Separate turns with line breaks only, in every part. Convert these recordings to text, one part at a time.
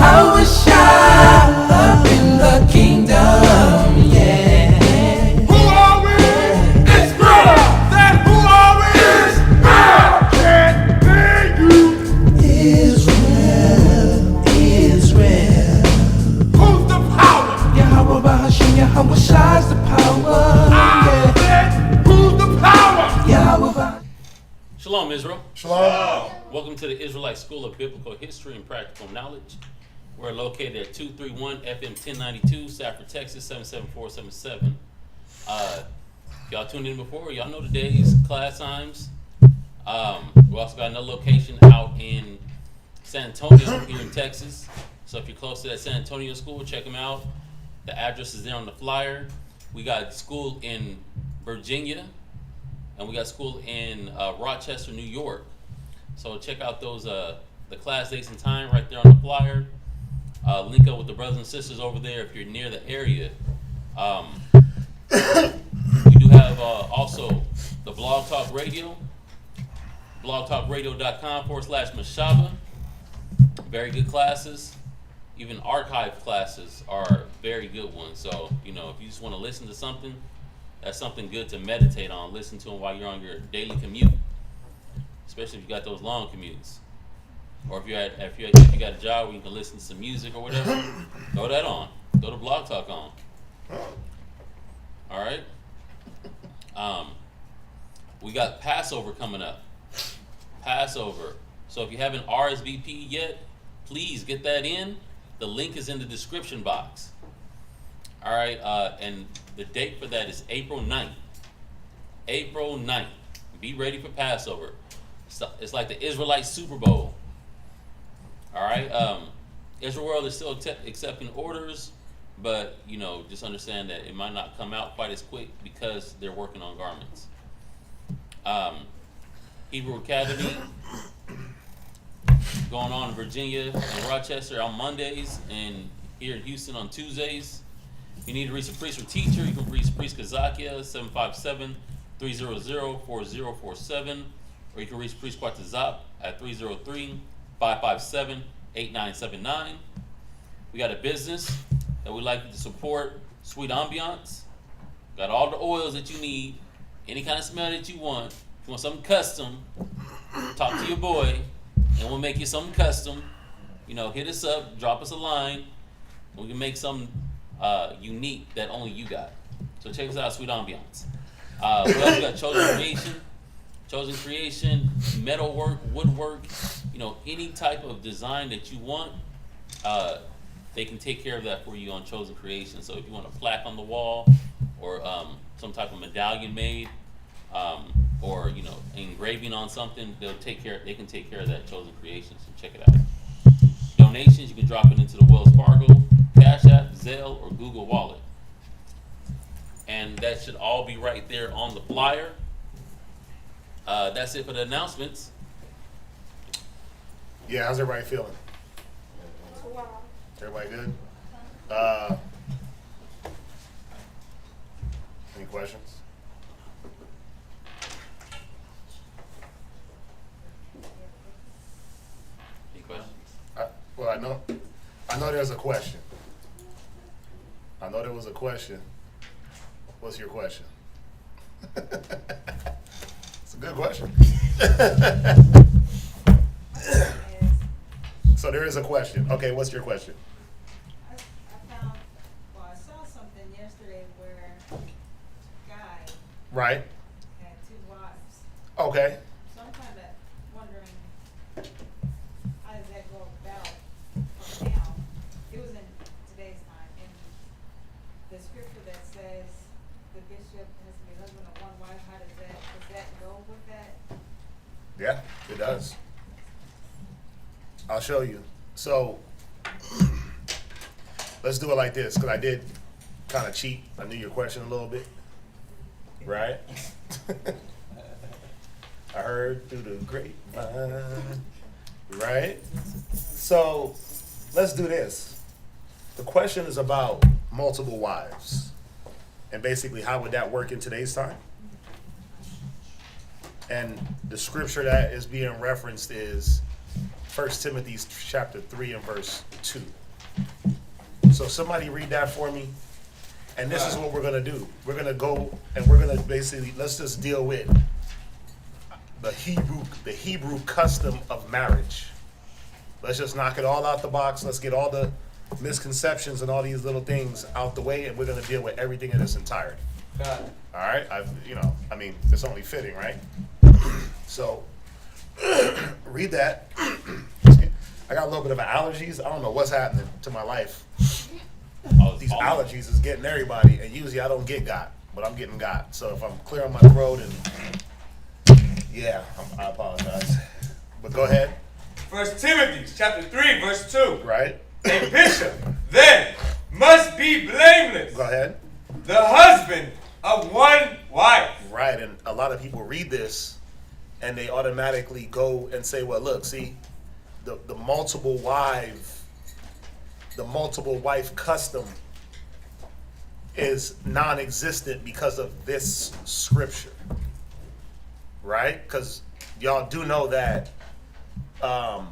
Yahweh Shai up in the kingdom, yeah.
Who are we? Israel. That who are we? Israel. Can't hear you.
Israel.
Who's the power?
Yahweh Bahashim, Yahweh Shai's the power.
I said, who's the power?
Yahweh Bahashim.
Shalom, Israel.
Shalom.
Welcome to the Israelite School of Biblical History and Practical Knowledge. We're located at 231 FM 1092, Safford, Texas 77477. Y'all tuned in before? Y'all know today's class times. We also got another location out in San Antonio here in Texas. So if you're close to that San Antonio school, check them out. The address is there on the flyer. We got school in Virginia, and we got school in Rochester, New York. So check out those the class dates and time right there on the flyer. Link up with the brothers and sisters over there if you're near the area. We do have also the Blog Talk Radio, blogtalkradio.com/Mashaba. Very good classes. Even archive classes are very good ones. So, you know, if you just want to listen to something, that's something good to meditate on. Listen to them while you're on your daily commute, especially if you got those long commutes. Or if you got a job where you can listen to some music or whatever, throw that on. Throw the Blog Talk on. All right. We got Passover coming up. Passover. So if you haven't RSVP yet, please get that in. The link is in the description box. All right. And the date for that is April 9th. April 9th. Be ready for Passover. It's like the Israelite Super Bowl. All right. Israel World is still accepting orders, but you know, just understand that it might not come out quite as quick because they're working on garments. Hebrew Academy going on in Virginia and Rochester on Mondays, and here in Houston on Tuesdays. If you need to reach a priest or teacher, you can reach Priest Kazakia 757-300-4047, or you can reach Priest Quatazap at 303-557-8979. We got a business that we'd like you to support, Sweet Ambiance. Got all the oils that you need, any kind of smell that you want. If you want something custom, talk to your boy, and we'll make you something custom. You know, hit us up, drop us a line, and we can make something unique that only you got. So check us out, Sweet Ambiance. We also got Chosen Creation, metalwork, woodwork, you know, any type of design that you want, they can take care of that for you on Chosen Creation. So if you want a plaque on the wall, or some type of medallion made, or you know, engraving on something, they can take care of that Chosen Creation. So check it out. Donations, you can drop it into the Wells Fargo, Cash App, Zelle, or Google Wallet. And that should all be right there on the flyer. That's it for the announcements.
Yeah, how's everybody feeling? Everybody good? Any questions?
Any questions?
Well, I know there's a question. I know there was a question. What's your question? It's a good question. So there is a question. Okay, what's your question?
I saw something yesterday where a guy
Right.
had two wives.
Okay.
So I'm kind of wondering, how does that go about now? It was in today's time, in the scripture that says the bishop has to be husband of one wife. How does that go with that?
Yeah, it does. I'll show you. So let's do it like this, because I did kind of cheat. I knew your question a little bit, right? I heard through the grapevine, right? So let's do this. The question is about multiple wives, and basically how would that work in today's time? And the scripture that is being referenced is 1 1 Timothy chapter 3 and verse 2. So somebody read that for me. And this is what we're going to do. We're going to go and we're going to basically, let's just deal with the Hebrew custom of marriage. Let's just knock it all out the box. Let's get all the misconceptions and all these little things out the way, and we're going to deal with everything in its entirety. All right? It's only fitting, right? So, read that. I got a little bit of allergies. I don't know what's happening to my life. These allergies is getting everybody, and usually I don't get got, but I'm getting got. So if I'm clear on my throat, and I apologize. But go ahead.
1 Timothy chapter 3, verse 2.
Right.
A bishop then must be blameless,
Go ahead.
the husband of one wife.
Right, and a lot of people read this, and they automatically go and say, well, look, see, the multiple wife custom is non-existent because of this scripture, right? Because y'all do know that a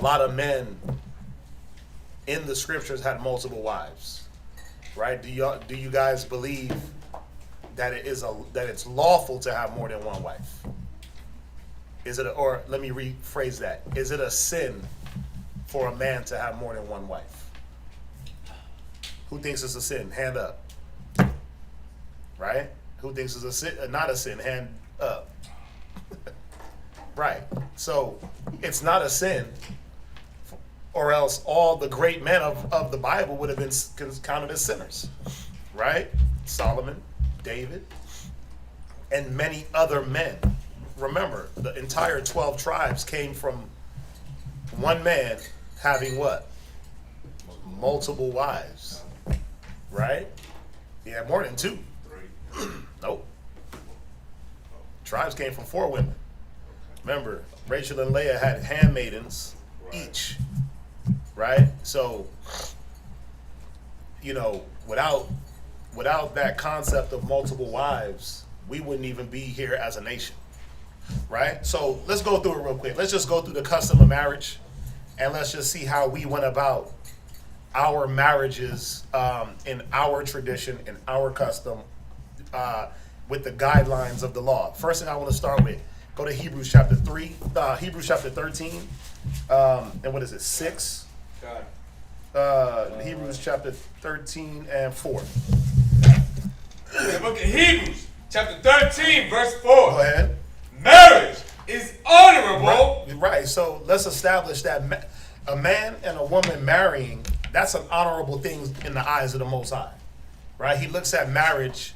lot of men in the scriptures had multiple wives, right? Do you guys believe that it's lawful to have more than one wife? Or let me rephrase that. Is it a sin for a man to have more than one wife? Who thinks it's a sin? Hand up. Right? Who thinks it's a sin? Not a sin? Hand up. Right. So it's not a sin, or else all the great men of the Bible would have been counted as sinners. Right? Solomon, David, and many other men. Remember, the entire 12 tribes came from one man having what? Multiple wives. Right? He had more than two. Nope. Tribes came from 4 women. Remember, Rachel and Leah had handmaidens each. Right? So, without that concept of multiple wives, we wouldn't even be here as a nation. Right? So let's go through it real quick. Let's just go through the custom of marriage, and let's just see how we went about our marriages in our tradition, in our custom, with the guidelines of the law. First thing I want to start with, go to Hebrews chapter 13, and what is it, 6? Hebrews chapter 13 and 4.
The book of Hebrews chapter 13, verse 4.
Go ahead.
Marriage is honorable.
Right. So let's establish that a man and a woman marrying, that's an honorable thing in the eyes of the Most High. Right? He looks at marriage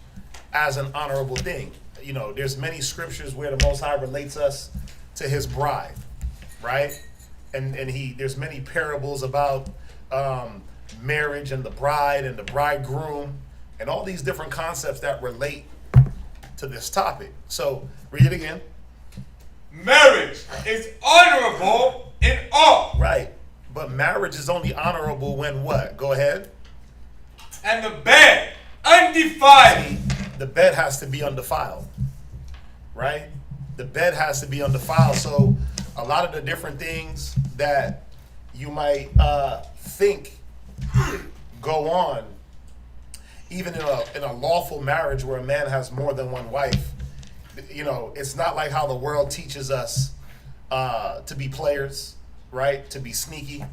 as an honorable thing. There's many scriptures where the Most High relates us to his bride. Right? And there's many parables about marriage and the bride and the bridegroom and all these different concepts that relate to this topic. So read it again.
Marriage is honorable in all.
Right. But marriage is only honorable when what? Go ahead.
And the bed undefiled.
See, the bed has to be undefiled. Right? The bed has to be undefiled. So a lot of the different things that you might think go on, even in a lawful marriage where a man has more than one wife, it's not like how the world teaches us to be players, right? To be sneaky.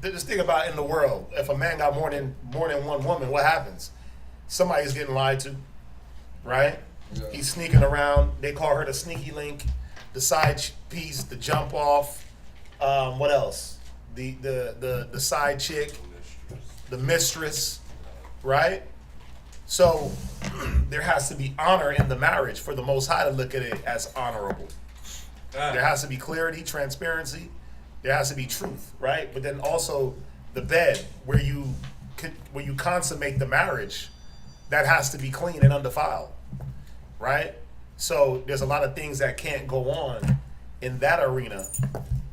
Just think about in the world, if a man got more than one woman, what happens? Somebody's getting lied to, right? Yeah. He's sneaking around. They call her the sneaky link, the side piece, the jump off. What else? The side chick, the mistress, right? So there has to be honor in the marriage for the Most High to look at it as honorable. There has to be clarity, transparency. There has to be truth, right? But then also the bed where you consummate the marriage, that has to be clean and undefiled, right? So there's a lot of things that can't go on in that arena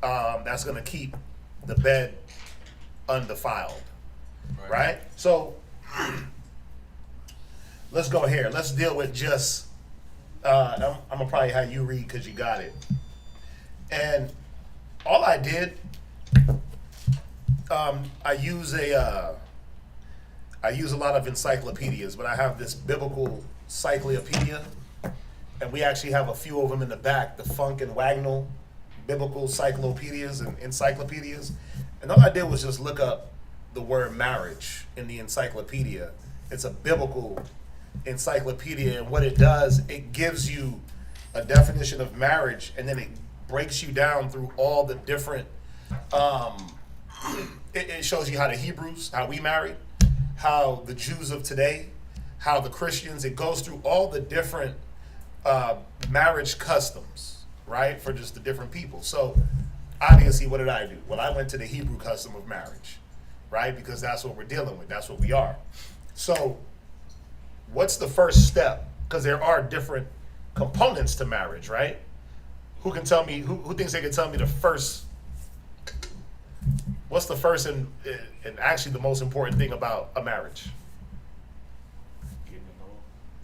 that's going to keep the bed undefiled, right? So let's go here. Let's deal with just, I'm going to probably have you read because you got it. And all I did I use a lot of encyclopedias, but I have this biblical cyclopedia, and we actually have a few of them in the back, the Funk and Wagnall biblical cyclopedias and encyclopedias. And all I did was just look up the word marriage in the encyclopedia. It's a biblical encyclopedia, and what it does, it gives you a definition of marriage, and then it breaks you down through all the different it shows you how the Hebrews, how we married, how the Jews of today, how the Christians, it goes through all the different marriage customs, right, for just the different people. So obviously, what did I do? Well, I went to the Hebrew custom of marriage, right, because that's what we're dealing with, that's what we are. So what's the first step? Because there are different components to marriage, right? Who can tell me, who thinks they can tell me the first, what's the first and actually the most important thing about a marriage?
Getting to know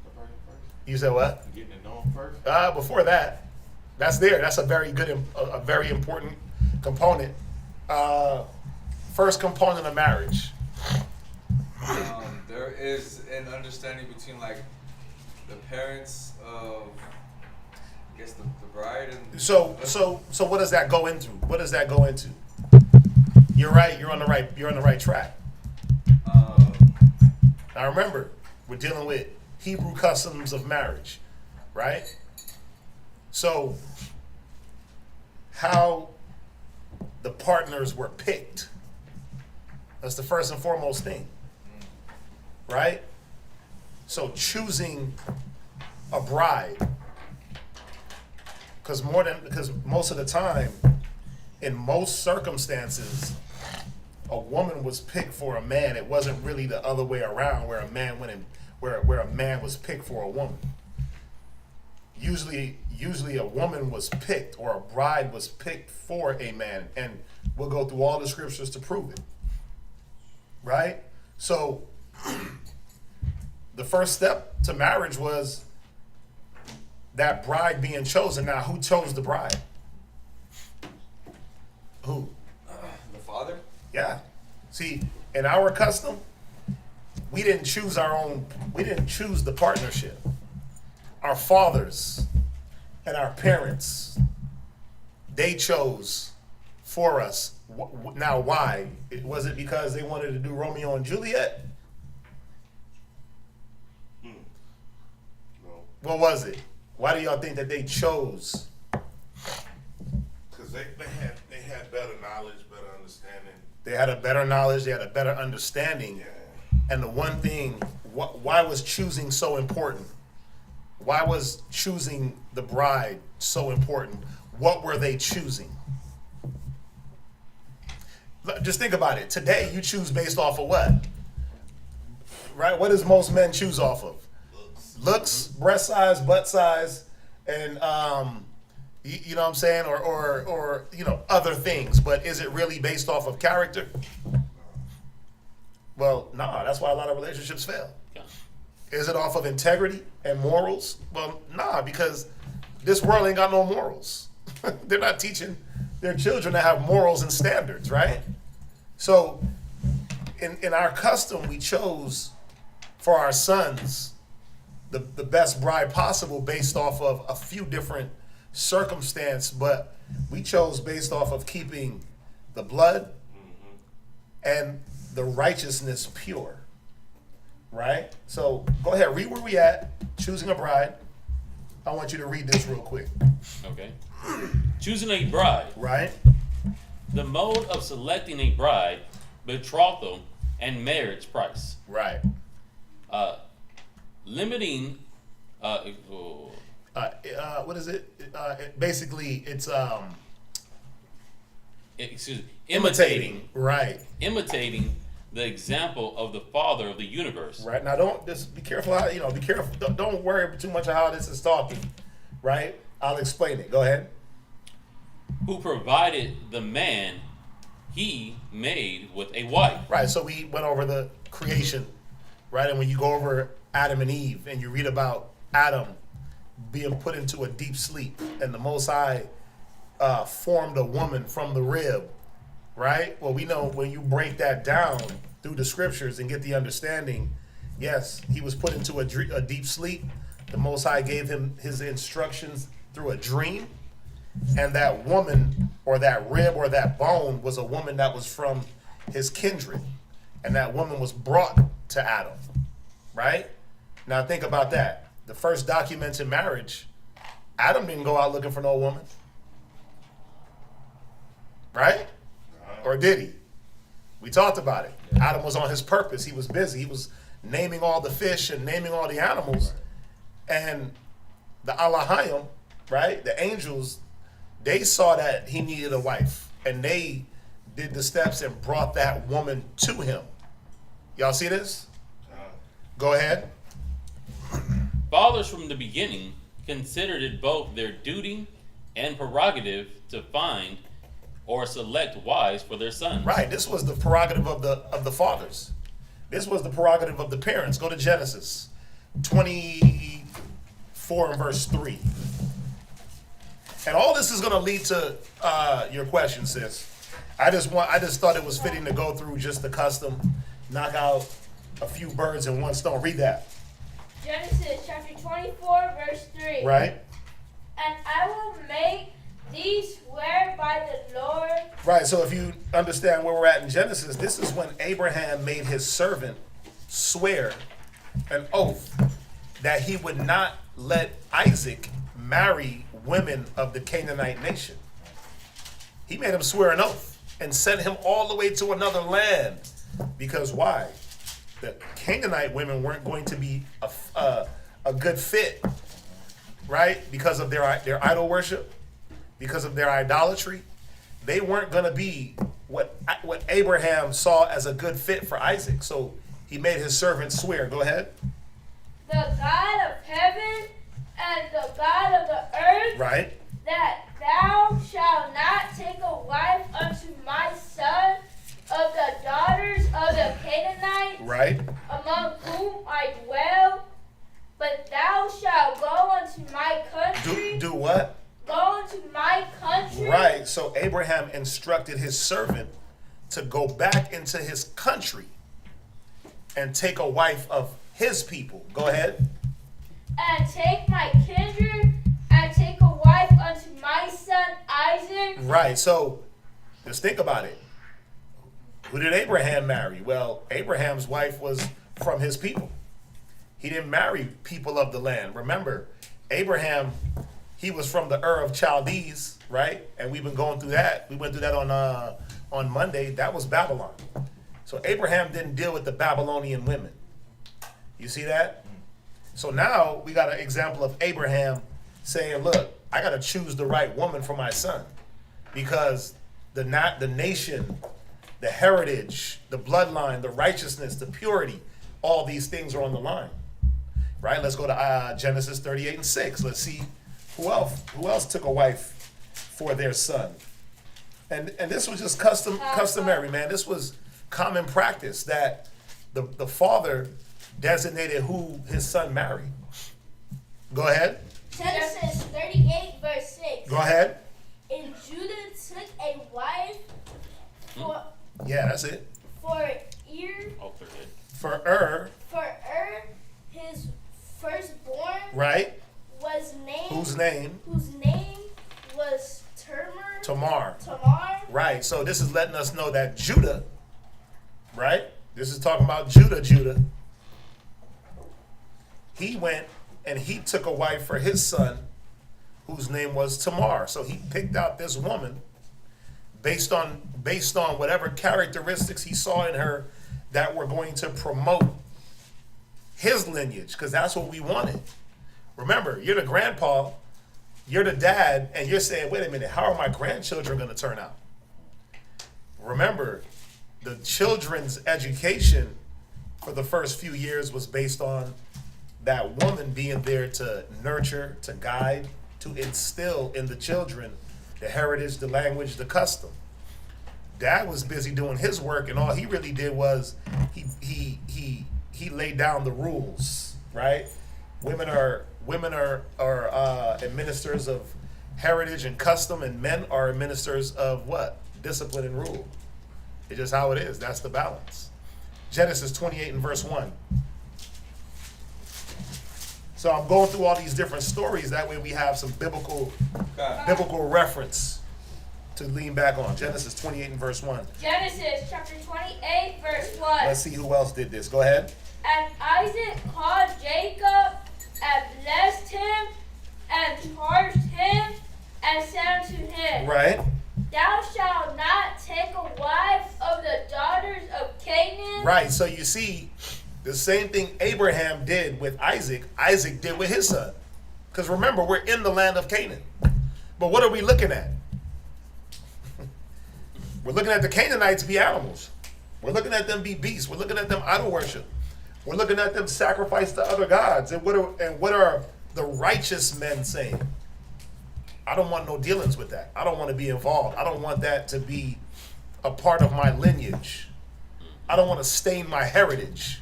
the person first.
You said what?
Getting to know him first.
Before that, that's there. That's a very good, a very important component. First component of marriage.
There is an understanding between like the parents of, I guess, the bride and.
So what does that go into? What does that go into? You're right. You're on the right track. Now remember, we're dealing with Hebrew customs of marriage, right? So how the partners were picked. That's the first and foremost thing, right? So choosing a bride, because most of the time, in most circumstances, a woman was picked for a man. It wasn't really the other way around, where a man went in, where a man was picked for a woman. Usually a woman was picked, or a bride was picked for a man, and we'll go through all the scriptures to prove it. Right? So the first step to marriage was that bride being chosen. Now, who chose the bride? Who?
The father?
Yeah. See, in our custom, we didn't choose the partnership. Our fathers and our parents, they chose for us. Now, why? Was it because they wanted to do Romeo and Juliet?
No.
What was it? Why do y'all think that they chose?
Because they had better knowledge, better understanding.
They had a better knowledge, they had a better understanding.
Yeah.
And the one thing, why was choosing so important? Why was choosing the bride so important? What were they choosing? Just think about it. Today, you choose based off of what? Right? What does most men choose off of? Looks, breast size, butt size, and you know what I'm saying, or you know, other things. But is it really based off of character? Well, nah. That's why a lot of relationships fail.
Yeah.
Is it off of integrity and morals? Well, nah, because this world ain't got no morals. They're not teaching their children to have morals and standards, right? So, in our custom, we chose for our sons the best bride possible based off of a few different circumstances, but we chose based off of keeping the blood and the righteousness pure, right? So go ahead, read where we at, choosing a bride. I want you to read this real quick.
Okay. Choosing a bride.
Right?
The mode of selecting a bride, betrothal, and marriage price.
Right.
Limiting.
What is it? Basically, it's
Imitating.
Right.
Imitating the example of the Father of the universe.
Right. Now, don't just be careful. How, be careful. Don't worry too much of how this is talking. Right. I'll explain it. Go ahead.
Who provided the man he made with a wife.
Right. So we went over the creation. Right. And when you go over Adam and Eve and you read about Adam being put into a deep sleep, and the Most High formed a woman from the rib, right? Well, we know when you break that down through the scriptures and get the understanding, yes, he was put into a deep sleep. The Most High gave him his instructions through a dream. And that woman or that rib or that bone was a woman that was from his kindred. And that woman was brought to Adam, right? Now think about that. The first documented marriage, Adam didn't go out looking for no woman. Right? Or did he? We talked about it. Adam was on his purpose. He was busy. He was naming all the fish and naming all the animals. And the Alahayim, right? The angels, they saw that he needed a wife. And they did the steps and brought that woman to him. Y'all see this? Go ahead.
Fathers from the beginning considered it both their duty and prerogative to find or select wives for their sons.
Right. This was the prerogative of the fathers. This was the prerogative of the parents. Go to Genesis 24 and verse 3. And all this is going to lead to your question, sis. I just thought it was fitting to go through just the custom, knock out a few birds in one stone. Read that.
Genesis chapter 24, verse 3.
Right?
And I will make thee swear by the Lord.
Right. So if you understand where we're at in Genesis, this is when Abraham made his servant swear an oath that he would not let Isaac marry women of the Canaanite nation. He made him swear an oath and sent him all the way to another land. Because why? The Canaanite women weren't going to be a good fit, right? Because of their idol worship, because of their idolatry. They weren't going to be what Abraham saw as a good fit for Isaac. So he made his servant swear. Go ahead.
The God of heaven and the God of the earth.
Right.
That thou shalt not take a wife unto my son of the daughters of the Canaanites,
Right.
among whom I dwell, but thou shalt go unto my country.
Do what?
Go unto my country.
Right. So Abraham instructed his servant to go back into his country and take a wife of his people. Go ahead.
And take my kindred and take a wife unto my son Isaac.
Right. So just think about it. Who did Abraham marry? Well, Abraham's wife was from his people. He didn't marry people of the land. Remember, Abraham, he was from the Ur of Chaldees, right? And we've been going through that. We went through that on Monday. That was Babylon. So Abraham didn't deal with the Babylonian women. You see that? So now we got an example of Abraham saying, look, I got to choose the right woman for my son, because the nation, the heritage, the bloodline, the righteousness, the purity, all these things are on the line, right? Let's go to Genesis 38 and 6. Let's see who else took a wife for their son. And this was just customary, man. This was common practice that the father designated who his son married. Go ahead.
Genesis 38, verse 6.
Go ahead.
And Judah took a wife for
Yeah, that's it.
for Ir,
Oh, forget.
For
his firstborn,
right?
was named
Whose name?
was
Tamar.
Tamar.
Right. So this is letting us know that Judah, right? This is talking about Judah. He went and he took a wife for his son, whose name was Tamar. So he picked out this woman based on whatever characteristics he saw in her that were going to promote his lineage, because that's what we wanted. Remember, you're the grandpa, you're the dad, and you're saying, wait a minute, how are my grandchildren going to turn out? Remember, the children's education for the first few years was based on that woman being there to nurture, to guide, to instill in the children the heritage, the language, the custom. Dad was busy doing his work, and all he really did was he laid down the rules, right? Women are ministers of heritage and custom, and men are ministers of what? Discipline and rule. It's just how it is. That's the balance. Genesis 28 and verse 1. So I'm going through all these different stories. That way we have some biblical reference to lean back on. Genesis 28 and verse 1.
Genesis chapter 28, verse 1.
Let's see who else did this. Go ahead.
And Isaac called Jacob and blessed him and charged him and said unto him,
Right.
Thou shalt not take a wife of the daughters of Canaan.
Right. So you see, the same thing Abraham did with Isaac, Isaac did with his son. Because remember, we're in the land of Canaan. But what are we looking at? We're looking at the Canaanites be animals. We're looking at them be beasts. We're looking at them idol worship. We're looking at them sacrifice to other gods. And what are the righteous men saying? I don't want no dealings with that. I don't want to be involved. I don't want that to be a part of my lineage. I don't want to stain my heritage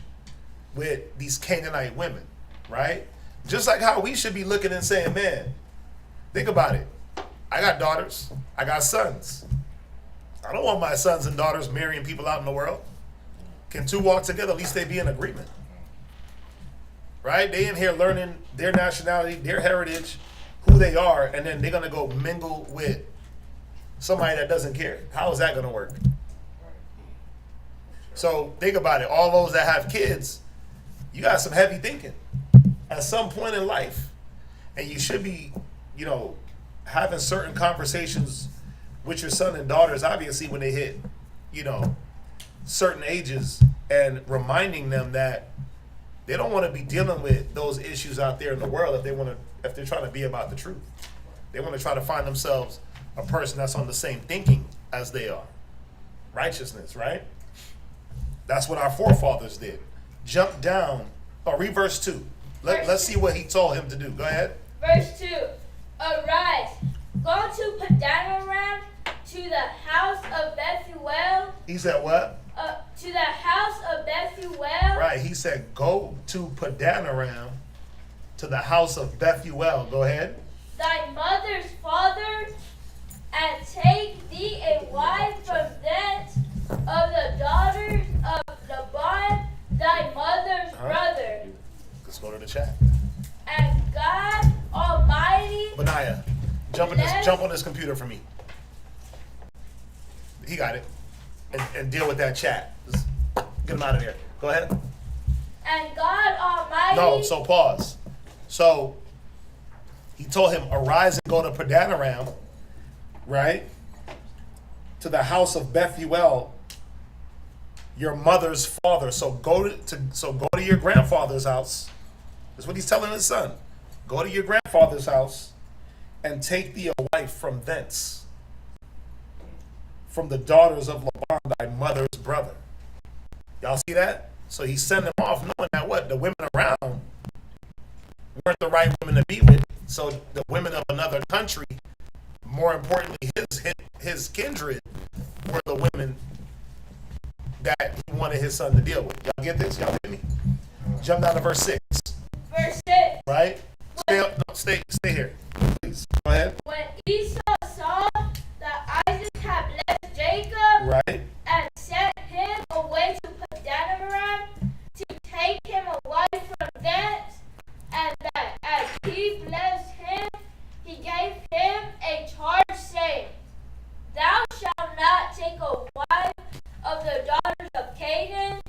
with these Canaanite women, right? Just like how we should be looking and saying, man, think about it. I got daughters. I got sons. I don't want my sons and daughters marrying people out in the world. Can two walk together? At least they be in agreement. Right? They in here learning their nationality, their heritage, who they are, and then they're going to go mingle with somebody that doesn't care. How is that going to work? So think about it. All those that have kids, you got some heavy thinking at some point in life. And you should be, having certain conversations with your son and daughters, obviously, when they hit, certain ages, and reminding them that they don't want to be dealing with those issues out there in the world if they're trying to be about the truth. They want to try to find themselves a person that's on the same thinking as they are. Righteousness, right? That's what our forefathers did. Jump down, or read verse 2. Let's see what he told him to do. Go ahead.
Verse 2. Arise, go to Padanaram, to the house of Bethuel.
He said what?
To the house of Bethuel.
Right, he said, go to Padanaram, to the house of Bethuel. Go ahead.
Thy mother's father, and take thee a wife from thence of the daughters of Laban, thy mother's brother.
Let's go to the chat.
And God Almighty.
Benaiah, jump on this computer for me. He got it. And deal with that chat. Just get him out of there. Go ahead.
And God Almighty.
No, so pause. So he told him, arise and go to Padanaram, right? To the house of Bethuel, your mother's father. So go to your grandfather's house. That's what he's telling his son. Go to your grandfather's house and take thee a wife from thence, from the daughters of Laban, thy mother's brother. Y'all see that? So he sent them off knowing that what? The women around weren't the right women to be with. So the women of another country, more importantly his kindred, were the women that he wanted his son to deal with. Y'all get this? Y'all with me? Jump down to verse 6.
Verse 6.
Right? Stay here. Please. Go ahead.
When Esau saw that Isaac had blessed Jacob,
Right?
and sent him away to Padanaram to take him a wife from thence, and that as he blessed him, he gave him a charge, saying, Thou shalt not take a wife of the daughters of Canaan,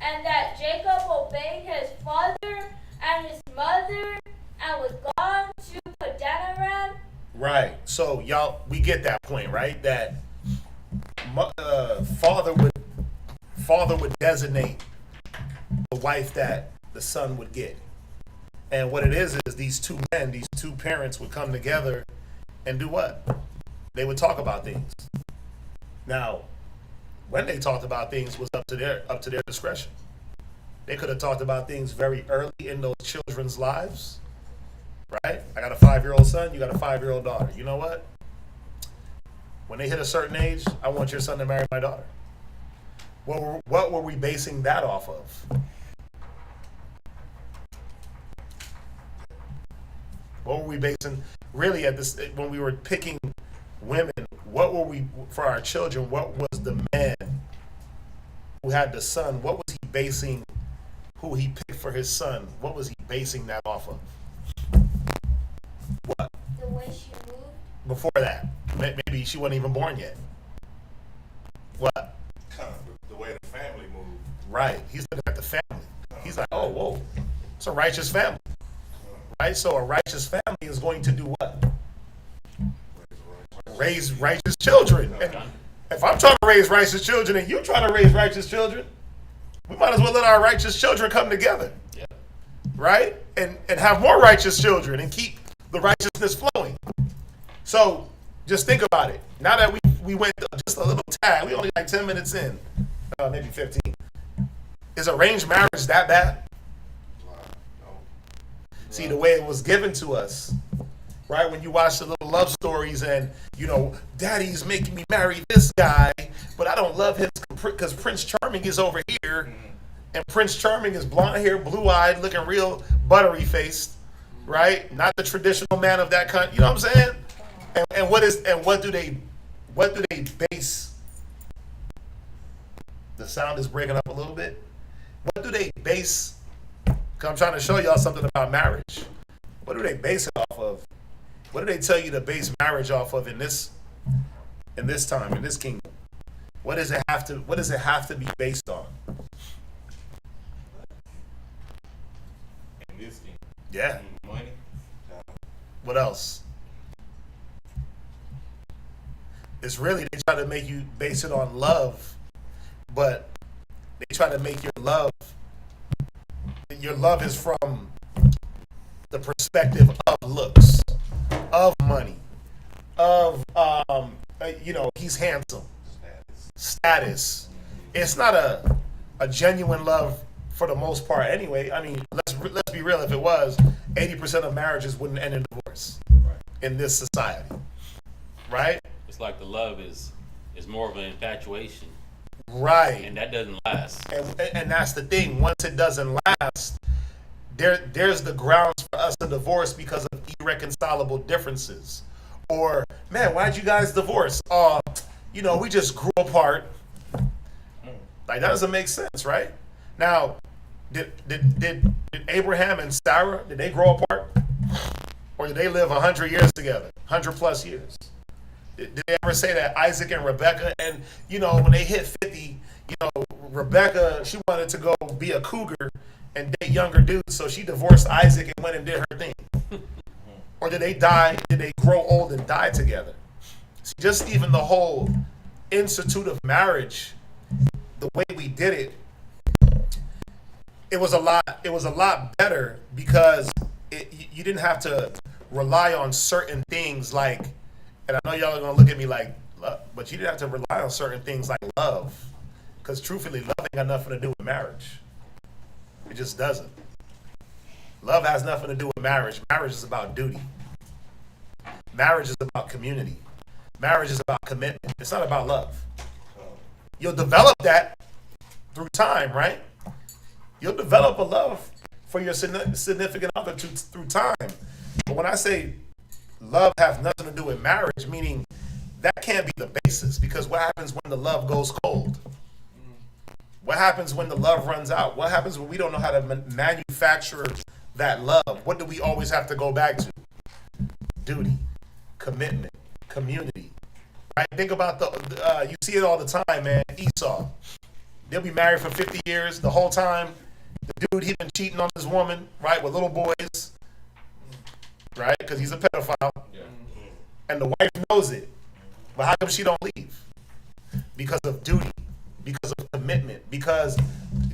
and that Jacob obeyed his father and his mother, and was gone to Padanaram. Right.
So y'all, we get that point, right? That father would designate the wife that the son would get. And what it is these two men, these two parents would come together and do what? They would talk about things. Now, when they talked about things was up to their discretion. They could have talked about things very early in those children's lives, right? I got a 5-year-old son, you got a 5-year-old daughter. You know what? When they hit a certain age, I want your son to marry my daughter. What were we basing that off of? What were we basing really at this when we were picking women, what were we, for our children, what was the man who had the son, what was he basing, who he picked for his son, what was he basing that off of? What?
The way she moved.
Before that. Maybe she wasn't even born yet. What?
The way the family moved.
Right. He's looking at the family. He's like, oh, whoa, it's a righteous family. Right? So a righteous family is going to do what? Raise righteous children. And if I'm trying to raise righteous children and you're trying to raise righteous children, we might as well let our righteous children come together.
Yeah.
Right? And have more righteous children and keep the righteousness flowing. So just think about it. Now that we went just a little tad, we only like 10 minutes in, maybe 15. Is arranged marriage that bad? See, the way it was given to us, right? When you watch the little love stories and, you know, daddy's making me marry this guy, but I don't love him because Prince Charming is over here, and Prince Charming is blonde hair, blue-eyed, looking real buttery faced, right? Not the traditional man of that country. You know what I'm saying? And what do they base? The sound is breaking up a little bit. What do they base? Because I'm trying to show y'all something about marriage. What do they base it off of? What do they tell you to base marriage off of in this time, in this kingdom? What does it have to be based on?
In this thing.
Yeah.
Money.
What else? It's really, they try to make you base it on love, but they try to make your love is from the perspective of looks, of money, of he's handsome, status. It's not a genuine love for the most part anyway. I mean, let's be real. If it was, 80% of marriages wouldn't end in divorce in this society, right?
It's like the love is more of an infatuation,
Right.
and that doesn't last.
And that's the thing. Once it doesn't last, there's the grounds for us to divorce because of irreconcilable differences. Or, man, why'd you guys divorce? We just grew apart. Like, that doesn't make sense, right? Now, did Abraham and Sarah, did they grow apart? Or did they live 100 years together? 100 plus years? Did they ever say that Isaac and Rebecca, and, when they hit 50, Rebecca, she wanted to go be a cougar and date younger dudes, so she divorced Isaac and went and did her thing? Or did they grow old and die together? See, just even the whole institute of marriage, the way we did it, it was a lot better because you didn't have to rely on certain things like, and I know y'all are gonna look at me like, but you didn't have to rely on certain things like love, because truthfully, love ain't got nothing to do with marriage. It just doesn't. Love has nothing to do with marriage. Marriage is about duty. Marriage is about community. Marriage is about commitment. It's not about love. You'll develop that through time, right? You'll develop a love for your significant other through time. But when I say love has nothing to do with marriage, meaning that can't be the basis, because what happens when the love goes cold? What happens when the love runs out? What happens when we don't know how to manufacture that love? What do we always have to go back to? Duty, commitment, community. Right? Think about you see it all the time, man. Esau. They'll be married for 50 years. The whole time, the dude, he been cheating on his woman, right, with little boys, right, because he's a pedophile. Yeah. And the wife knows it. But how come she don't leave? Because of duty, because of commitment, because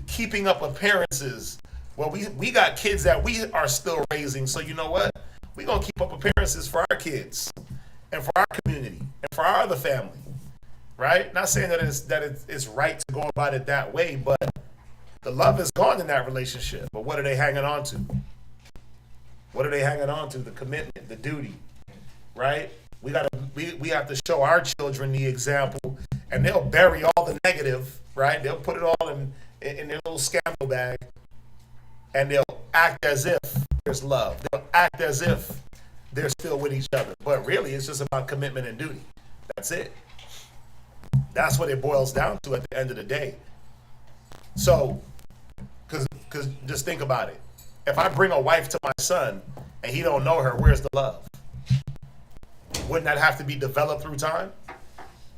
keeping up appearances. Well, we got kids that we are still raising, so you know what? We're going to keep up appearances for our kids and for our community and for our other family, right? Not saying that it's right to go about it that way, but the love is gone in that relationship. But what are they hanging on to? What are they hanging on to? The commitment, the duty, right? We have to show our children the example, and they'll bury all the negative, right? They'll put it all in their little scandal bag, and they'll act as if there's love. They'll act as if they're still with each other. But really, it's just about commitment and duty. That's it. That's what it boils down to at the end of the day. So, because just think about it. If I bring a wife to my son and he don't know her, where's the love? Wouldn't that have to be developed through time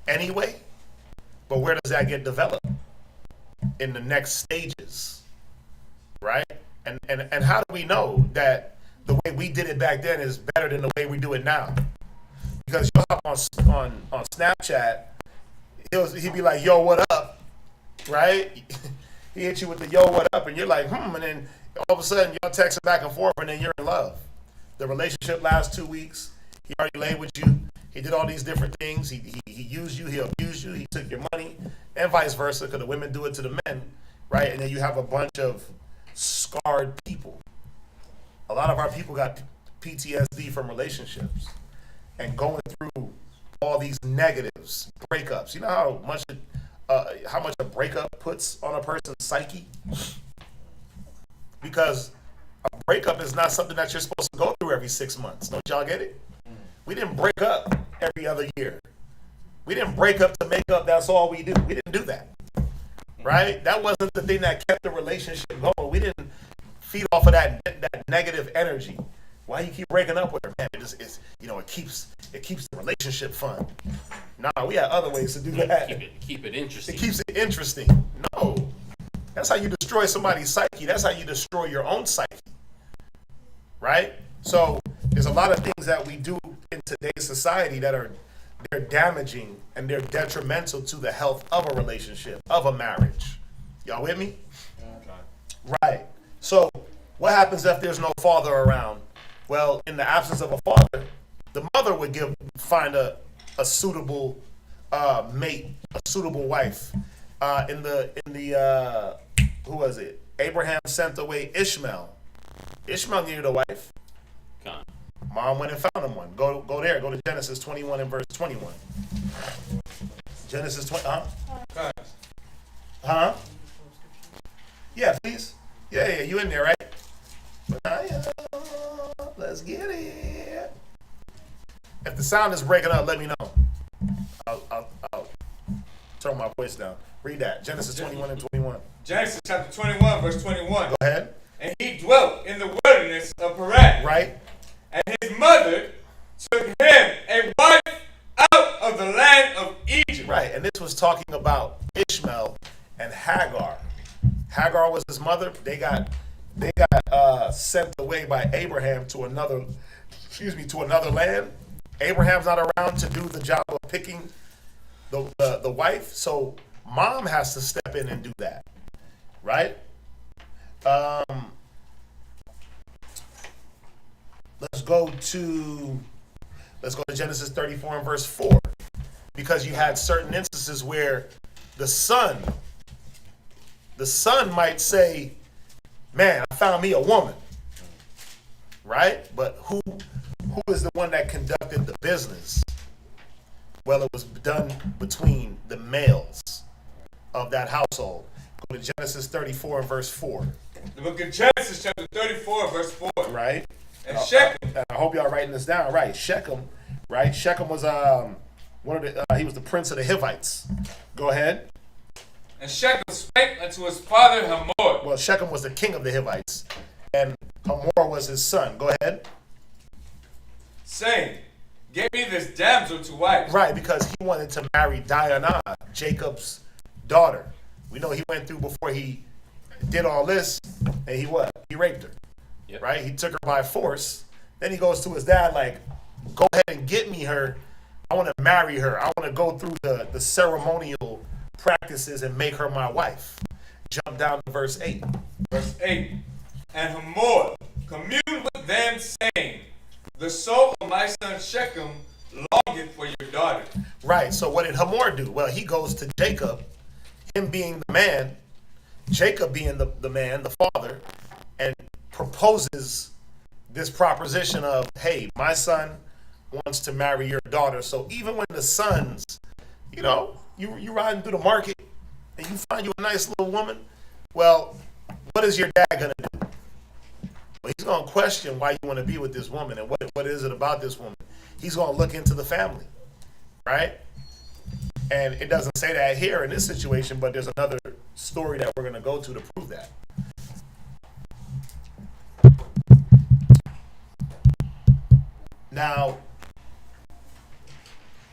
anyway? But where does that get developed? In the next stages, right? And how do we know that the way we did it back then is better than the way we do it now? Because you'll hop on Snapchat, he'd be like, yo, what up? Right? He hit you with the yo, what up? And you're like, and then all of a sudden y'all texting back and forth and then you're in love. The relationship lasts 2 weeks. He already laid with you. He did all these different things. He used you. He abused you. He took your money, and vice versa, because the women do it to the men, right? And then you have a bunch of scarred people. A lot of our people got PTSD from relationships and going through all these negatives, breakups. You know how much a breakup puts on a person's psyche? Because a breakup is not something that you're supposed to go through every 6 months. Don't y'all get it? We didn't break up every other year. We didn't break up to make up. That's all we do. We didn't do that, right? That wasn't the thing that kept the relationship going. We didn't feed off of that negative energy. Why you keep breaking up with her, man? It keeps the relationship fun. Nah, we had other ways to do that.
Keep it interesting.
It keeps it interesting. No, that's how you destroy somebody's psyche. That's how you destroy your own psyche, right? So there's a lot of things that we do in today's society that they're damaging and they're detrimental to the health of a relationship, of a marriage. Y'all with me? Right. So what happens if there's no father around? Well, in the absence of a father, the mother would find a suitable mate, a suitable wife. Who was it? Abraham sent away Ishmael. Ishmael needed a wife.
Con.
Mom went and found him one. Go there. Go to Genesis 21 and verse 21. Genesis 20. Huh? Yeah, please. Yeah. You in there, right? Let's get it. If the sound is breaking up, let me know. I'll turn my voice down. Read that. Genesis 21 and 21.
Genesis chapter 21, verse 21.
Go ahead.
And he dwelt in the wilderness of Paran.
Right.
And his mother took him a wife out of the land of Egypt.
Right. And this was talking about Ishmael and Hagar. Hagar was his mother. They got sent away by Abraham to another land. Abraham's not around to do the job of picking the wife, so mom has to step in and do that, right? Let's go to Genesis 34 and verse 4, because you had certain instances where the son might say, man, I found me a woman, right? But who is the one that conducted the business? Well, it was done between the males of that household. Go to Genesis 34 and verse 4.
The book of Genesis chapter 34, verse 4.
Right?
And Shechem.
I hope y'all writing this down. Right. Shechem, right? Shechem was he was the prince of the Hivites. Go ahead.
And Shechem spake unto his father Hamor.
Well, Shechem was the king of the Hivites, and Hamor was his son. Go ahead.
Saying, give me this damsel to wife.
Right, because he wanted to marry Dinah, Jacob's daughter. We know he went through before he did all this, and he raped her. Yep. Right? He took her by force. Then he goes to his dad like, go ahead and get me her. I want to marry her. I want to go through the ceremonial practices and make her my wife. Jump down to verse 8.
Verse 8. And Hamor communed with them, saying, the soul of my son Shechem longeth for your daughter.
Right. So what did Hamor do? Well, he goes to Jacob, him being the man, Jacob being the man, the father, and proposes this proposition of, hey, my son wants to marry your daughter. So even when the sons, you riding through the market and you find you a nice little woman, well, what is your dad going to do? Well, he's going to question why you want to be with this woman and what is it about this woman. He's going to look into the family. right? And it doesn't say that here in this situation, but there's another story that we're going to go to prove that. Now,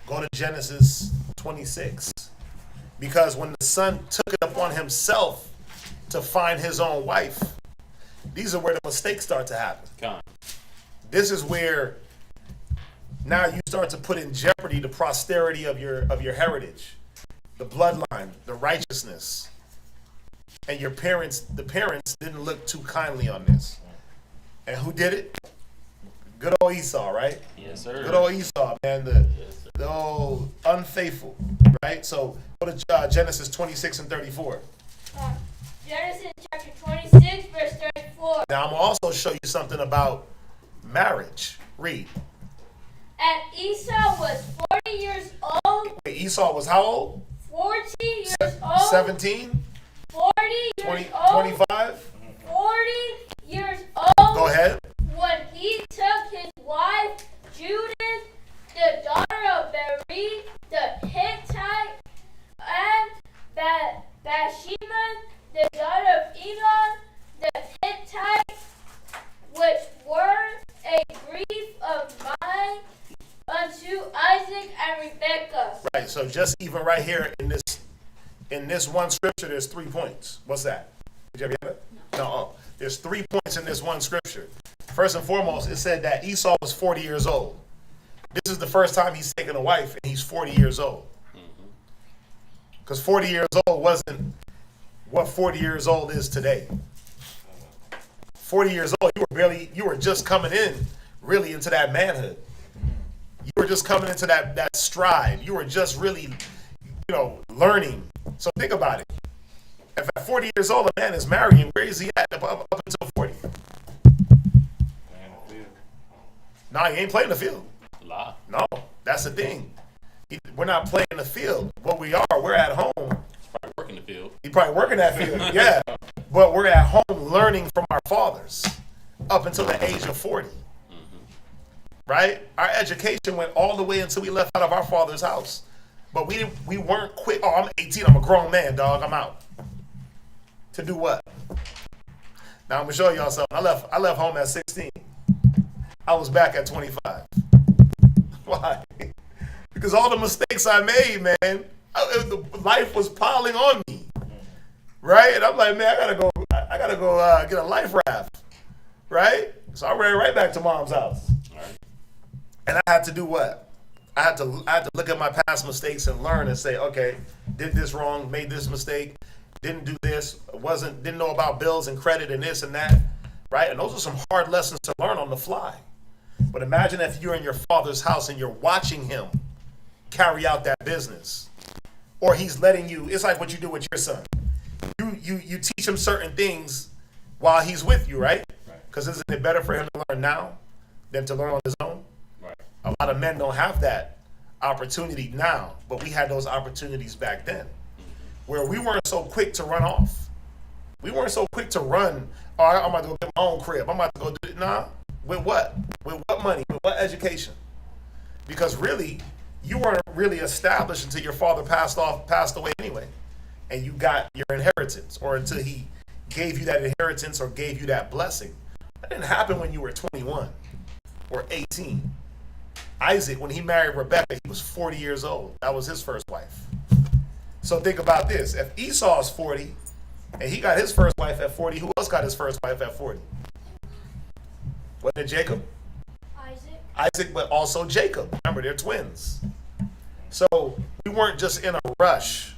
go to Genesis 26. Because when the son took it upon himself to find his own wife, these are where the mistakes start to happen.
Come.
This is where now you start to put in jeopardy the posterity of your heritage, the bloodline, the righteousness. And the parents didn't look too kindly on this. And who did it? Good old Esau, right?
Yes, sir.
Good old Esau, man. The old unfaithful, right? So go to Genesis 26 and 34.
Genesis chapter 26, verse 34.
Now I'm going to also show you something about marriage. Read.
And Esau was 40 years old.
Wait, Esau was how old?
40 years old.
17?
40 years
20,
old.
25?
40 years old.
Go ahead.
When he took his wife Judith, the daughter of Beri, the Hittite, and Bathsheba, the daughter of Elon, the Hittite, which were a grief of mine unto Isaac and Rebekah.
Right, so just even right here in this one scripture, there's 3 points. What's that? Did you ever hear that? No. Oh, there's 3 points in this one scripture. First and foremost, it said that Esau was 40 years old. This is the first time he's taken a wife, and he's 40 years old. Because 40 years old wasn't what 40 years old is today. 40 years old, you were just coming in, really into that manhood. You were just coming into that stride. You were just really, learning. So think about it. If at 40 years old a man is marrying, where is he at up until 40? Nah, he ain't playing the field.
Lie.
No, that's the thing. We're not playing the field. What we are, we're at home.
Probably working the field.
He probably working that field, yeah. But we're at home learning from our fathers up until the age of 40. Right? Our education went all the way until we left out of our father's house. But we weren't quick. Oh, I'm 18. I'm a grown man, dog. I'm out. To do what? Now I'm gonna show y'all something. I left home at 16. I was back at 25. Why? Because all the mistakes I made, man, life was piling on me. Right? And I'm like, man, I gotta go get a life raft. Right? So I ran right back to mom's house.
All right.
And I had to do what? I had to look at my past mistakes and learn and say, okay, did this wrong, made this mistake, didn't do this, didn't know about bills and credit and this and that, right? And those are some hard lessons to learn on the fly. But imagine if you're in your father's house and you're watching him carry out that business, or he's letting you. It's like what you do with your son. You teach him certain things while he's with you, right? Because isn't it better for him to learn now than to learn on his own?
Right.
A lot of men don't have that opportunity now, but we had those opportunities back then, where we weren't so quick to run off. We weren't so quick to run. Oh, I'm about to go get my own crib. I'm about to go do it. Nah. With what? With what money? With what education? Because really, you weren't really established until your father passed away anyway, and you got your inheritance, or until he gave you that inheritance or gave you that blessing. That didn't happen when you were 21 or 18. Isaac, when he married Rebekah, he was 40 years old. That was his first wife. So think about this. If Esau's 40 and he got his first wife at 40, who else got his first wife at 40? Wasn't it Jacob? Isaac, but also Jacob. Remember, they're twins. So we weren't just in a rush,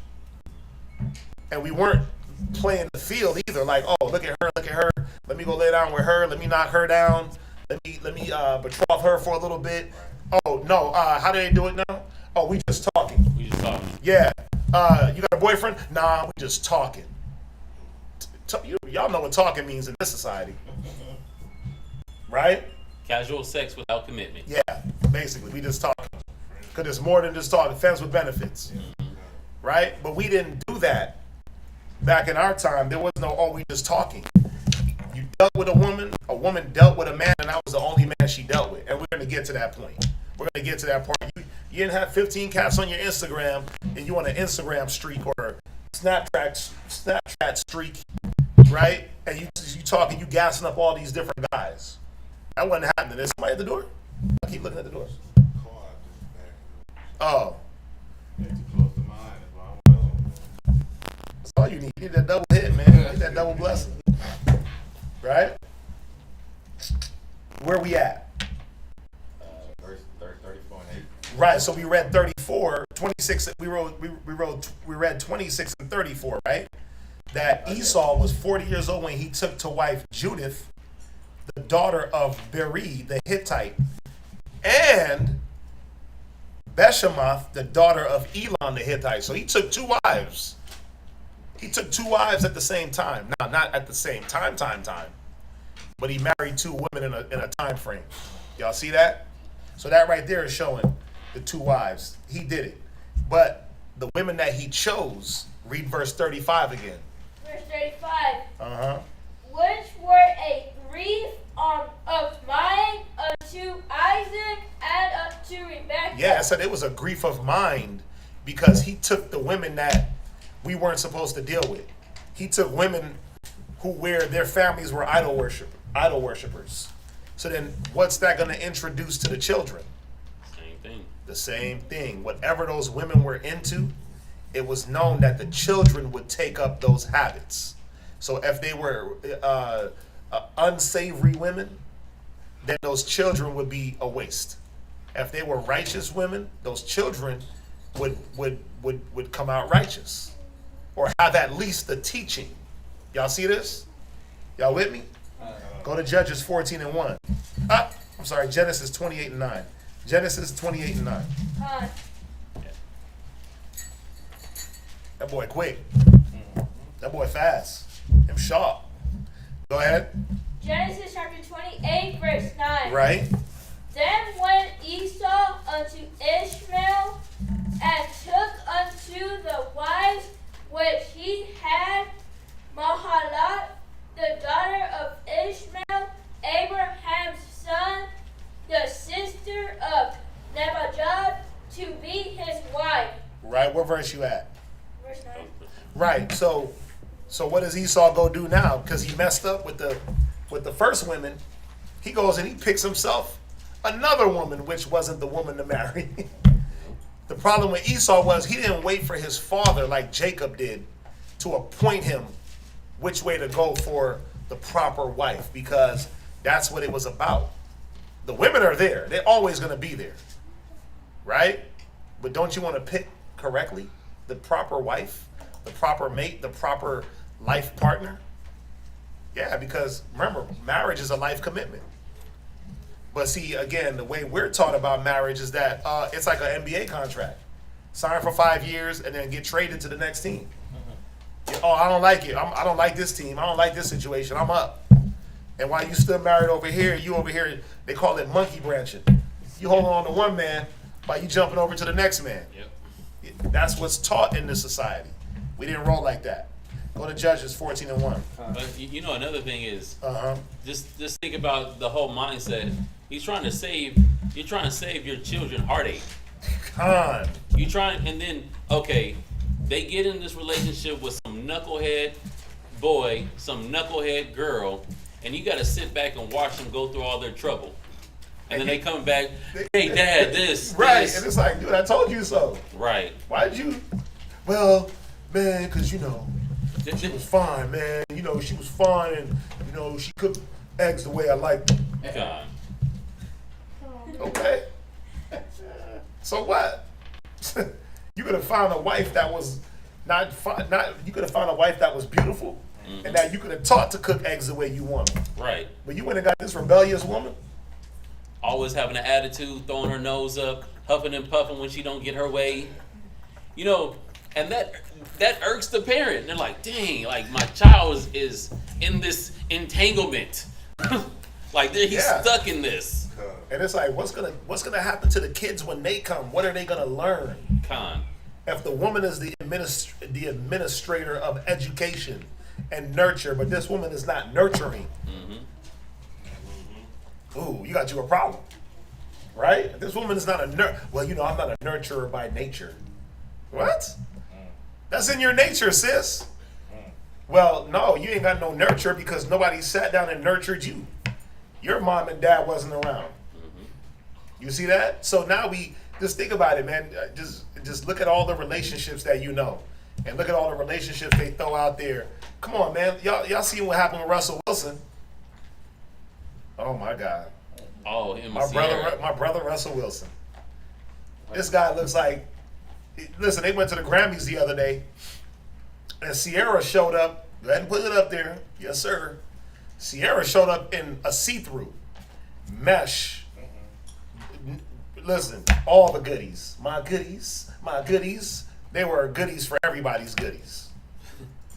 and we weren't playing the field either. Like, oh, look at her. Let me go lay down with her. Let me knock her down. Let me betroth her for a little bit. Oh no, how do they do it now? Oh, we just talking. Yeah. You got a boyfriend? Nah, we just talking. Y'all know what talking means in this society, right?
Casual sex without commitment.
Yeah, basically, we just talking. Because it's more than just talking. Friends with benefits, right? But we didn't do that back in our time. There was no, oh, we just talking. You dealt with a woman dealt with a man, and I was the only man she dealt with. And we're going to get to that point. We're going to get to that part. You didn't have 15 cats on your Instagram, and you on an Instagram streak or Snapchat streak, right? And you talking, you gassing up all these different guys. That wasn't happening. There's somebody at the door. I keep looking at the doors. Oh. That's all you need. You need that double hit, man. You need that double blessing. Right? Where we at?
Verse 34 and 8.
Right, so we read 34, 26, we read 26 and 34, right? That Esau was 40 years old when he took to wife Judith, the daughter of Beri, the Hittite, and Beshemath, the daughter of Elon, the Hittite. So he took two wives. He took two wives at the same time. Now, not at the same time, but he married two women in a time frame. Y'all see that? So that right there is showing the two wives. He did it. But the women that he chose, read verse 35 again.
Verse 35.
Uh-huh.
Which were a grief of mine unto Isaac and unto Rebekah.
Yeah, so it was a grief of mind because he took the women that we weren't supposed to deal with. He took women where their families were idol worshipers. So then what's that going to introduce to the children?
Same thing.
The same thing. Whatever those women were into, it was known that the children would take up those habits. So if they were unsavory women, then those children would be a waste. If they were righteous women, those children would come out righteous or have at least the teaching. Y'all see this? Y'all with me? Go to Judges 14 and 1. I'm sorry, Genesis 28 and 9. Genesis 28 and 9. That boy quick. That boy fast. Him sharp. Go ahead.
Genesis chapter 28, verse 9.
Right.
Then went Esau unto Ishmael, and took unto the wives which he had Mahalat, the daughter of Ishmael, Abraham's son, the sister of Nebajoth, to be his wife.
Right. What verse you at?
Verse 9.
Right. So what does Esau go do now? Because he messed up with the first women. He goes and he picks himself another woman, which wasn't the woman to marry. The problem with Esau was he didn't wait for his father like Jacob did to appoint him which way to go for the proper wife, because that's what it was about. The women are there. They're always going to be there. Right? But don't you want to pick correctly the proper wife, the proper mate, the proper life partner? Yeah, because remember, marriage is a life commitment. But see, again, the way we're taught about marriage is that it's like an NBA contract. Sign for 5 years and then get traded to the next team. Oh, I don't like it. I don't like this team. I don't like this situation. I'm up. And while you still married over here, you over here, they call it monkey branching. You hold on to one man while you jumping over to the next man.
Yep.
That's what's taught in this society. We didn't roll like that. Go to Judges 14 and 1.
But you know, another thing is,
Uh-huh.
just think about the whole mindset. You're trying to save your children heartache.
Con.
And then, okay, they get in this relationship with some knucklehead boy, some knucklehead girl, and you got to sit back and watch them go through all their trouble. And then they come back, hey, Dad, this.
Right,
this.
and it's like, dude, I told you so.
Right.
Why'd you? Well, man, because, you know, she was fine, man. You know, she was fine, and, you know, she cooked eggs the way I liked them.
God.
Okay. So what? You could have found a wife that was you could have found a wife that was beautiful, and that you could have taught to cook eggs the way you want them.
Right.
But you went and got this rebellious woman.
Always having an attitude, throwing her nose up, huffing and puffing when she don't get her way. You know, and that irks the parent. They're like, dang, like my child is in this entanglement. Like he's stuck in this.
And it's like, what's gonna happen to the kids when they come? What are they gonna learn?
Con.
If the woman is the administrator of education and nurture, but this woman is not nurturing, ooh, you got you a problem. Right? This woman is not a well, you know, I'm not a nurturer by nature. What? That's in your nature, sis. Well, no, you ain't got no nurture because nobody sat down and nurtured you. Your mom and dad wasn't around. You see that? So now we just think about it, man. Just look at all the relationships that you know, and look at all the relationships they throw out there. Come on, man. Y'all see what happened with Russell Wilson? Oh my God.
Oh, him.
My brother Russell Wilson. This guy looks like. Listen, they went to the Grammys the other day, and Sierra showed up. Go ahead and put it up there, yes sir. Sierra showed up in a see-through mesh. Listen, all the goodies, my goodies. They were goodies for everybody's goodies.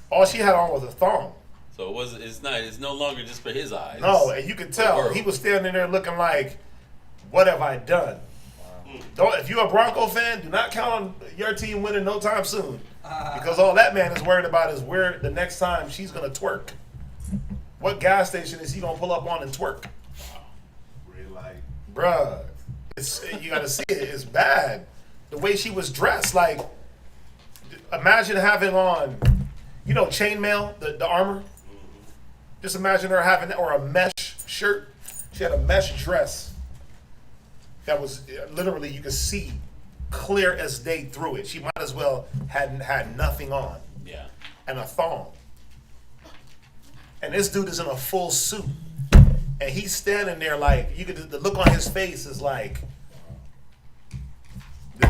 All she had on was a thong.
So it's no longer just for his eyes.
No, and you could tell he was standing there looking like, what have I done? Don't, if you're a Bronco fan, do not count on your team winning no time soon. Because all that man is worried about is where the next time she's going to twerk. What gas station is he going to pull up on and twerk?
Red light.
Bruh, you got to see it. It's bad. The way she was dressed, like, imagine having on, you know, chainmail, the armor. Just imagine her having that, or a mesh shirt. She had a mesh dress that was literally, you could see clear as day through it. She might as well hadn't had nothing on.
Yeah.
And a thong. And this dude is in a full suit. And he's standing there like, you could, the look on his face is like,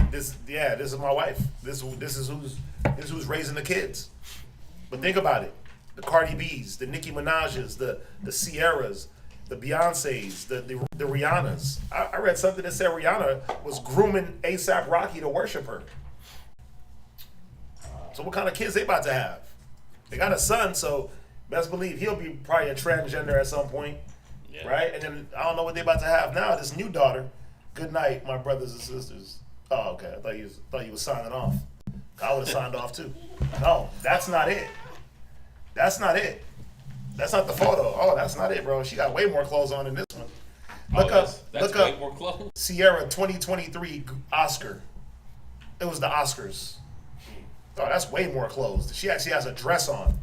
this is my wife. This is who's raising the kids. But think about it. The Cardi B's, the Nicki Minaj's, the Sierras, the Beyoncé's, the Rihanna's. I read something that said Rihanna was grooming A$AP Rocky to worship her. So what kind of kids they about to have? They got a son, so best believe he'll be probably a transgender at some point, right? And then I don't know what they about to have now. This new daughter. Good night, my brothers and sisters. Oh, okay. I thought you was signing off. I would have signed off too. No, that's not it. That's not it. That's not the photo. Oh, that's not it, bro. She got way more clothes on than this one. Look
That's way more clothes.
Sierra 2023 Oscar. It was the Oscars. Oh, that's way more clothes. She actually has a dress on.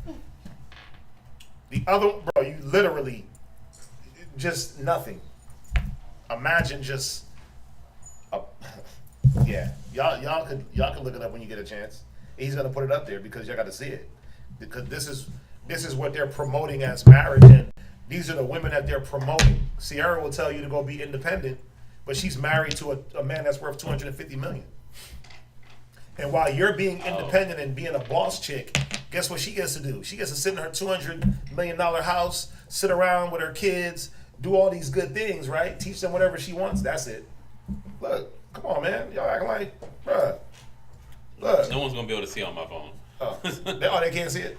The other, bro, you literally just nothing. Imagine just, yeah. Y'all could look it up when you get a chance. He's gonna put it up there because y'all got to see it. Because this is what they're promoting as marriage, and these are the women that they're promoting. Sierra will tell you to go be independent, but she's married to a man that's worth $250 million. And while you're being independent and being a boss chick, guess what she gets to do? She gets to sit in her $200 million house, sit around with her kids, do all these good things, right? Teach them whatever she wants. That's it. Look, come on, man. Y'all acting like, bruh. Look.
No one's gonna be able to see on my phone.
Oh, they can't see it?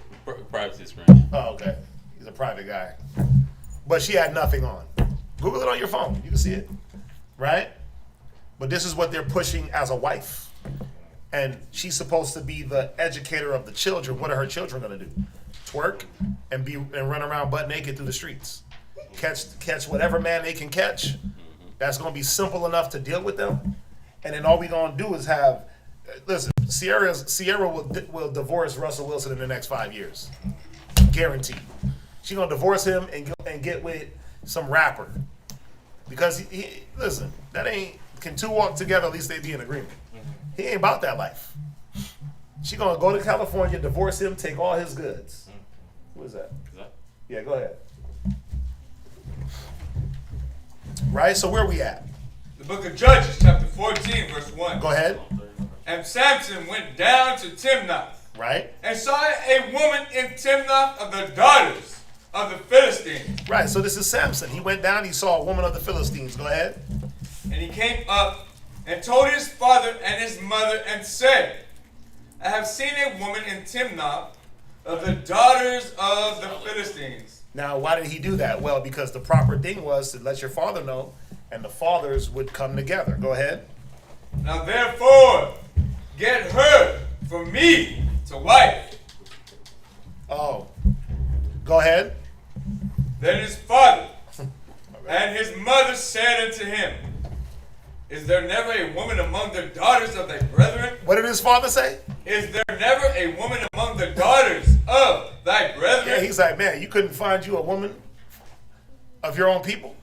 Privacy screen.
Oh, okay. He's a private guy. But she had nothing on. Google it on your phone. You can see it. Right? But this is what they're pushing as a wife. And she's supposed to be the educator of the children. What are her children going to do? Twerk and run around butt naked through the streets. Catch whatever man they can catch. That's going to be simple enough to deal with them. And then all we're going to do is have, listen, Sierra will divorce Russell Wilson in the next 5 years. Guaranteed. She's going to divorce him and get with some rapper. Because, listen, can two walk together, at least they be in agreement. He ain't about that life. She going to go to California, divorce him, take all his goods. Who is that? Yeah, go ahead. Right, so where we at?
The book of Judges, chapter 14, verse 1.
Go ahead.
And Samson went down to Timnath.
Right.
And saw a woman in Timnath of the daughters of the Philistines.
Right, so this is Samson. He went down, he saw a woman of the Philistines. Go ahead.
And he came up and told his father and his mother and said, I have seen a woman in Timnath of the daughters of the Philistines.
Now, why did he do that? Well, because the proper thing was to let your father know, and the fathers would come together. Go ahead.
Now therefore, get her for me to wife.
Oh. Go ahead.
Then his father and his mother said unto him, Is there never a woman among the daughters of thy brethren?
What did his father say?
Is there never a woman among the daughters of thy brethren?
Yeah, he's like, man, you couldn't find you a woman of your own people?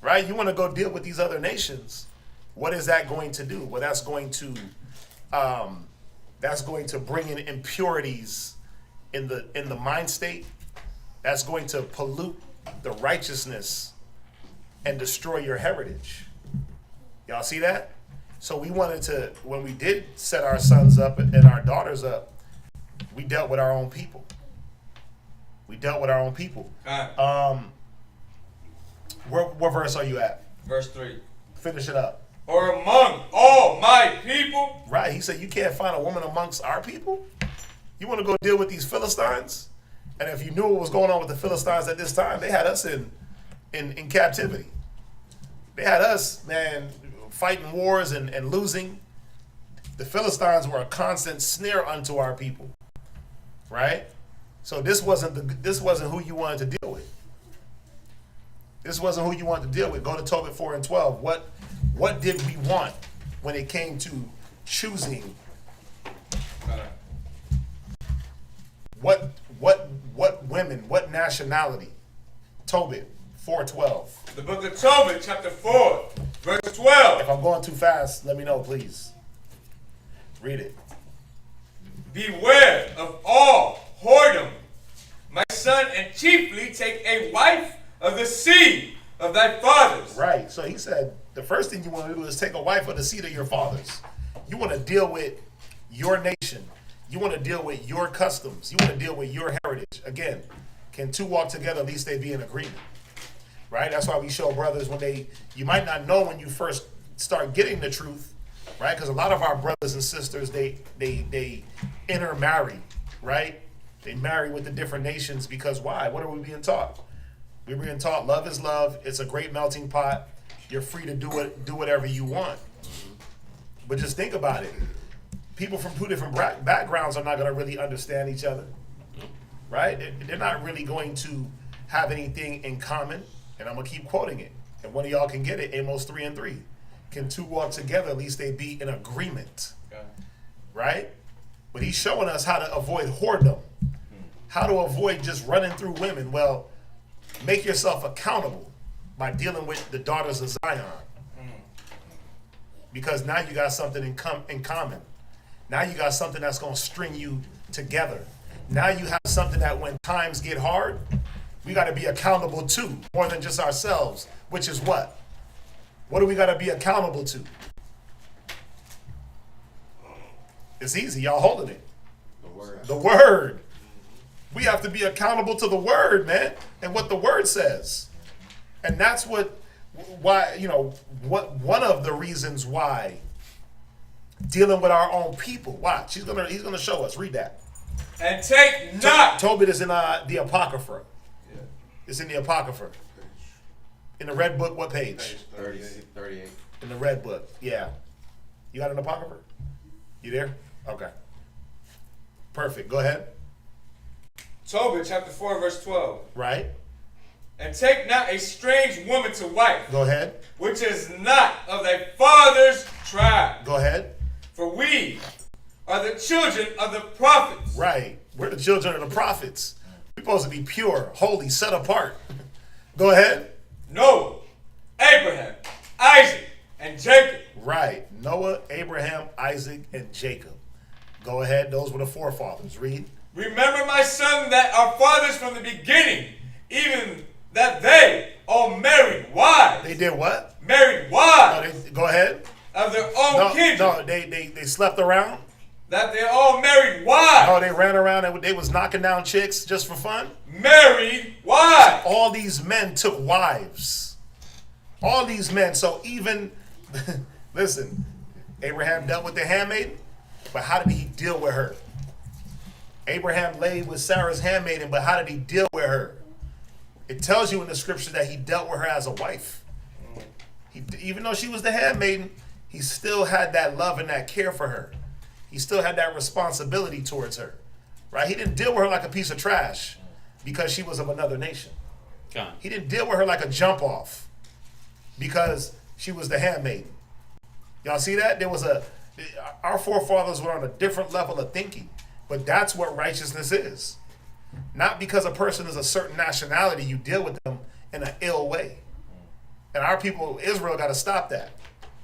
Right? You want to go deal with these other nations. What is that going to do? Well, that's going to bring in impurities in the mind state. That's going to pollute the righteousness and destroy your heritage. Y'all see that? So we wanted to, when we did set our sons up and our daughters up, we dealt with our own people. What verse are you at?
Verse 3.
Finish it up.
Or among all my people?
Right. He said, you can't find a woman amongst our people? You want to go deal with these Philistines? And if you knew what was going on with the Philistines at this time, they had us in captivity. They had us, man, fighting wars and losing. The Philistines were a constant snare unto our people. Right? So this wasn't who you wanted to deal with. This wasn't who you wanted to deal with. Go to Tobit 4 and 12. What did we want when it came to choosing? What women? What nationality? Tobit 4:12.
The book of Tobit, chapter 4, verse 12.
If I'm going too fast, let me know, please. Read it.
Beware of all whoredom, my son, and chiefly take a wife of the seed of thy fathers.
Right. So he said the first thing you want to do is take a wife of the seed of your fathers. You want to deal with your nation. You want to deal with your customs. You want to deal with your heritage. Again, can two walk together, at least they be in agreement. Right? That's why we show brothers you might not know when you first start getting the truth, right? Because a lot of our brothers and sisters, they intermarry, right? They marry with the different nations because why? What are we being taught? We're being taught love is love. It's a great melting pot. You're free to do whatever you want. But just think about it. People from two different backgrounds are not going to really understand each other, right? They're not really going to have anything in common. And I'm going to keep quoting it. And one of y'all can get it, Amos 3 and 3. Can two walk together, at least they be in agreement, right? But he's showing us how to avoid whoredom, how to avoid just running through women. Well, make yourself accountable by dealing with the daughters of Zion. Because now you got something in common. Now you got something that's going to string you together. Now you have something that when times get hard, we got to be accountable to more than just ourselves, which is what? What do we got to be accountable to? It's easy. Y'all holding it. The word. We have to be accountable to the word, man, and what the word says. And that's one of the reasons why dealing with our own people. Watch. He's gonna show us. Read that.
And take not.
Tobit is in the Apocrypha. Yeah. It's in the Apocrypha. In the red book, what page?
38.
In the red book, yeah. You got an Apocrypha? You there? Okay. Perfect. Go ahead.
Tobit chapter 4 verse 12.
Right.
And take not a strange woman to wife.
Go ahead.
Which is not of thy father's tribe.
Go ahead.
For we are the children of the prophets.
Right. We're the children of the prophets. We're supposed to be pure, holy, set apart. Go ahead.
Noah, Abraham, Isaac, and Jacob.
Right. Noah, Abraham, Isaac, and Jacob. Go ahead. Those were the forefathers. Read.
Remember, my son, that our fathers from the beginning, even that they all married wives.
They did what?
Married wives.
No, go ahead.
Of their own kindred.
No, they slept around.
That they all married wives.
Oh, they ran around and they was knocking down chicks just for fun?
Married wives.
All these men took wives. All these men. So even, listen, Abraham dealt with the handmaiden, but how did he deal with her? Abraham laid with Sarah's handmaiden, but how did he deal with her? It tells you in the scripture that he dealt with her as a wife. Even though she was the handmaiden, he still had that love and that care for her. He still had that responsibility towards her, right? He didn't deal with her like a piece of trash because she was of another nation. He didn't deal with her like a jump off because She was the handmaiden. Y'all see that? Our forefathers were on a different level of thinking. But that's what righteousness is. Not because a person is a certain nationality, you deal with them in an ill way. And our people, Israel, got to stop that.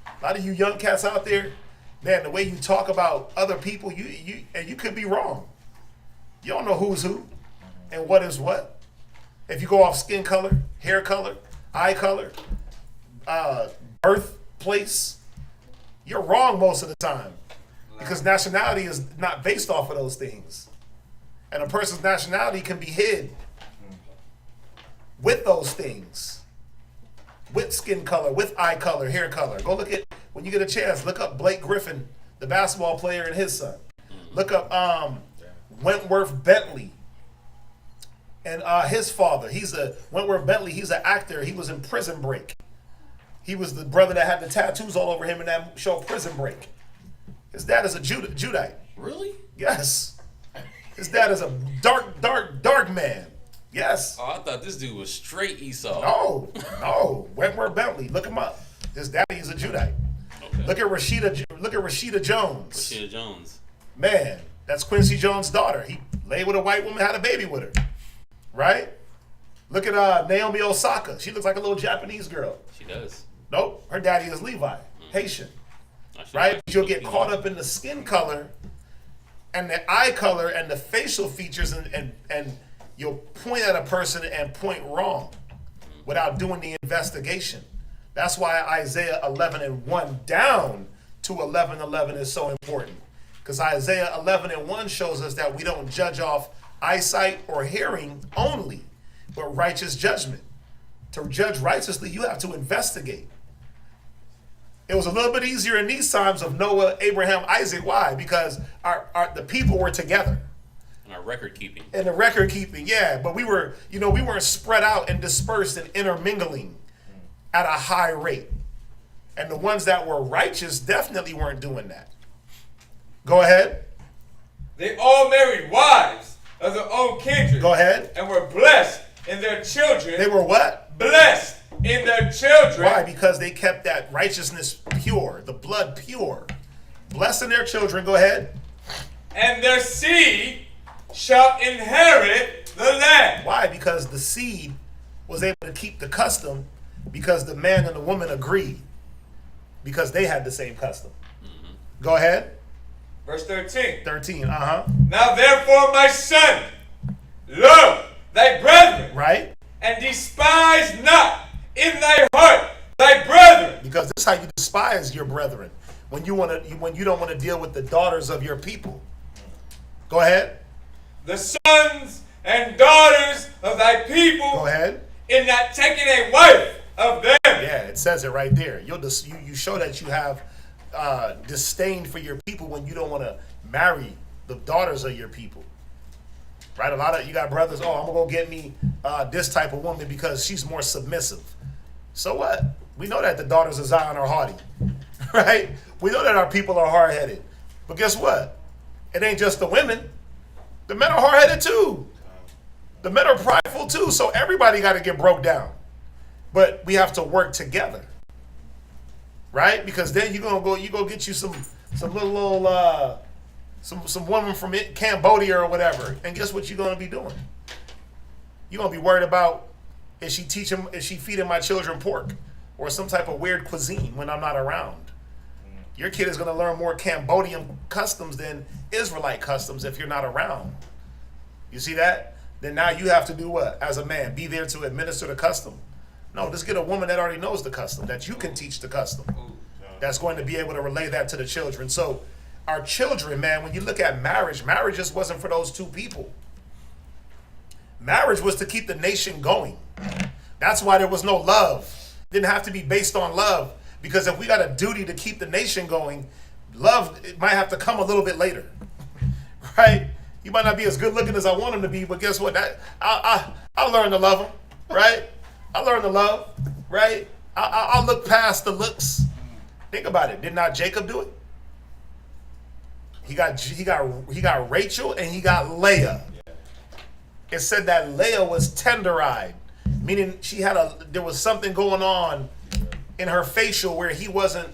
A lot of you young cats out there, man, the way you talk about other people, you could be wrong. You don't know who's who and what is what. If you go off skin color, hair color, eye color, birthplace, you're wrong most of the time. Because nationality is not based off of those things. And a person's nationality can be hid with those things. With skin color, with eye color, hair color. Go look at, when you get a chance, look up Blake Griffin, the basketball player, and his son. Look up Wentworth Bentley and his father. Wentworth Bentley, he's an actor. He was in Prison Break. He was the brother that had the tattoos all over him in that show Prison Break. His dad is a Judite.
Really?
Yes. His dad is a dark man. Yes.
Oh, I thought this dude was straight Esau.
No. Wentworth Bentley. Look him up. His daddy is a Judite.
Okay.
Look at Rashida Jones.
Rashida Jones.
Man, that's Quincy Jones' daughter. He lay with a white woman, had a baby with her. Right? Look at Naomi Osaka. She looks like a little Japanese girl.
She does.
Nope. Her daddy is Levi. Haitian. Right? You'll get caught up in the skin color and the eye color and the facial features and you'll point at a person and point wrong without doing the investigation. That's why Isaiah 11:1 down to 11:11 is so important. Because Isaiah 11:1 shows us that we don't judge off eyesight or hearing only, but righteous judgment. To judge righteously, you have to investigate. It was a little bit easier in these times of Noah, Abraham, Isaac. Why? Because the people were together.
And our record keeping.
And the record keeping, yeah. But we weren't spread out and dispersed and intermingling at a high rate. And the ones that were righteous definitely weren't doing that. Go ahead.
They all married wives of their own kindred.
Go ahead.
And were blessed in their children.
They were what?
Blessed in their children.
Why? Because they kept that righteousness pure, the blood pure. Blessed in their children. Go ahead.
And their seed shall inherit the land.
Why? Because the seed was able to keep the custom because the man and the woman agreed. Because they had the same custom. Mm-hmm. Go ahead.
Verse 13.
13,
Now therefore, my son, love thy brethren.
Right.
And despise not in thy heart thy brethren.
Because this is how you despise your brethren. When you don't want to deal with the daughters of your people. Go ahead.
The sons and daughters of thy people.
Go ahead.
In not taking a wife of them.
Yeah, it says it right there. You show that you have disdain for your people when you don't want to marry the daughters of your people. Right? A lot of you got brothers, I'm going to go get me this type of woman because she's more submissive. So what? We know that the daughters of Zion are haughty. Right? We know that our people are hard-headed. But guess what? It ain't just the women. The men are hard-headed too. The men are prideful too. So everybody got to get broke down. But we have to work together. Right? Because then you go get you some little some woman from Cambodia or whatever. And guess what you're going to be doing? You're going to be worried about is she feeding my children pork or some type of weird cuisine when I'm not around. Your kid is going to learn more Cambodian customs than Israelite customs if you're not around. You see that? Then now you have to do what? As a man, be there to administer the custom. No, just get a woman that already knows the custom, that you can teach the custom. That's going to be able to relay that to the children. So our children, man, when you look at marriage just wasn't for those two people. Marriage was to keep the nation going. That's why there was no love. It didn't have to be based on love. Because if we got a duty to keep the nation going, love it might have to come a little bit later. Right? You might not be as good looking as I want him to be, but guess what? I'll learn to love him. Right? I'll learn to love. Right? I'll look past the looks. Think about it. Did not Jacob do it? He got Rachel and he got Leah. It said that Leah was tender-eyed, meaning there was something going on in her facial where he wasn't,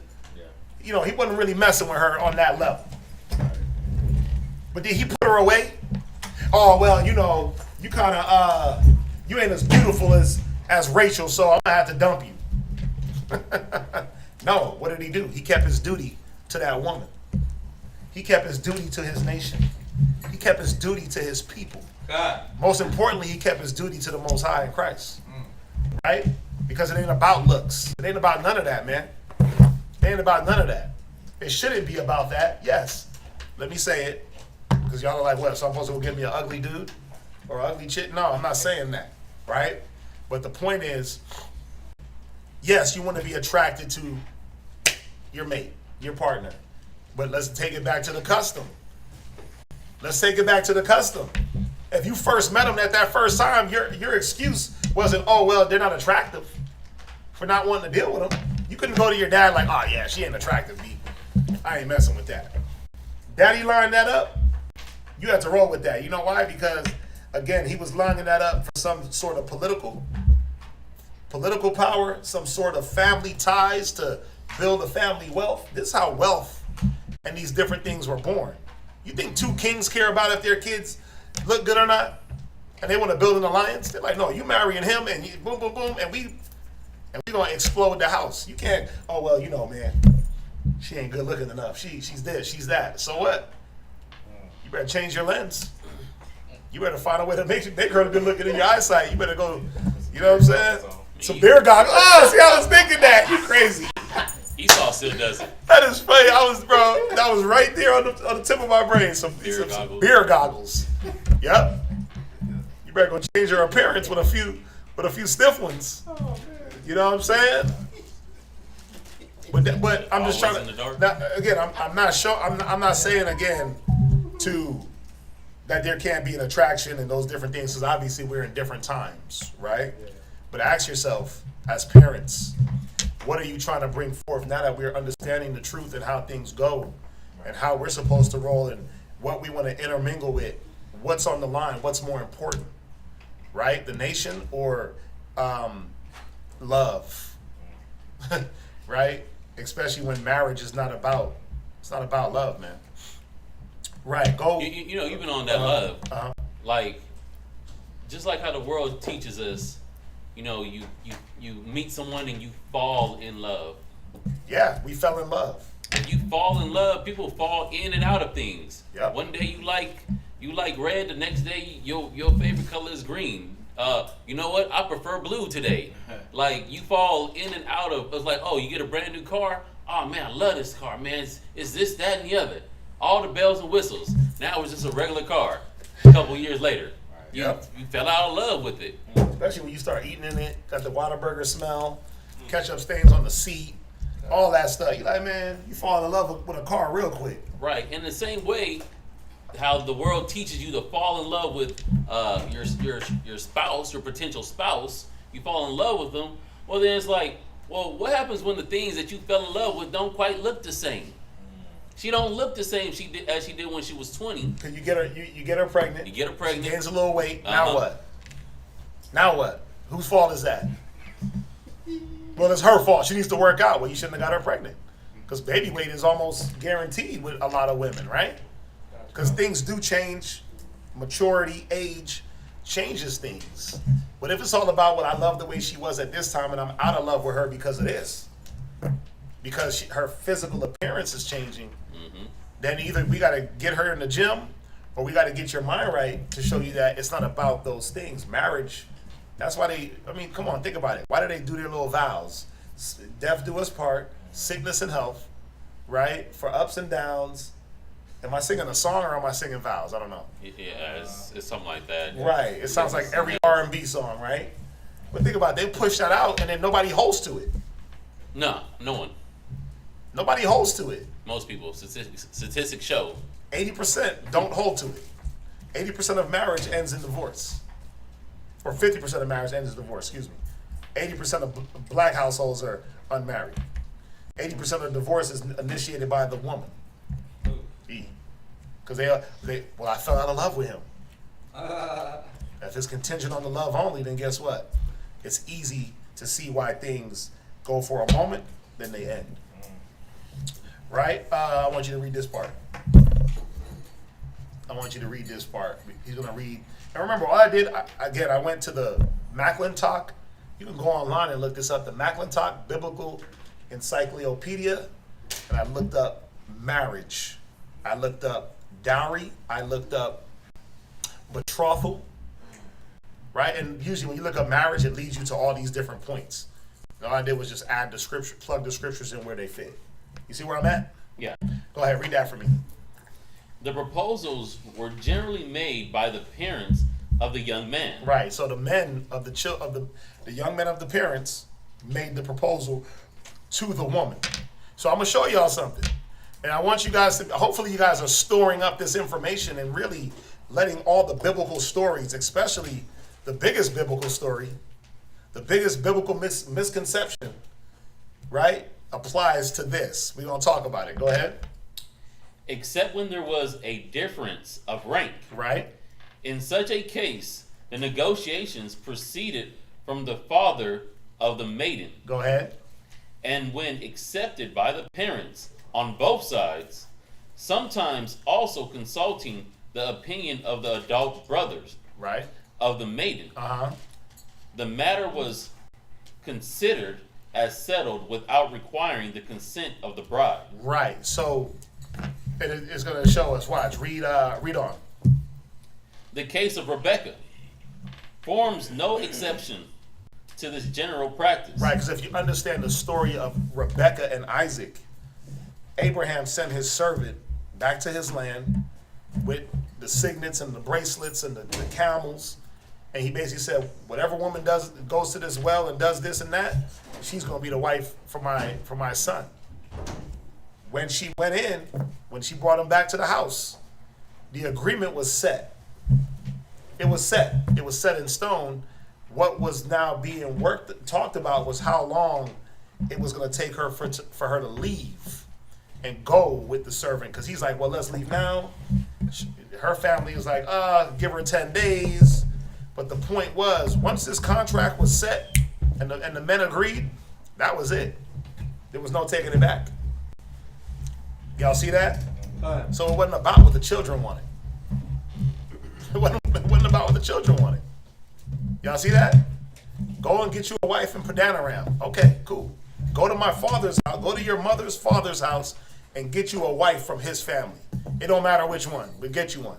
he wasn't really messing with her on that level. But did he put her away? Oh, well, you kind of, you ain't as beautiful as Rachel, so I'm going to have to dump you. No, what did he do? He kept his duty to that woman. He kept his duty to his nation. He kept his duty to his people.
God.
Most importantly, he kept his duty to the Most High in Christ. Right? Because it ain't about looks. It ain't about none of that, man. It ain't about none of that. It shouldn't be about that. Yes. Let me say it. Because y'all are like, what, so I'm supposed to go get me an ugly dude? Or an ugly chick? No, I'm not saying that. Right? But the point is, yes, you want to be attracted to your mate, your partner. But let's take it back to the custom. Let's take it back to the custom. If you first met them at that first time, your excuse wasn't, oh, well, they're not attractive for not wanting to deal with them. You couldn't go to your dad like, oh, yeah, she ain't attractive, B. I ain't messing with that. Daddy lined that up. You have to roll with that. You know why? Because, again, he was lining that up for some sort of political power, some sort of family ties to build a family wealth. This is how wealth and these different things were born. You think two kings care about if their kids look good or not? And they want to build an alliance? They're like, no, you marrying him and you, boom, boom, boom, and we gonna explode the house. You can't, oh, well, man, she ain't good looking enough. She's this, she's that. So what? You better change your lens. You better find a way to make her good looking in your eyesight. You better go, you know what I'm saying? Some beer goggles. Oh, see, I was thinking that. You crazy.
Esau still does it.
That is funny. That was right there on the tip of my brain. Some beer goggles. Yep. You better go change your appearance with a few stiff ones. You know what I'm saying? But I'm just trying to. Now, again, I'm not sure. I'm not saying again that there can't be an attraction and those different things, because obviously we're in different times, right? Yeah. But ask yourself, as parents, what are you trying to bring forth now that we're understanding the truth and how things go and how we're supposed to roll and what we want to intermingle with? What's on the line? What's more important, right? The nation or love, right? Especially when marriage is not about love, man. Right, go.
Even on that love, like, just like how the world teaches us, you meet someone and you fall in love.
Yeah, we fell in love.
If you fall in love, people fall in and out of things.
Yep.
One day you like red, the next day your favorite color is green. You know what? I prefer blue today. Like, you fall in and out of. It's like, oh, you get a brand new car. Oh man, I love this car, man. It's this, that, and the other. All the bells and whistles. Now it's just a regular car. A couple years later, you fell out of love with it.
Especially when you start eating in it, got the Whataburger smell, ketchup stains on the seat, all that stuff. You're like, man, you fall in love with a car real quick.
Right. In the same way, how the world teaches you to fall in love with your spouse, your potential spouse, you fall in love with them. Well, then it's like, well, what happens when the things that you fell in love with don't quite look the same? She don't look the same as she did when she was 20.
Cause you get her pregnant.
You get her pregnant.
She gains a little weight. Now what? Now what? Whose fault is that? Well, it's her fault. She needs to work out. Well, you shouldn't have got her pregnant. Because baby weight is almost guaranteed with a lot of women, right? Because things do change. Maturity, age changes things. But if it's all about what I love the way she was at this time and I'm out of love with her because of this, because her physical appearance is changing, then either we got to get her in the gym or we got to get your mind right to show you that it's not about those things. Marriage, that's why come on, think about it. Why do they do their little vows? Death do us part, sickness and health, right? For ups and downs. Am I singing a song or am I singing vows? I don't know.
Yeah, it's something like that.
Right. It sounds like every R&B song, right? But think about it. They push that out and then nobody holds to it.
No one.
Nobody holds to it.
Most people, statistics show.
80% don't hold to it. 80% of marriage ends in divorce. Or 50% of marriage ends in divorce, 80% of black households are unmarried. 80% of divorce is initiated by the woman. Because I fell out of love with him. If it's contingent on the love only, then guess what? It's easy to see why things go for a moment, then they end. Right? I want you to read this part. I want you to read this part. He's going to read. And remember, all I did, I went to the McClintock. You can go online and look this up. The McClintock Biblical Encyclopedia. And I looked up marriage. I looked up dowry. I looked up betrothal. Right? And usually when you look up marriage, it leads you to all these different points. And all I did was just add the scripture, plug the scriptures in where they fit. You see where I'm at?
Yeah.
Go ahead, read that for me.
The proposals were generally made by the parents of the young man.
Right. So the men of the young men of the parents made the proposal to the woman. So I'm gonna show y'all something, and I want you guys to. Hopefully, you guys are storing up this information and really letting all the biblical stories, especially the biggest biblical story, the biggest biblical misconception, right, applies to this. We're gonna talk about it. Go ahead.
Except when there was a difference of rank.
Right.
In such a case, the negotiations proceeded from the father of the maiden.
Go ahead.
And when accepted by the parents on both sides, sometimes also consulting the opinion of the adult brothers
Right.
of the maiden,
Uh-huh.
the matter was considered as settled without requiring the consent of the bride.
Right. So it's going to show us. Watch. Read on.
The case of Rebekah forms no exception to this general practice.
Right, because if you understand the story of Rebekah and Isaac, Abraham sent his servant back to his land with the signets and the bracelets and the camels, and he basically said, whatever woman goes to this well and does this and that, she's going to be the wife for my son. When she went in, when she brought him back to the house, the agreement was set. It was set. It was set in stone. What was now being talked about was how long it was going to take her for her to leave and go with the servant. Because he's like, well, let's leave now. Her family was like, give her 10 days. But the point was, once this contract was set and the men agreed, that was it. There was no taking it back. Y'all see that? So it wasn't about what the children wanted. It wasn't about what the children wanted. Y'all see that? Go and get you a wife in Padanaram. Okay, cool. Go to my father's house. Go to your mother's father's house and get you a wife from his family. It don't matter which one. We'll get you one.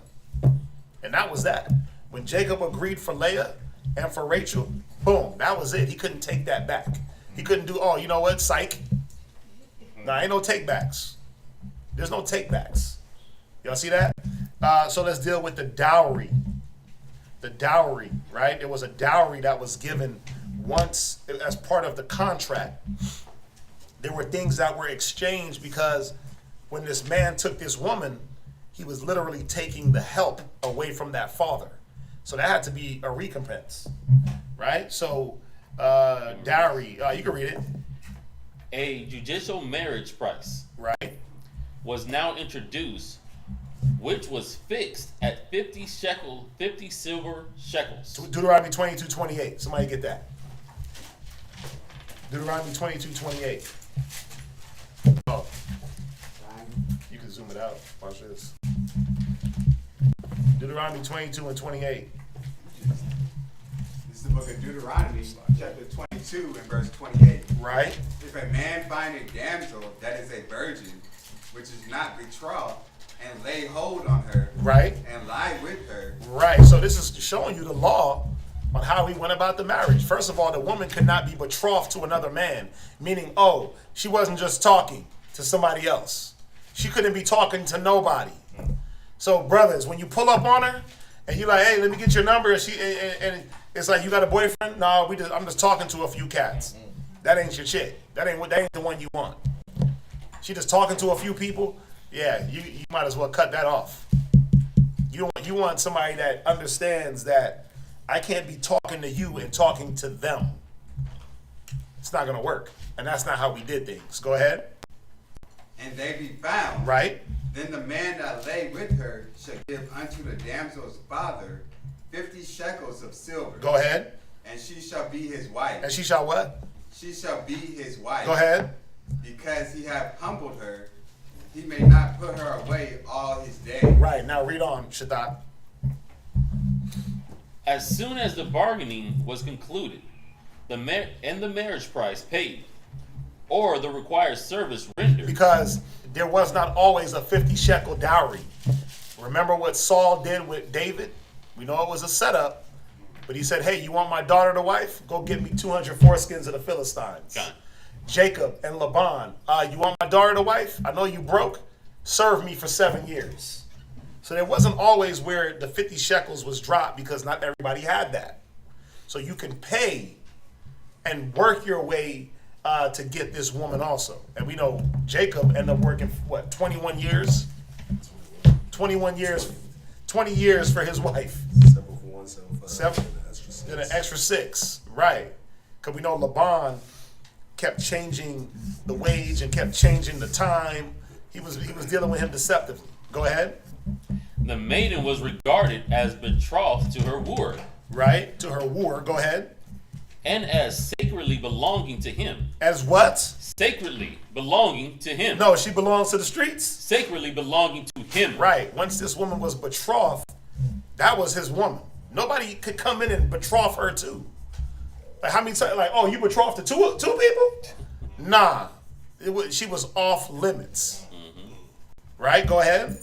And that was that. When Jacob agreed for Leah and for Rachel, boom, that was it. He couldn't take that back. He couldn't do, you know what, psych. Nah, ain't no takebacks. There's no takebacks. Y'all see that? So let's deal with the dowry. The dowry, right? There was a dowry that was given once as part of the contract. There were things that were exchanged because when this man took this woman, he was literally taking the help away from that father. So that had to be a recompense, right? So dowry, you can read it.
A judicial marriage price,
right,
was now introduced, which was fixed at 50 silver shekels.
Deuteronomy 22:28. Somebody get that. Deuteronomy 22:28. Oh, you can zoom it out. Watch this. Deuteronomy 22:28.
This is the book of Deuteronomy, chapter 22 and verse 28.
Right.
If a man find a damsel that is a virgin, which is not betrothed, and lay hold on her,
right, and
lie with her,
right. So this is showing you the law on how he went about the marriage. First of all, the woman could not be betrothed to another man, meaning, she wasn't just talking to somebody else. She couldn't be talking to nobody. So brothers, when you pull up on her and you're like, hey, let me get your number, and it's like, you got a boyfriend? No, I'm just talking to a few cats. That ain't your chick. That ain't the one you want. She just talking to a few people. Yeah, you might as well cut that off. You want somebody that understands that I can't be talking to you and talking to them. It's not gonna work, and that's not how we did things. Go ahead.
and they be found,
right,
then the man that lay with her shall give unto the damsel's father 50 shekels of silver.
Go ahead.
And she shall be his wife.
And she shall what?
she shall be his wife.
Go ahead.
Because he hath humbled her, he may not put her away all his days.
Right, now read on, Shaddai.
As soon as the bargaining was concluded, the marriage price paid, or the required service rendered.
Because there was not always a 50 shekel dowry. Remember what Saul did with David? We know it was a setup, but he said, hey, you want my daughter to wife? Go get me 200 foreskins of the Philistines.
Okay.
Jacob and Laban, you want my daughter to wife? I know you broke. Serve me for 7 years. So there wasn't always where the 50 shekels was dropped because not everybody had that. So you can pay and work your way to get this woman also. And we know Jacob ended up working, what, 21 years? 21 years, 20 years for his wife.
7 for 1, 7 for
7, then an extra 6, right. Because we know Laban kept changing the wage and kept changing the time. He was dealing with him deceptively. Go ahead.
The maiden was regarded as betrothed to her wooer.
Right, to her wooer. Go ahead.
And as sacredly belonging to him.
As what?
Sacredly belonging to him.
No, she belongs to the streets.
Sacredly belonging to him.
Right. Once this woman was betrothed, that was his woman. Nobody could come in and betroth her too. Like how many times? Like, oh, you betrothed to two people? Nah, she was off limits.
Mm-hmm.
Right. Go ahead.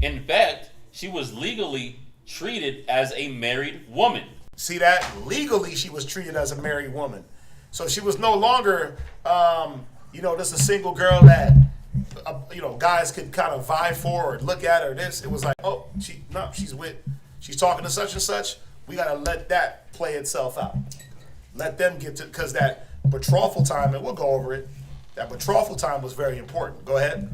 In fact, she was legally treated as a married woman.
See that? Legally, she was treated as a married woman. So she was no longer, just a single girl that, guys could kind of vie for or look at or this. It was like, oh, she's talking to such and such. We got to let that play itself out. Let them get to, because that betrothal time, and we'll go over it, that betrothal time was very important. Go ahead.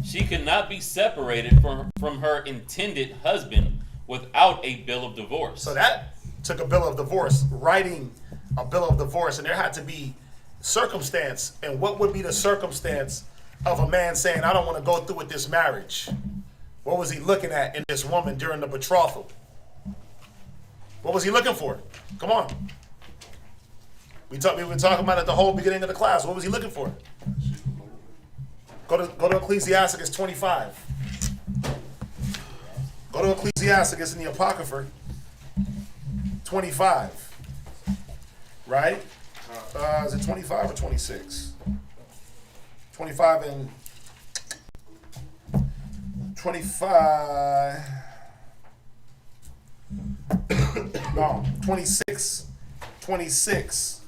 She could not be separated from her intended husband without a bill of divorce.
So that took a bill of divorce, writing a bill of divorce, and there had to be circumstance. And what would be the circumstance of a man saying, I don't want to go through with this marriage? What was he looking at in this woman during the betrothal? What was he looking for? Come on. We were talking about it at the whole beginning of the class. What was he looking for? Go to Ecclesiasticus 25. Go to Ecclesiasticus in the Apocrypha 25. Right? Is it 25 or 26? 25 and 25. No, 26. 26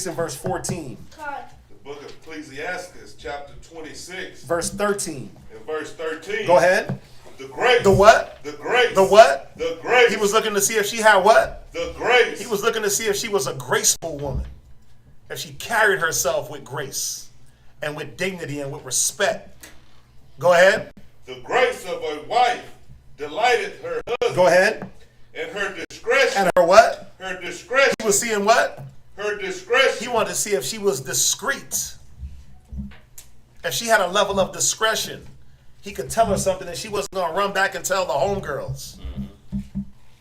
and verse 14.
God.
The book of Ecclesiastes, chapter 26.
Verse 13.
And verse 13.
Go ahead.
The grace.
The what?
The grace.
The what?
The grace.
He was looking to see if she had what?
The grace.
He was looking to see if she was a graceful woman. If she carried herself with grace and with dignity and with respect. Go ahead.
The grace of a wife delighted her husband.
Go ahead.
And her discretion.
And her what?
Her discretion.
He was seeing what?
Her discretion.
He wanted to see if she was discreet. If she had a level of discretion, he could tell her something and she wasn't going to run back and tell the homegirls. Mm-hmm.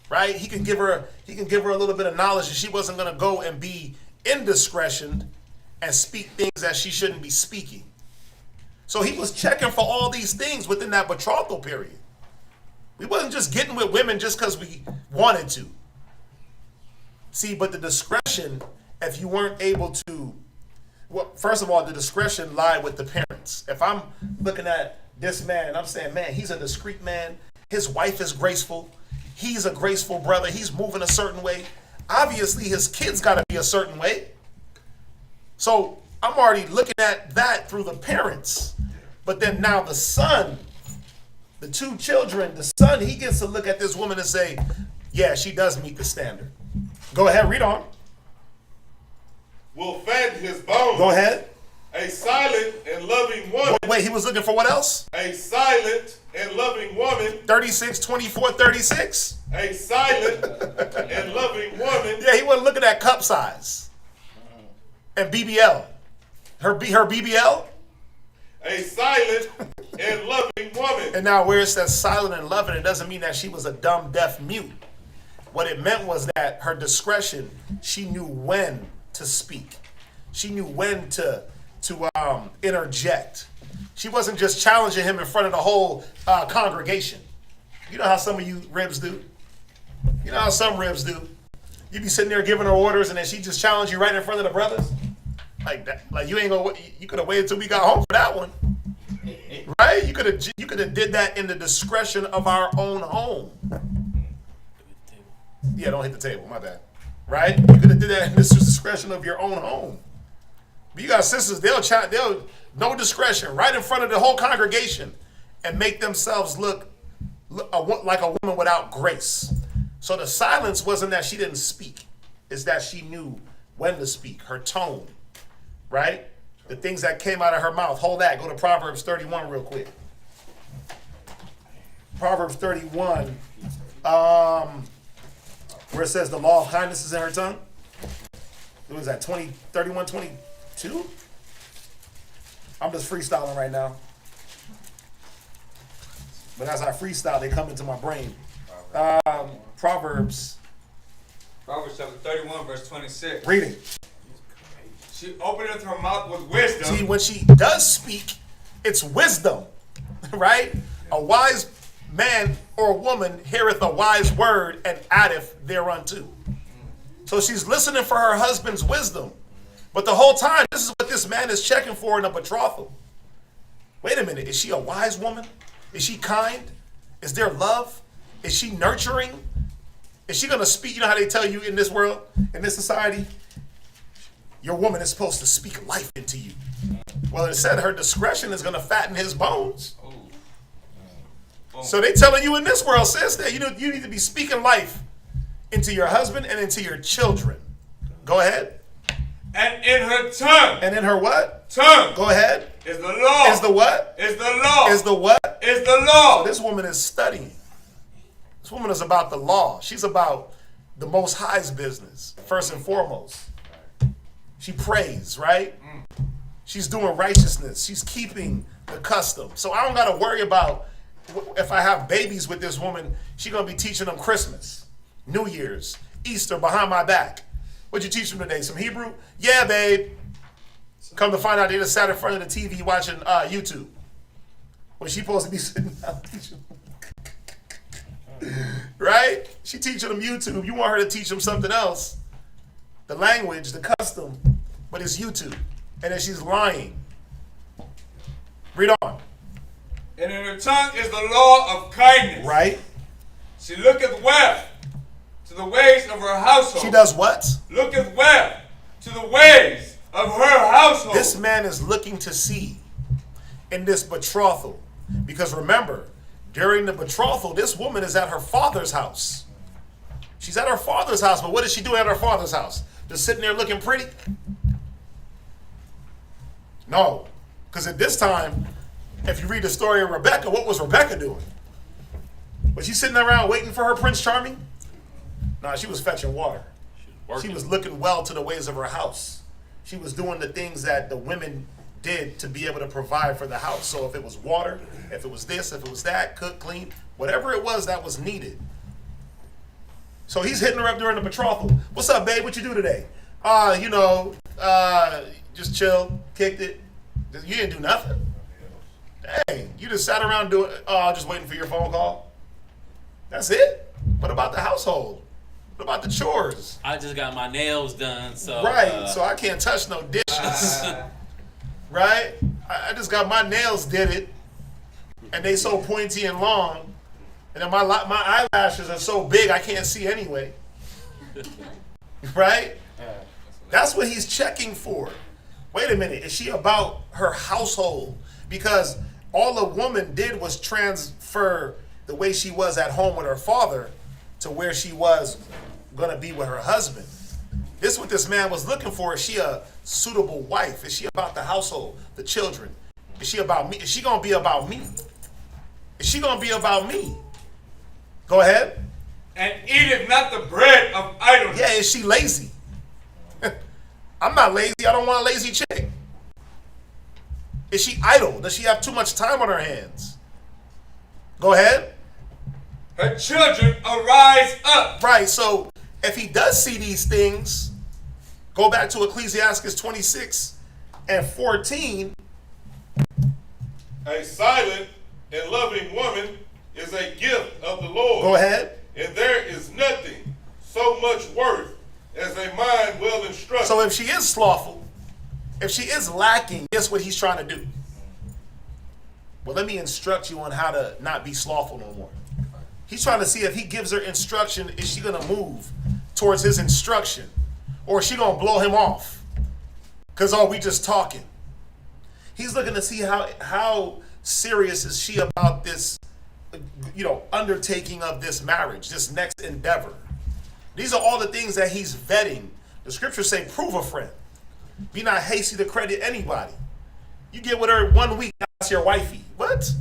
Right? He can give her a little bit of knowledge and she wasn't going to go and be indiscretion and speak things that she shouldn't be speaking. So he was checking for all these things within that betrothal period. We wasn't just getting with women just because we wanted to. See, but the discretion, if you weren't able to, well, first of all, the discretion lied with the parents. If I'm looking at this man and I'm saying, man, he's a discreet man. His wife is graceful. He's a graceful brother. He's moving a certain way. Obviously, his kids got to be a certain way. So I'm already looking at that through the parents. But then now the son, the two children, the son, he gets to look at this woman and say, yeah, she does meet the standard. Go ahead, read on.
Will fatten his bones.
Go ahead.
A silent and loving woman.
Wait, he was looking for what else?
A silent and loving woman.
36, 24, 36.
A silent and loving woman.
Yeah, he wasn't looking at cup size. And BBL. Her BBL?
A silent and loving woman.
And now where it says silent and loving, it doesn't mean that she was a dumb, deaf mute. What it meant was that her discretion, she knew when to speak. She knew when to interject. She wasn't just challenging him in front of the whole congregation. You know how some of you ribs do? You know how some ribs do? You be sitting there giving her orders and then she just challenged you right in front of the brothers? Like that, like you ain't gonna, you could have waited till we got home for that one. Right? You could have did that in the discretion of our own home. Yeah, don't hit the table, my bad. Right? You could have did that in the discretion of your own home. But you got sisters, they'll no discretion, right in front of the whole congregation, and make themselves look like a woman without grace. So the silence wasn't that she didn't speak, it's that she knew when to speak, her tone, right? The things that came out of her mouth. Hold that. Go to Proverbs 31 real quick. Proverbs 31, where it says the law of kindness is in her tongue. What was that, 31, 22? I'm just freestyling right now. But as I freestyle, they come into my brain. Proverbs
chapter 31, verse 26.
Read it.
She openeth her mouth with wisdom.
See, when she does speak, it's wisdom, right? A wise man or woman heareth a wise word and addeth thereunto. So she's listening for her husband's wisdom. But the whole time, this is what this man is checking for in a betrothal. Wait a minute, is she a wise woman? Is she kind? Is there love? Is she nurturing? Is she going to speak? You know how they tell you in this world, in this society, your woman is supposed to speak life into you. Well, it said her discretion is going to fatten his bones. So they telling you in this world, sis, that you need to be speaking life into your husband and into your children. Go ahead.
And in her tongue.
And in her what?
Tongue.
Go ahead.
Is the law.
Is the what?
Is the law.
Is the what?
Is the law.
So this woman is studying. This woman is about the law. She's about the Most High's business, first and foremost. She prays, right? She's doing righteousness. She's keeping the custom. So I don't got to worry about if I have babies with this woman, she's going to be teaching them Christmas, New Year's, Easter behind my back. What'd you teach them today? Some Hebrew? Yeah, babe. Come to find out they just sat in front of the TV watching YouTube. When she supposed to be sitting down teaching them. Right? She teaching them YouTube. You want her to teach them something else. The language, the custom, but it's YouTube. And then she's lying. Read on.
And in her tongue is the law of kindness.
Right?
She looketh well to the ways of her household.
She does what?
Looketh well to the ways of her household.
This man is looking to see in this betrothal. Because remember, during the betrothal, this woman is at her father's house. She's at her father's house, but what is she doing at her father's house? Just sitting there looking pretty? No. Because at this time, if you read the story of Rebecca, what was Rebecca doing? Was she sitting around waiting for her Prince Charming? No, she was fetching water. She was looking well to the ways of her house. She was doing the things that the women did to be able to provide for the house. So if it was water, if it was this, if it was that, cook, clean, whatever it was that was needed. So he's hitting her up during the betrothal. What's up, babe? What you do today? Just chill, kicked it. You didn't do nothing. Dang, you just sat around just waiting for your phone call. That's it? What about the household? What about the chores?
I just got my nails done, so
right. So I can't touch no dishes. Right? I just got my nails did it, and they so pointy and long, and then my eyelashes are so big I can't see anyway. Right? That's what he's checking for. Wait a minute, is she about her household? Because all a woman did was transfer the way she was at home with her father to where she was going to be with her husband. This is what this man was looking for. Is she a suitable wife? Is she about the household, the children? Is she about me? Is she going to be about me? Is she going to be about me? Go ahead.
And eateth not the bread of idleness.
Yeah, is she lazy? I'm not lazy. I don't want a lazy chick. Is she idle? Does she have too much time on her hands? Go ahead.
her children arise up.
Right, so if he does see these things, go back to Ecclesiastes 26 and 14.
A silent and loving woman is a gift of the Lord.
Go ahead.
And there is nothing so much worth as a mind well instructed.
So if she is slothful, if she is lacking, guess what he's trying to do? Well, let me instruct you on how to not be slothful no more. He's trying to see if he gives her instruction, is she going to move towards his instruction? Or is she going to blow him off? Because, we just talking. He's looking to see how serious is she about this, undertaking of this marriage, this next endeavor. These are all the things that he's vetting. The scriptures say, prove a friend. Be not hasty to credit anybody. You get with her 1 week, that's your wifey. What?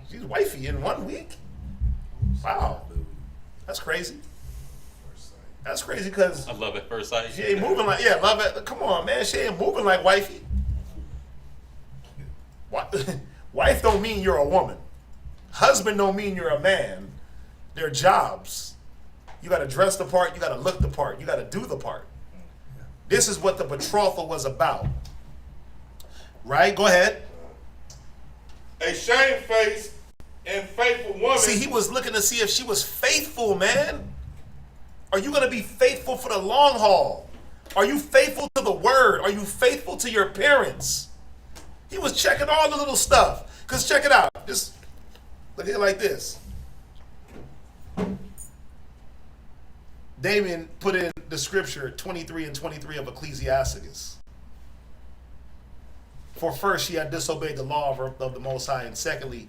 She's wifey in 1 week? Wow. That's crazy. That's crazy because
I love at first sight.
she ain't moving like, love it. Come on, man. She ain't moving like wifey. Wife don't mean you're a woman. Husband don't mean you're a man. They're jobs. You got to dress the part. You got to look the part. You got to do the part. This is what the betrothal was about. Right? Go ahead.
A shamefaced and faithful woman.
See, he was looking to see if she was faithful, man. Are you going to be faithful for the long haul? Are you faithful to the word? Are you faithful to your parents? He was checking all the little stuff. Because check it out. Just look at it like this. Damien put in the scripture 23 and 23 of Ecclesiastes. For first, she had disobeyed the law of the Most High. And secondly,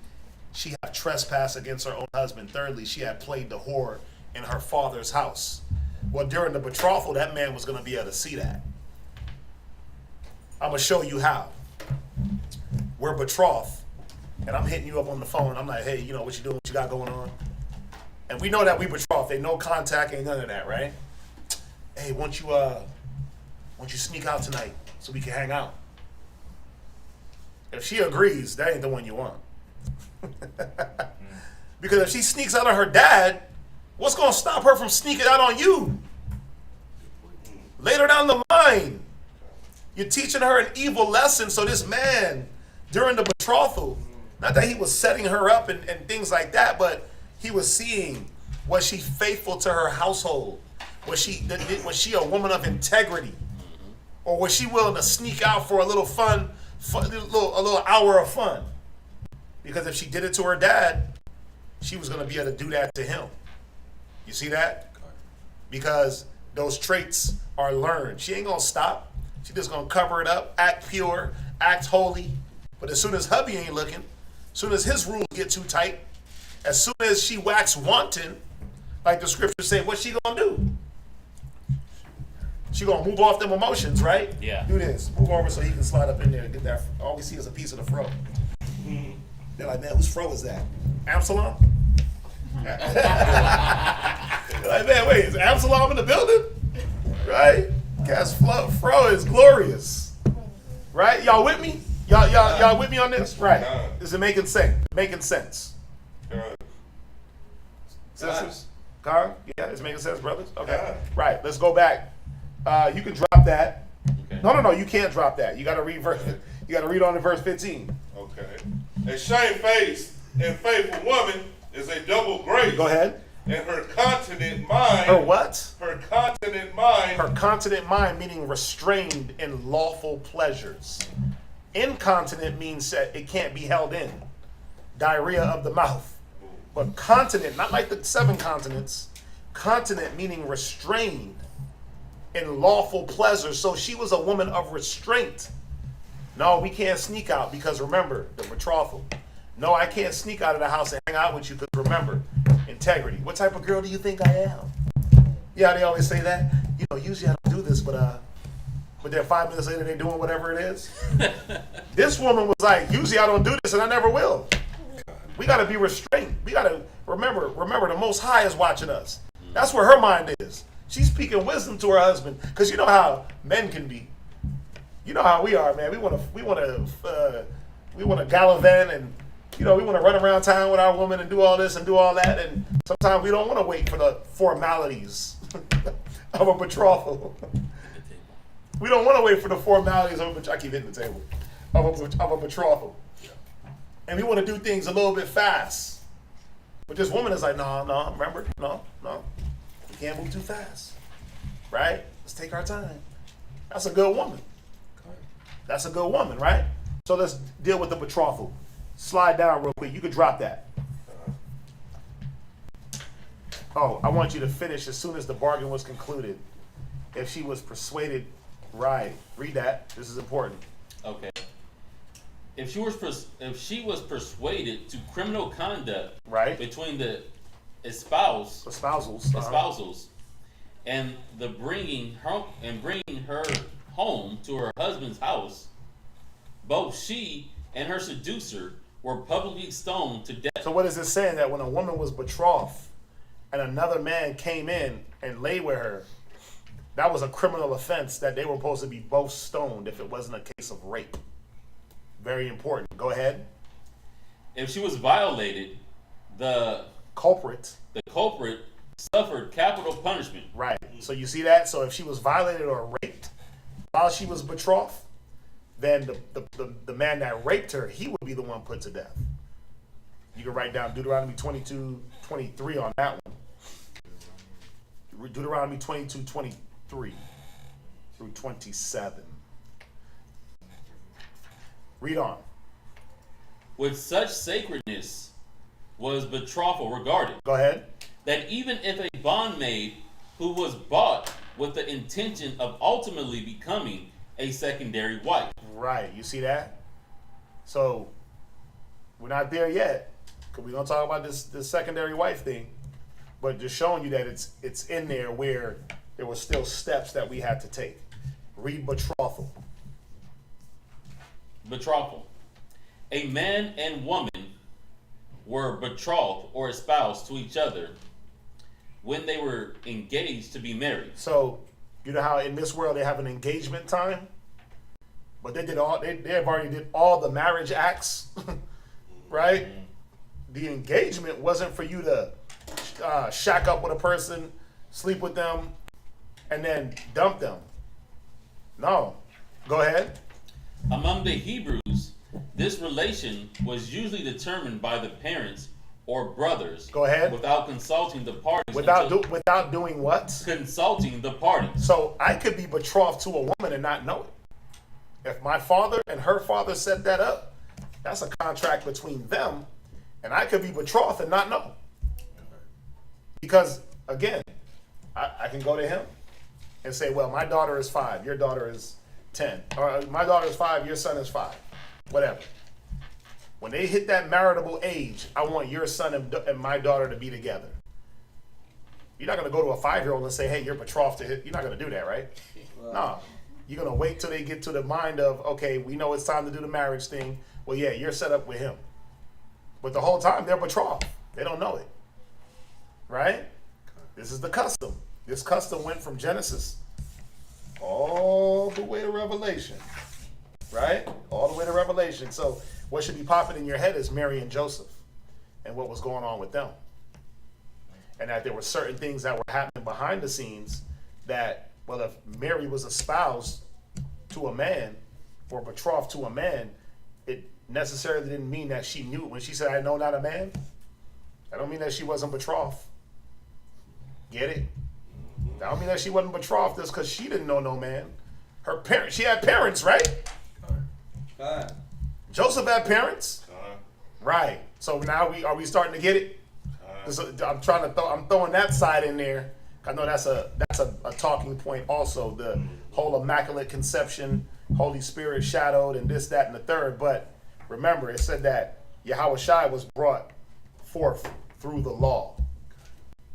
she had trespassed against her own husband. Thirdly, she had played the whore in her father's house. Well, during the betrothal, that man was going to be able to see that. I'm going to show you how. We're betrothed, and I'm hitting you up on the phone. I'm like, hey, what you doing? What you got going on? And we know that we betrothed. Ain't no contact, ain't none of that, right? Hey, won't you sneak out tonight so we can hang out? If she agrees, that ain't the one you want. Because if she sneaks out on her dad, what's going to stop her from sneaking out on you? Later down the line, you're teaching her an evil lesson. So this man, during the betrothal, not that he was setting her up and things like that, but he was seeing, was she faithful to her household? Was she a woman of integrity? Or was she willing to sneak out for a little fun, a little hour of fun? Because if she did it to her dad, she was going to be able to do that to him. You see that? Because those traits are learned. She ain't going to stop. She just going to cover it up, act pure, act holy. But as soon as hubby ain't looking, as soon as his rules get too tight, as soon as she wax wanton, like the scriptures say, what's she going to do? She going to move off them emotions, right?
Yeah.
Do this. Move over so he can slide up in there and get that. All we see is a piece of the fro. They're like, man, whose fro is that? Absalom? They're like, man, wait, is Absalom in the building? Right? Guess fro is glorious. Right? Y'all with me? Y'all with me on this? Right. Is it making sense? Making sense. Sisters? Carl? Yeah, it's making sense, brothers? Okay. Right, let's go back. You can drop that. Okay. No, you can't drop that. You gotta read you gotta read on to verse 15.
Okay. A shamefaced and faithful woman is a double grace.
Go ahead.
And her continent mind.
Her what?
Her continent mind.
Her continent mind, meaning restrained in lawful pleasures. Incontinent means that it can't be held in. Diarrhea of the mouth. But continent, not like the 7 continents. Continent meaning restrained in lawful pleasures. So she was a woman of restraint. No, we can't sneak out because remember, the betrothal. No, I can't sneak out of the house and hang out with you because remember, integrity. What type of girl do you think I am? Yeah, they always say that. Usually I don't do this, but then 5 minutes later they're doing whatever it is. This woman was like, usually I don't do this and I never will. We got to be restrained. We got to remember the Most High is watching us. That's where her mind is. She's speaking wisdom to her husband because you know how men can be. You know how we are, man. We want to gallivant and we want to run around town with our woman and do all this and do all that, and sometimes we don't want to wait for the formalities of a betrothal. We don't want to wait for the formalities of a, I keep hitting the table, of a betrothal. And we want to do things a little bit fast. But this woman is like, no, remember? No. We can't move too fast. Right? Let's take our time. That's a good woman. That's a good woman, right? So let's deal with the betrothal. Slide down real quick. You could drop that. Oh, I want you to finish as soon as the bargain was concluded. If she was persuaded, right. Read that. This is important.
Okay. If she was persuaded to criminal conduct,
right,
between the espousals, and the bringing her home to her husband's house, both she and her seducer were publicly stoned to death.
So what is it saying? That when a woman was betrothed and another man came in and lay with her, that was a criminal offense that they were supposed to be both stoned if it wasn't a case of rape. Very important. Go ahead.
If she was violated, the
culprit
suffered capital punishment.
Right. So you see that? So if she was violated or raped while she was betrothed, then the man that raped her, he would be the one put to death. You can write down Deuteronomy 22:23 on that one. Deuteronomy 22:23 through 27. Read on.
With such sacredness was betrothal regarded.
Go ahead.
That even if a bondmaid who was bought with the intention of ultimately becoming a secondary wife.
Right. You see that? So we're not there yet, because we're gonna talk about this secondary wife thing, but just showing you that it's in there where there were still steps that we had to take. Read betrothal.
Betrothal. A man and woman were betrothed or espoused to each other when they were engaged to be married.
So you know how in this world they have an engagement time, but they have already did all the marriage acts, right? Mm-hmm. The engagement wasn't for you to shack up with a person, sleep with them, and then dump them. No. Go ahead.
Among the Hebrews, this relation was usually determined by the parents or brothers.
Go ahead.
Without consulting the parties.
Without doing what?
Consulting the parties.
So I could be betrothed to a woman and not know it. If my father and her father set that up, that's a contract between them, and I could be betrothed and not know. Because again, I can go to him and say, well, my daughter is 5, your daughter is 10. Or my daughter is 5, your son is 5. Whatever. When they hit that maritable age, I want your son and my daughter to be together. You're not going to go to a 5-year-old and say, hey, you're betrothed to him. You're not going to do that, right? Wow. No. You're going to wait till they get to the mind of, okay, we know it's time to do the marriage thing. Well, yeah, you're set up with him. But the whole time, they're betrothed. They don't know it. Right? This is the custom. This custom went from Genesis all the way to Revelation. Right? All the way to Revelation. So what should be popping in your head is Mary and Joseph and what was going on with them. And that there were certain things that were happening behind the scenes that, well, if Mary was espoused to a man or betrothed to a man, it necessarily didn't mean that she knew. When she said, I know not a man, I don't mean that she wasn't betrothed. Get it? I don't mean that she wasn't betrothed just because she didn't know no man. Her parents, she had parents, right? Joseph had parents. Right. So now are we starting to get it? I'm throwing that side in there. I know that's a talking point also. The whole immaculate conception, Holy Spirit shadowed, and this, that, and the third. But remember, it said that Yahushua was brought forth through the law,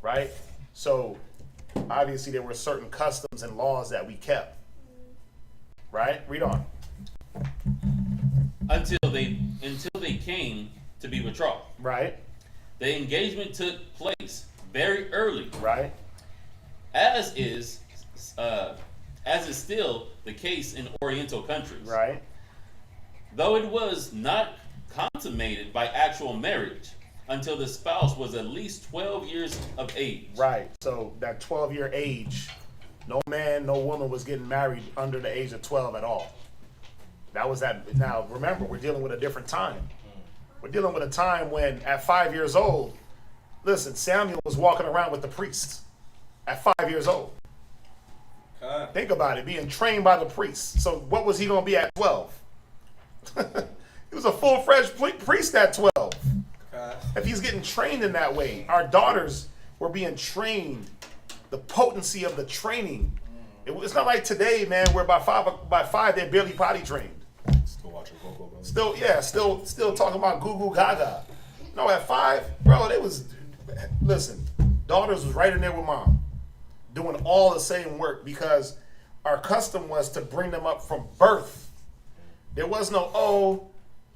right? So obviously there were certain customs and laws that we kept, right? Read on.
Until they came to be betrothed.
Right.
The engagement took place very early.
Right.
As is still the case in Oriental countries.
Right.
Though it was not consummated by actual marriage until the spouse was at least 12 years of age.
Right. So that 12-year age, no man, no woman was getting married under the age of 12 at all. That was that. Now, remember, we're dealing with a different time. We're dealing with a time when at 5 years old, listen, Samuel was walking around with the priests at 5 years old. Think about it, being trained by the priests. So what was he going to be at 12? He was a full-fledged priest at 12. If he's getting trained in that way, our daughters were being trained, the potency of the training. It's not like today, man, where by five they're barely potty trained.
Still watching Go.
Still talking about goo goo gaga. No, at 5, bro, they was, listen, daughters was right in there with mom, doing all the same work because our custom was to bring them up from birth. There was no, oh,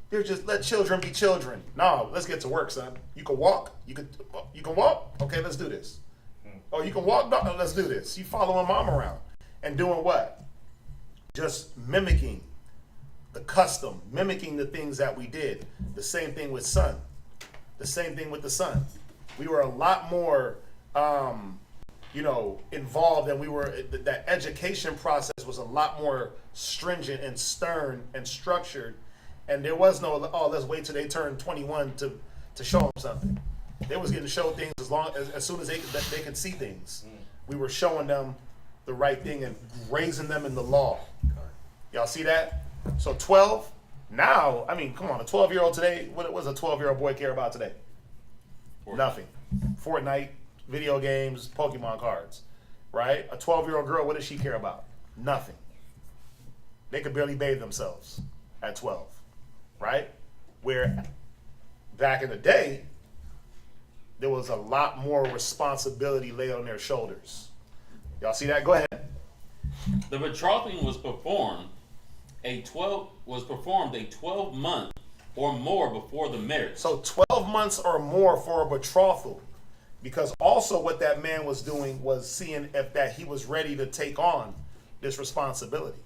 they're just let children be children. No, let's get to work, son. You can walk. You can walk. Okay, let's do this. Oh, you can walk. No, let's do this. You following mom around and doing what? Just mimicking the custom, mimicking the things that we did. The same thing with son. The same thing with the son. We were a lot more, involved, and we were. That education process was a lot more stringent and stern and structured. And there was no, oh, let's wait till they turn 21 to show them something. They was getting showed things as soon as they could see things. We were showing them the right thing and raising them in the law. Y'all see that? So 12, now, I mean, come on, a 12-year-old today, what does a 12-year-old boy care about today? Nothing. Fortnite, video games, Pokemon cards, right? A 12-year-old girl, what does she care about? Nothing. They could barely bathe themselves at 12. Right? Where back in the day, there was a lot more responsibility laid on their shoulders. Y'all see that? Go ahead.
The betrothing was performed a 12-month or more before the marriage.
So 12 months or more for a betrothal. Because also what that man was doing was seeing if that he was ready to take on this responsibility.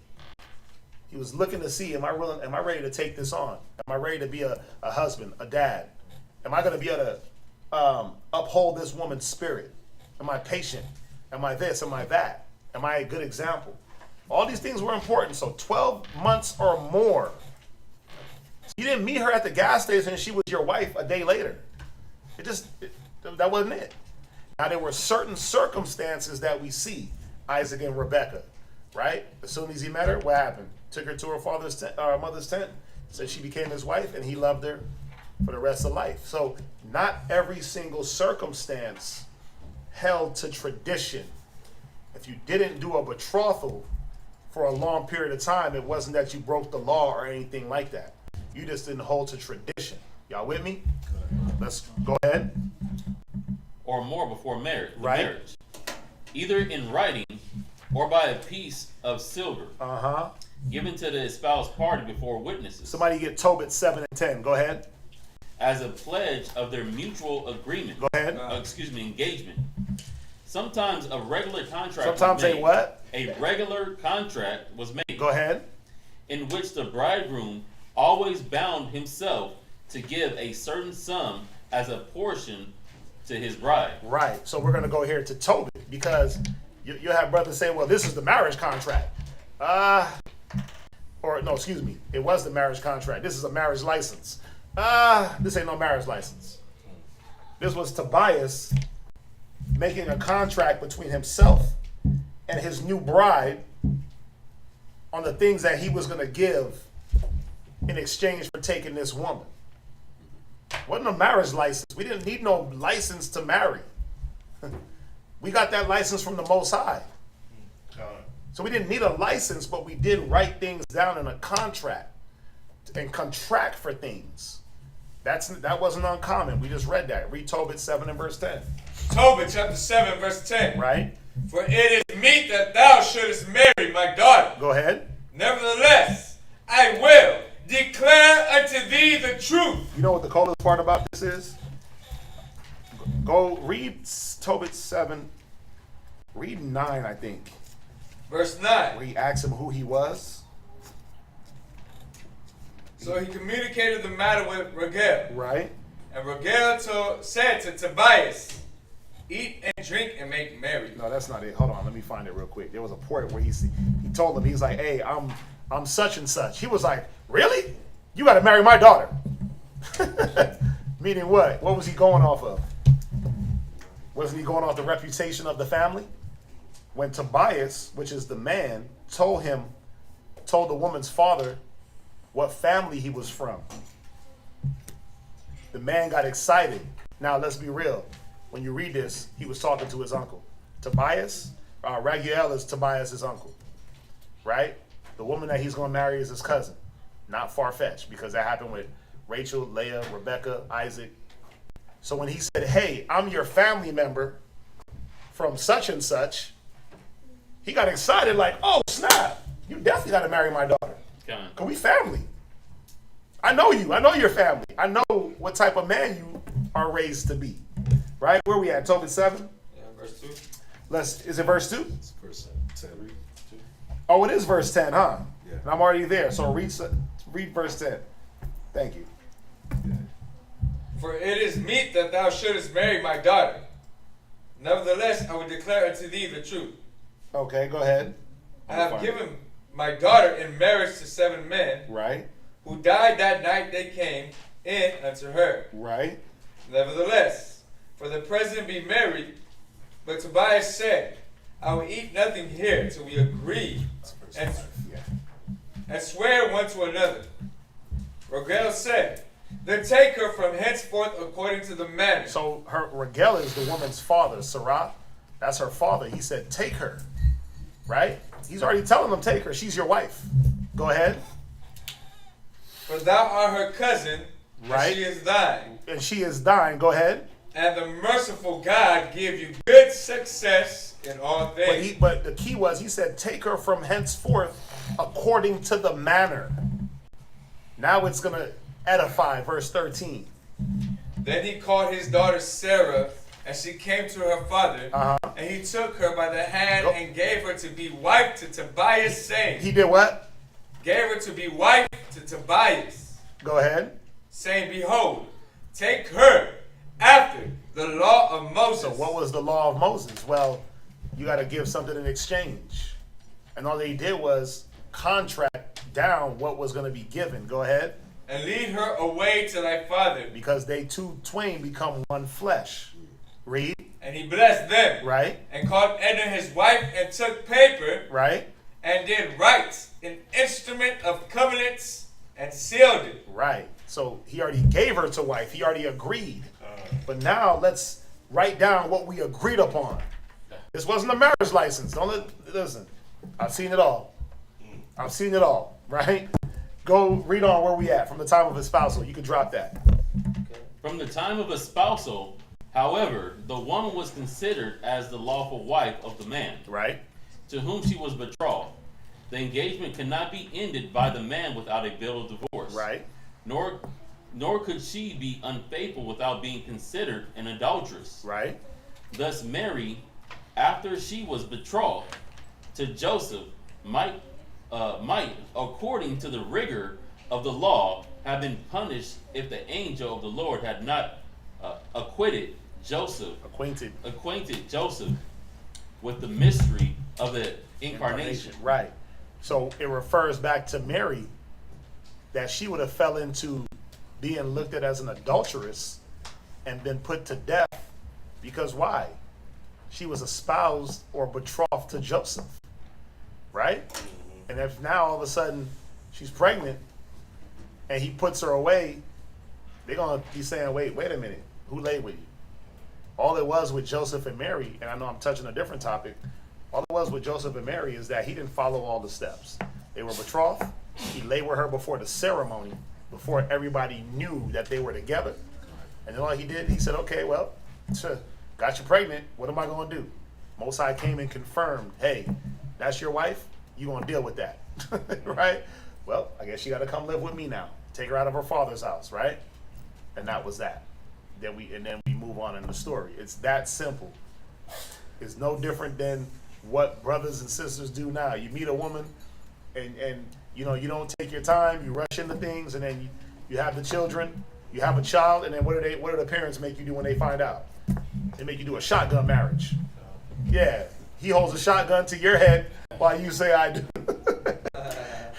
He was looking to see, am I ready to take this on? Am I ready to be a husband, a dad? Am I going to be able to uphold this woman's spirit? Am I patient? Am I this? Am I that? Am I a good example? All these things were important. So 12 months or more. You didn't meet her at the gas station and she was your wife a day later. That wasn't it. Now there were certain circumstances that we see. Isaac and Rebecca, right? As soon as he met her, what happened? Took her to her mother's tent, said she became his wife, and he loved her for the rest of life. So not every single circumstance held to tradition. If you didn't do a betrothal for a long period of time, it wasn't that you broke the law or anything like that. You just didn't hold to tradition. Y'all with me? Let's go ahead.
Or more before marriage.
Right.
Marriage. Either in writing or by a piece of silver. Given to the espoused party before witnesses.
Somebody get Tobit 7 and 10. Go ahead.
As a pledge of their mutual agreement.
Go ahead.
Engagement. Sometimes a regular contract
Sometimes
was made.
a what?
A regular contract was made.
Go ahead.
In which the bridegroom always bound himself to give a certain sum as a portion to his bride.
Right. So we're going to go here to Tobit because you'll have brothers say, well, this is the marriage contract. It was the marriage contract. This is a marriage license. This ain't no marriage license. This was Tobias making a contract between himself and his new bride on the things that he was going to give in exchange for taking this woman. Wasn't a marriage license. We didn't need no license to marry. We got that license from the Most High. So we didn't need a license, but we did write things down in a contract and contract for things. That wasn't uncommon. We just read that. Read Tobit 7 and verse 10.
Tobit chapter 7 verse 10.
Right?
For it is meet that thou shouldest marry my daughter.
Go ahead.
Nevertheless, I will declare unto thee the truth.
You know what the coolest part about this is? Go read Tobit 7. Read 9, I think.
Verse 9.
Where he asked him who he was.
So he communicated the matter with Raguel.
Right.
And Raguel said to Tobias, eat and drink and make merry.
No, that's not it. Hold on, let me find it real quick. There was a part where he told him, he's like, hey, I'm such and such. He was like, really? You got to marry my daughter. Meaning what? What was he going off of? Wasn't he going off the reputation of the family? When Tobias, which is the man, told the woman's father what family he was from, the man got excited. Now, let's be real. When you read this, he was talking to his uncle. Tobias, Raguel is Tobias' uncle, right? The woman that he's going to marry is his cousin. Not far-fetched, because that happened with Rachel, Leah, Rebecca, Isaac. So when he said, hey, I'm your family member from such and such, he got excited like, oh, snap. You definitely got to marry my daughter. Because we family. I know you. I know your family. I know what type of man you are raised to be. Right? Where we at? Tobit 7?
Yeah, verse 2.
Is it verse 2?
It's verse 10.
Oh, it is verse 10, huh?
Yeah.
And I'm already there. So read verse 10. Thank you.
Yeah.
For it is meet that thou shouldest marry my daughter. Nevertheless, I will declare unto thee the truth.
Okay, go ahead.
I have given my daughter in marriage to 7 men,
Right,
who died that night they came in unto her.
right.
Nevertheless, for the present be married. But Tobias said, I will eat nothing here till we agree and swear one to another. Raguel said, then take her from henceforth according to the manner.
So Raguel is the woman's father, Sarah. That's her father. He said, take her. Right? He's already telling them, take her. She's your wife. Go ahead.
For thou art her cousin,
Right.
and she is thine.
And she is dying. Go ahead.
And the merciful God give you good success in all things.
But the key was, he said, take her from henceforth according to the manner. Now it's going to edify, verse 13.
Then he called his daughter Sarah, and she came to her father, and he took her by the hand and gave her to be wife to Tobias, saying,
He did what?
Gave her to be wife to Tobias,
Go ahead.
saying, behold, take her after the law of Moses.
So what was the law of Moses? Well, you got to give something in exchange. And all they did was contract down what was going to be given. Go ahead.
And lead her away to thy father.
Because they two twain become one flesh. Read.
And he blessed them.
Right.
And called Edna his wife, and took paper,
Right.
and did write an instrument of covenants, and sealed it.
Right. So he already gave her to wife. He already agreed. But now let's write down what we agreed upon. This wasn't a marriage license. Listen. I've seen it all. I've seen it all. Right? Go read on where we at from the time of espousal. You can drop that.
From the time of espousal, however, the woman was considered as the lawful wife of the man,
Right.
to whom she was betrothed. The engagement cannot be ended by the man without a bill of divorce.
Right.
Nor could she be unfaithful without being considered an adulteress.
Right.
Thus Mary, after she was betrothed to Joseph, might, according to the rigor of the law, have been punished if the angel of the Lord had not acquainted Joseph with the mystery of the incarnation.
Right. So it refers back to Mary, that she would have fell into being looked at as an adulteress and been put to death. Because why? She was espoused or betrothed to Joseph. Right? And if now all of a sudden she's pregnant and he puts her away, they're going to be saying, wait a minute, who laid with you? All it was with Joseph and Mary, and I know I'm touching a different topic, all it was with Joseph and Mary is that he didn't follow all the steps. They were betrothed. He lay with her before the ceremony, before everybody knew that they were together. And then all he did, he said, okay, well, got you pregnant. What am I going to do? Most High came and confirmed, hey, that's your wife. You're going to deal with that. Right? Well, I guess you got to come live with me now. Take her out of her father's house, right? And that was that. Then we move on in the story. It's that simple. It's no different than what brothers and sisters do now. You meet a woman and You know, you don't take your time, you rush into things, and then you have the children, you have a child, and then what do the parents make you do when they find out? They make you do a shotgun marriage. Yeah, he holds a shotgun to your head while you say I do.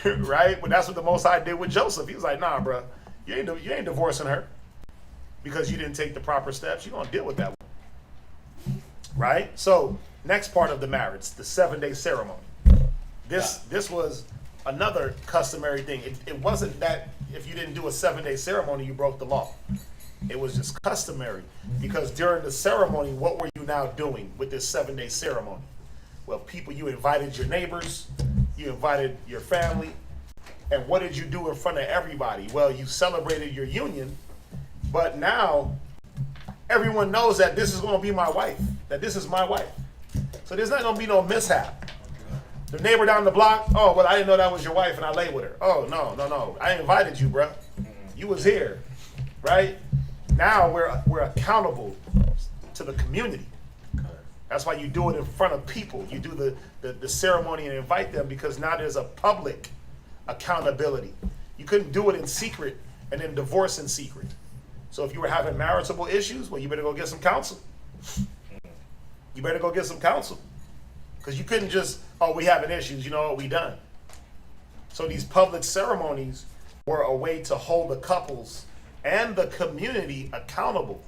Right? But that's what the Most High did with Joseph. He was like, nah, bro, you ain't divorcing her because you didn't take the proper steps. You're going to deal with that one. Right? So, next part of the marriage, the 7-day ceremony. This was another customary thing. It wasn't that if you didn't do a 7-day ceremony, you broke the law. It was just customary because during the ceremony, what were you now doing with this 7-day ceremony? Well, people, you invited your neighbors, you invited your family, and what did you do in front of everybody? Well, you celebrated your union, but now everyone knows that this is going to be my wife, that this is my wife. So there's not going to be no mishap. The neighbor down the block, oh, well, I didn't know that was your wife and I lay with her. Oh, no. I invited you, bro. You was here, right? Now we're accountable to the community. That's why you do it in front of people. You do the ceremony and invite them because now there's a public accountability. You couldn't do it in secret and then divorce in secret. So if you were having marital issues, well, you better go get some counsel. You better go get some counsel. Because you couldn't just, oh, we having issues, you know what, we done. So these public ceremonies were a way to hold the couples and the community accountable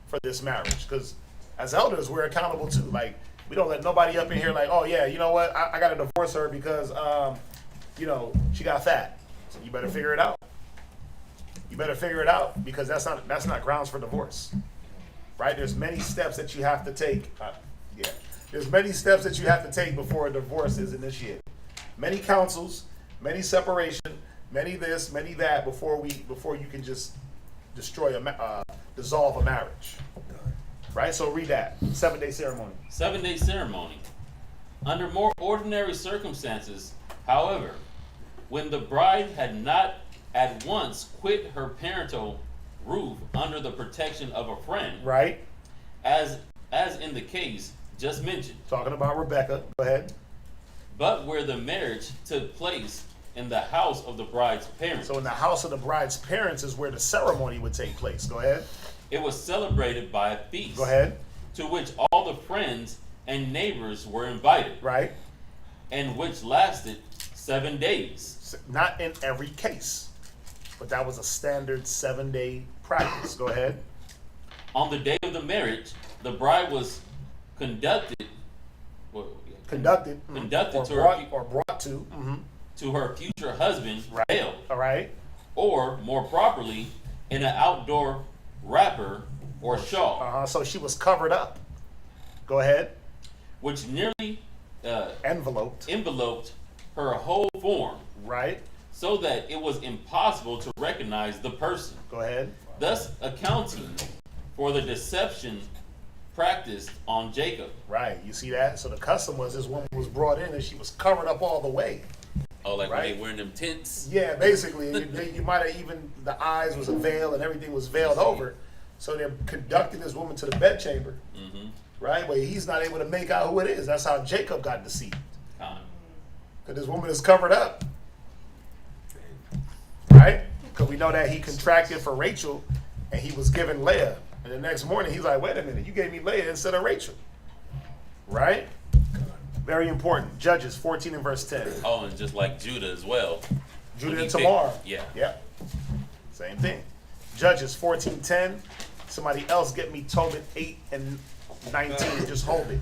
for this marriage. Because as elders, we're accountable too. Like, we don't let nobody up in here like, oh yeah, you know what, I got to divorce her because, you know, she got fat. So you better figure it out. You better figure it out because that's not grounds for divorce. Right? There's many steps that you have to take. There's many steps that you have to take before a divorce is initiated. Many counsels, many separation, many this, many that before you can just dissolve a marriage. Right? So read that. 7-day ceremony.
7-day ceremony. Under more ordinary circumstances, however, when the bride had not at once quit her parental roof under the protection of a friend,
right?
As in the case just mentioned.
Talking about Rebecca. Go ahead.
But where the marriage took place in the house of the bride's parents.
So in the house of the bride's parents is where the ceremony would take place. Go ahead.
It was celebrated by a feast.
Go ahead.
To which all the friends and neighbors were invited.
Right.
And which lasted 7 days.
Not in every case, but that was a standard 7-day practice. Go ahead.
On the day of the marriage, the bride was conducted
or brought to
her future husband,
right.
veiled.
All right.
Or more properly, in an outdoor wrapper or shawl.
So she was covered up. Go ahead.
Which nearly
enveloped
her whole form.
Right.
So that it was impossible to recognize the person.
Go ahead.
Thus accounting for the deception practiced on Jacob.
Right. You see that? So the custom was this woman was brought in and she was covered up all the way.
Oh, like
right?
when they wearing them tents?
Yeah, basically. you might have even, the eyes was a veil and everything was veiled over. So they're conducting this woman to the bedchamber. Mm-hmm. Right? But he's not able to make out who it is. That's how Jacob got deceived. Because this woman is covered up. Right? Because we know that he contracted for Rachel and he was given Leah. And the next morning he's like, wait a minute, you gave me Leah instead of Rachel. Right? Very important. Judges 14 and verse 10.
Oh, and just like Judah as well.
Judah and Tamar.
Yeah.
Same thing. Judges 14:10. Somebody else get me Tobit 8 and 19. Just hold it.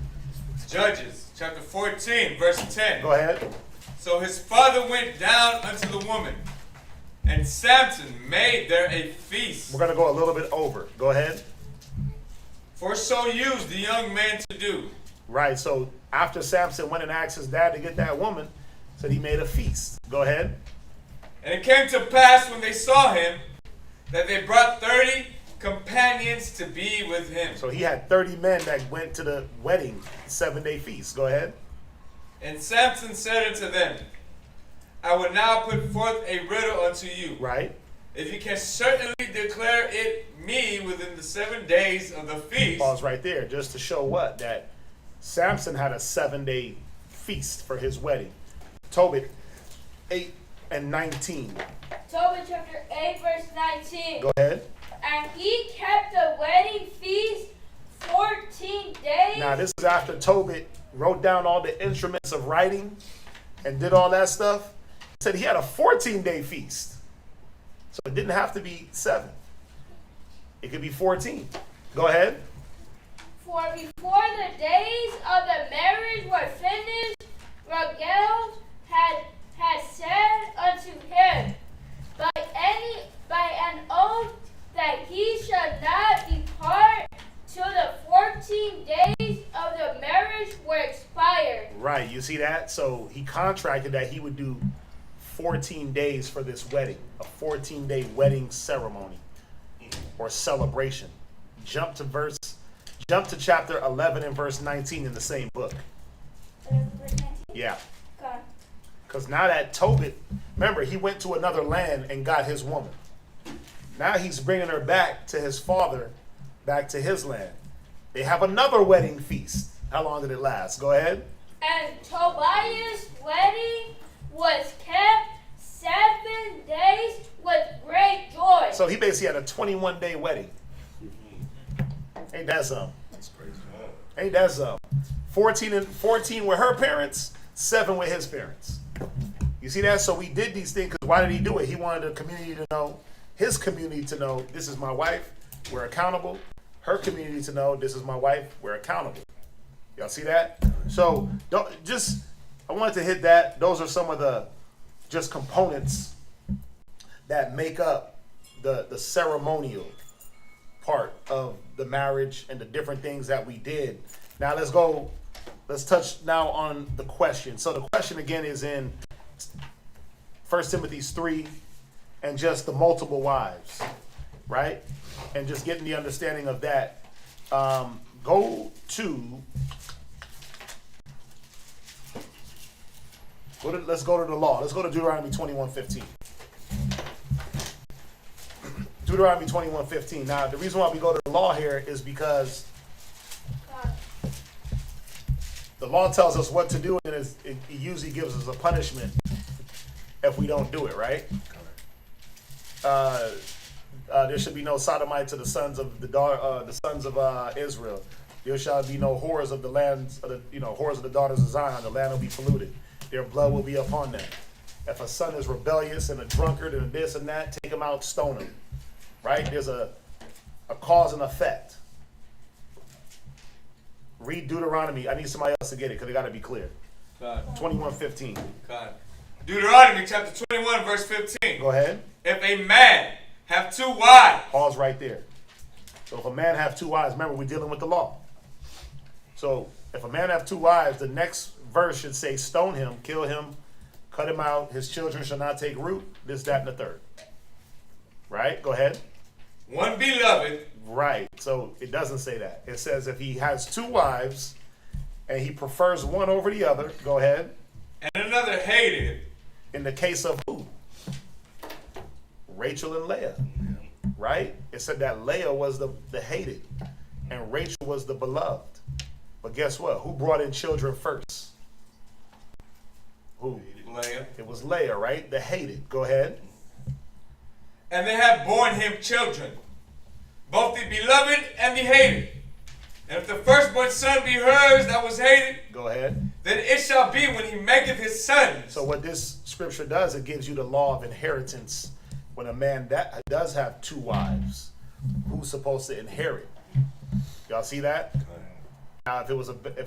Judges chapter 14 verse 10.
Go ahead.
So his father went down unto the woman, and Samson made there a feast.
We're going to go a little bit over. Go ahead.
For so used the young man to do.
Right. So after Samson went and asked his dad to get that woman, said he made a feast. Go ahead.
And it came to pass when they saw him that they brought 30 companions to be with him.
So he had 30 men that went to the wedding 7-day feast. Go ahead.
And Samson said unto them, I will now put forth a riddle unto you.
Right.
If you can certainly declare it me within the 7 days of the feast.
Pause right there, just to show what? That Samson had a 7-day feast for his wedding. Tobit 8 and 19.
Tobit chapter 8, verse 19.
Go ahead.
And he kept the wedding feast 14 days.
Now, this is after Tobit wrote down all the instruments of writing and did all that stuff. He said he had a 14-day feast. So it didn't have to be 7. It could be 14. Go ahead.
For before the days of the marriage were finished, Raguel had said unto him by an oath that he shall not depart till the 14 days of the marriage were expired.
Right, you see that? So he contracted that he would do 14 days for this wedding, a 14-day wedding ceremony or celebration. Jump to chapter 11 and verse 19 in the same book. Yeah. Because now that Tobit, remember, he went to another land and got his woman. Now he's bringing her back to his father, back to his land. They have another wedding feast. How long did it last? Go ahead.
And Tobias' wedding was kept 7 days with great joy.
So he basically had a 21-day wedding. Ain't that something?
That's crazy.
Ain't that something? 14 with her parents, 7 with his parents. You see that? So we did these things because why did he do it? He wanted the community to know, his community to know, this is my wife, we're accountable. Her community to know, this is my wife, we're accountable. Y'all see that? So I wanted to hit that. Those are some of the just components that make up the ceremonial part of the marriage and the different things that we did. Now let's touch now on the question. So the question again is in 1 Timothy 3 and just the multiple wives, right? And just getting the understanding of that. Let's go to the law. Let's go to Deuteronomy 21:15. Deuteronomy 21:15. Now, the reason why we go to the law here is because the law tells us what to do, and it usually gives us a punishment if we don't do it, right? There should be no sodomite to the sons of Israel. There shall be no whores of the lands, whores of the daughters of Zion. The land will be polluted. Their blood will be upon them. If a son is rebellious and a drunkard and this and that, take him out, stone him. Right? There's a cause and effect. Read Deuteronomy. I need somebody else to get it because it got to be clear. 21:15.
Deuteronomy chapter 21 verse 15.
Go ahead.
If a man have 2 wives.
Pause right there. So if a man have 2 wives, remember we're dealing with the law. So if a man have 2 wives, the next verse should say stone him, kill him, cut him out. His children shall not take root. This, that, and the third. Right? Go ahead.
One beloved.
Right. So it doesn't say that. It says if he has 2 wives and he prefers one over the other, go ahead.
And another hated.
In the case of who? Rachel and Leah. Right? It said that Leah was the hated and Rachel was the beloved. But guess what? Who brought in children first? Who?
Leah.
It was Leah, right? The hated. Go ahead.
And they have borne him children, both the beloved and the hated. And if the firstborn son be hers that was hated,
go ahead.
Then it shall be when he maketh his sons.
So what this scripture does, it gives you the law of inheritance. When a man that does have 2 wives, who's supposed to inherit? Y'all see that? Now, if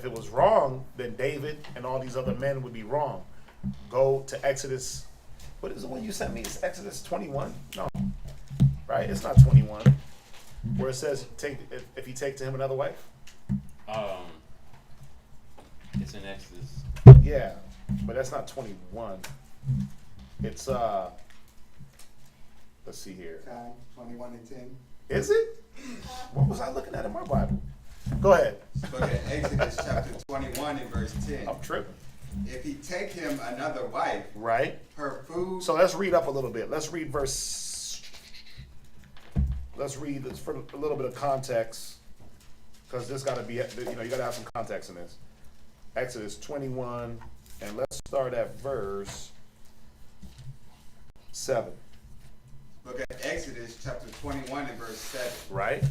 it was wrong, then David and all these other men would be wrong. Go to Exodus. What is the one you sent me? It's Exodus 21? No. Right? It's not 21. Where it says, if you take to him another wife?
It's in Exodus.
Yeah, but that's not 21. It's, let's see here.
21:10.
Is it? What was I looking at in my Bible? Go ahead.
Look at Exodus chapter 21 and verse 10.
I'm tripping.
If he take him another wife,
right?
Her food.
So let's read up a little bit. Let's read this for a little bit of context, because this got to be, you got to have some context in this. Exodus 21, and let's start at verse 7.
Look at Exodus chapter 21 and verse 7.
Right?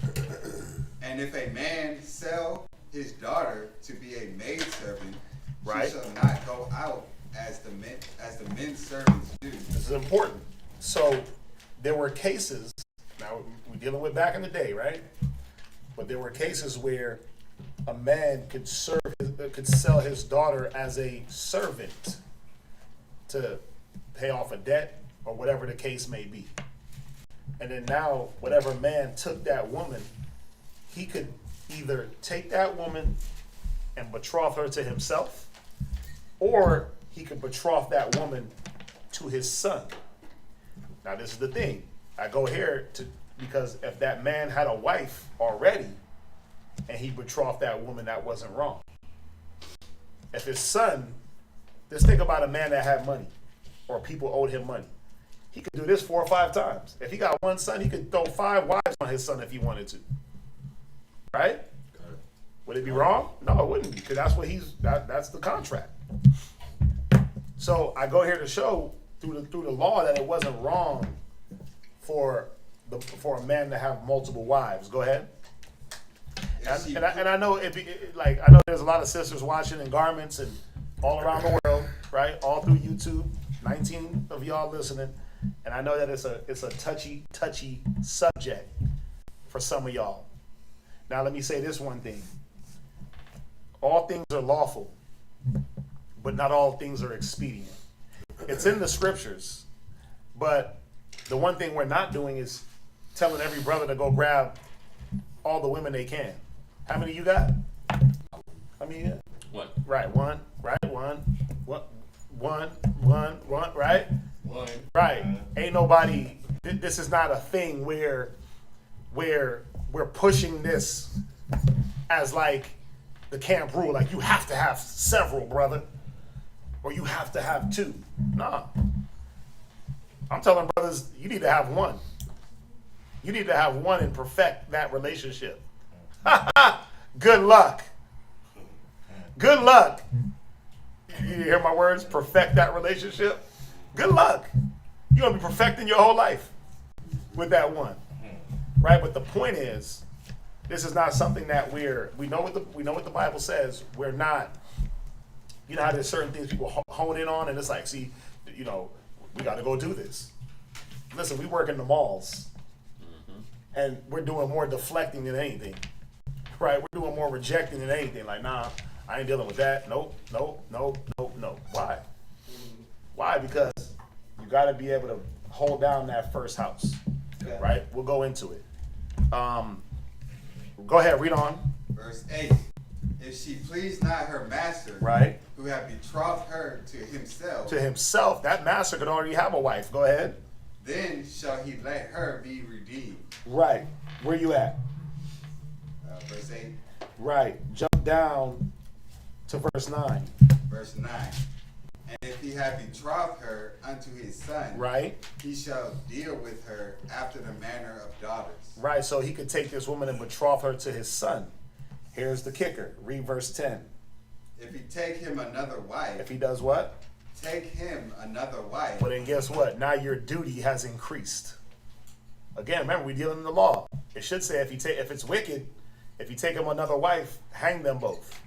And if a man sell his daughter to be a maidservant,
Right.
she shall not go out as the men servants do.
This is important. So there were cases, now we're dealing with back in the day, right? But there were cases where a man could sell his daughter as a servant to pay off a debt or whatever the case may be. And then now, whatever man took that woman, he could either take that woman and betroth her to himself, or he could betroth that woman to his son. Now, this is the thing. I go here because if that man had a wife already and he betrothed that woman, that wasn't wrong. If his son, just think about a man that had money or people owed him money. He could do this 4 or 5 times. If he got one son, he could throw 5 wives on his son if he wanted to. Right? Would it be wrong? No, it wouldn't be, because that's what that's the contract. So I go here to show through the law that it wasn't wrong for a man to have multiple wives. Go ahead. And I know I know there's a lot of sisters watching in garments and all around the world, right? All through YouTube. 19 of y'all listening, and I know that it's a touchy subject for some of y'all. Now let me say this one thing. All things are lawful, but not all things are expedient. It's in the scriptures, but the one thing we're not doing is telling every brother to go grab all the women they can. How many you got? How many you got?
One.
Right, one. Right, one. One. Right?
One.
Right. Ain't nobody. This is not a thing where we're pushing this as like the camp rule. Like you have to have several, brother, or you have to have 2. Nah. I'm telling brothers, you need to have one. You need to have one and perfect that relationship. Good luck. Good luck. You hear my words? Perfect that relationship. Good luck. You're gonna be perfecting your whole life with that one, right? But the point is, this is not something that we know what the Bible says. We're not. You know how there's certain things people hone in on, and it's like, see, we got to go do this. Listen, we work in the malls, and we're doing more deflecting than anything, right? We're doing more rejecting than anything. Like, nah, I ain't dealing with that. Nope. Why? Why? Because you got to be able to hold down that first house, right? We'll go into it. Go ahead, read on.
Verse 8. If she please not her master,
Right.
who have betrothed her to himself,
That master could already have a wife. Go ahead.
then shall he let her be redeemed.
Right. Where you at?
Verse 8.
Right. Jump down to verse 9.
Verse 9. And if he have betrothed her unto his son,
Right.
he shall deal with her after the manner of daughters.
Right. So he could take this woman and betroth her to his son. Here's the kicker. Read verse 10.
If he take him another wife,
If he does what?
take him another wife,
Well, then guess what? Now your duty has increased. Again, remember, we're dealing in the law. It should say if it's wicked, if you take him another wife, hang them both.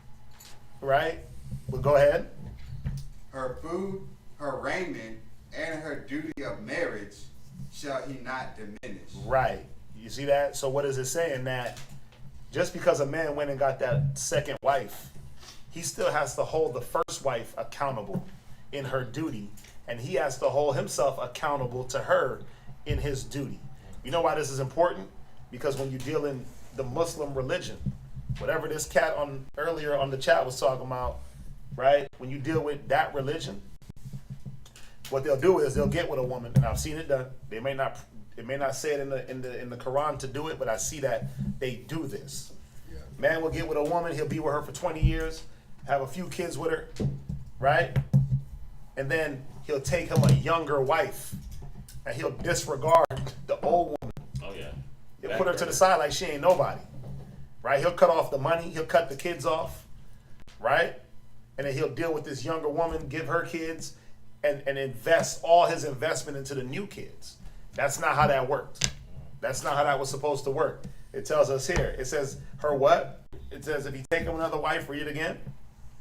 Right? Well, go ahead.
her food, her raiment, and her duty of marriage shall he not diminish.
Right. You see that? So what is it saying? That just because a man went and got that second wife, he still has to hold the first wife accountable in her duty, and he has to hold himself accountable to her in his duty. You know why this is important? Because when you deal in the Muslim religion, whatever this cat on earlier on the chat was talking about, right? When you deal with that religion, what they'll do is they'll get with a woman, and I've seen it done. It may not say it in the Quran to do it, but I see that they do this.
Yeah.
Man will get with a woman, he'll be with her for 20 years, have a few kids with her, right? And then he'll take him a younger wife, and he'll disregard the old woman.
Oh yeah.
He'll put her to the side like she ain't nobody, right? He'll cut off the money, he'll cut the kids off, right? And then he'll deal with this younger woman, give her kids, and invest all his investment into the new kids. That's not how that worked. That's not how that was supposed to work. It tells us here. It says her what? It says if he take him another wife, read it again.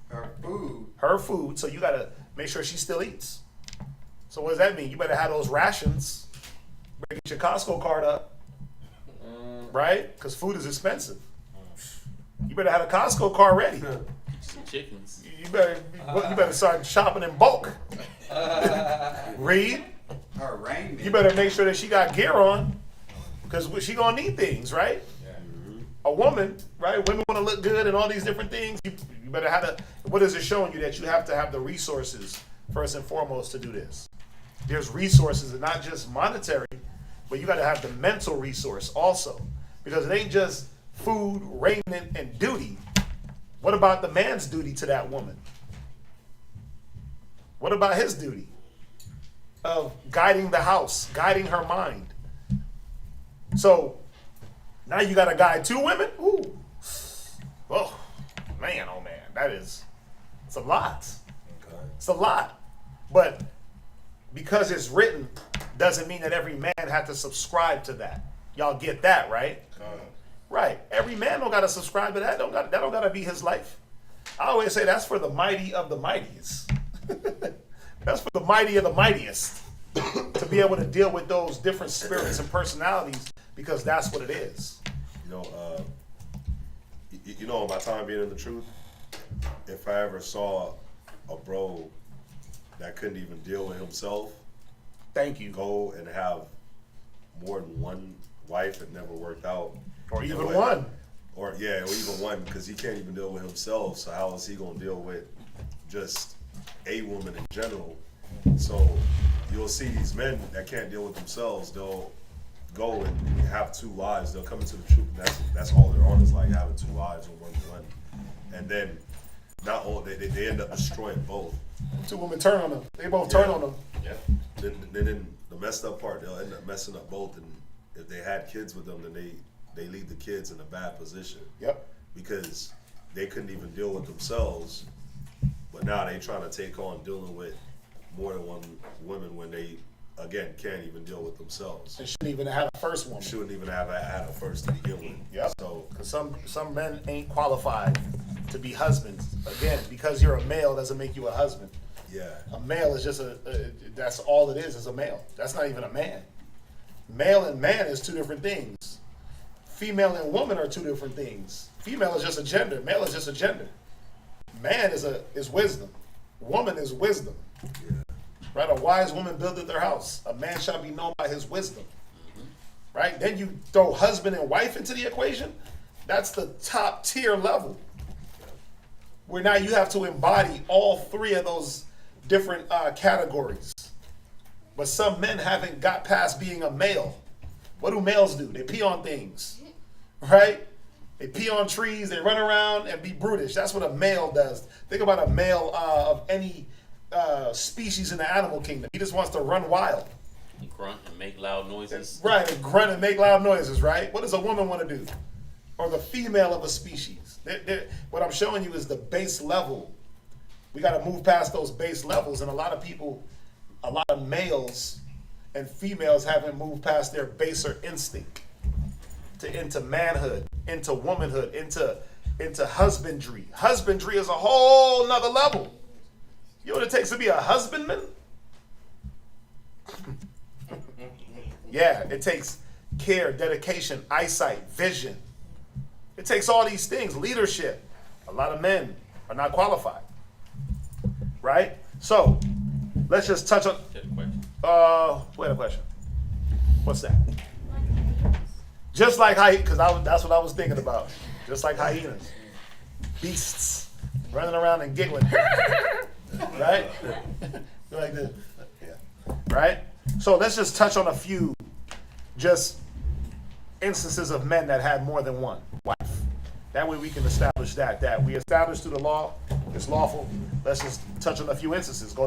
Her food.
Her food. So you gotta make sure she still eats. So what does that mean? You better have those rations. Better get your Costco card up, right? Because food is expensive. You better have a Costco card ready.
Some chickens.
You better start shopping in bulk. Read.
Her raiment.
You better make sure that she got gear on, because she gonna need things, right? A woman, right? Women want to look good and all these different things. You better have to. What is it showing you? That you have to have the resources first and foremost to do this. There's resources, and not just monetary, but you got to have the mental resource also, because it ain't just food, raiment, and duty. What about the man's duty to that woman? What about his duty of guiding the house, guiding her mind? So now you got to guide two women? Ooh. Oh, man, it's a lot. It's a lot. But because it's written doesn't mean that every man had to subscribe to that. Y'all get that, right? Right. Every man don't got to subscribe to that. That don't got to be his life. I always say that's for the mighty of the mightiest. That's for the mighty of the mightiest to be able to deal with those different spirits and personalities, because that's what it is.
You know, my time being in the truth, if I ever saw a bro that couldn't even deal with himself,
thank you,
go and have more than one wife, it never worked out.
Or even one.
Or even one, because he can't even deal with himself, so how is he going to deal with just a woman in general? So you'll see these men that can't deal with themselves, they'll go and have two lives. They'll come into the truth, and that's all they're on, is like having two lives or one. And then not only they end up destroying both.
Two women turn on them. They both turn on them.
Yeah. Then the messed up part, they'll end up messing up both. And if they had kids with them, then they leave the kids in a bad position.
Yep.
Because they couldn't even deal with themselves, but now they trying to take on dealing with more than one woman when they, again, can't even deal with themselves.
They shouldn't even have a first woman.
Shouldn't even have had a first to begin with.
Yep.
So,
because some men ain't qualified to be husbands. Again, because you're a male doesn't make you a husband.
yeah.
A male is just that's all it is a male. That's not even a man. Male and man is two different things. Female and woman are two different things. Female is just a gender. Male is just a gender. Man is wisdom. Woman is wisdom.
Yeah.
Right? A wise woman buildeth their house. A man shall be known by his wisdom. Right? Then you throw husband and wife into the equation. That's the top tier level. Where now you have to embody all three of those different categories. But some men haven't got past being a male. What do males do? They pee on things. Right? They pee on trees, they run around and be brutish. That's what a male does. Think about a male of any species in the animal kingdom. He just wants to run wild.
And grunt and make loud noises.
Right, and grunt and make loud noises, right? What does a woman want to do? Or the female of a species. What I'm showing you is the base level. We got to move past those base levels, and a lot of people, a lot of males and females haven't moved past their baser instinct into manhood, into womanhood, into husbandry. Husbandry is a whole nother level. You know what it takes to be a husbandman? Yeah, it takes care, dedication, eyesight, vision. It takes all these things, leadership. A lot of men are not qualified, right? So, let's just touch on. Who had a question? What's that? Just like hyenas, because that's what I was thinking about. Just like hyenas, beasts, running around and giggling, right? Like this, yeah, right? So let's just touch on a few, just instances of men that had more than one wife. That way we can establish that we established through the law, it's lawful. Let's just touch on a few instances.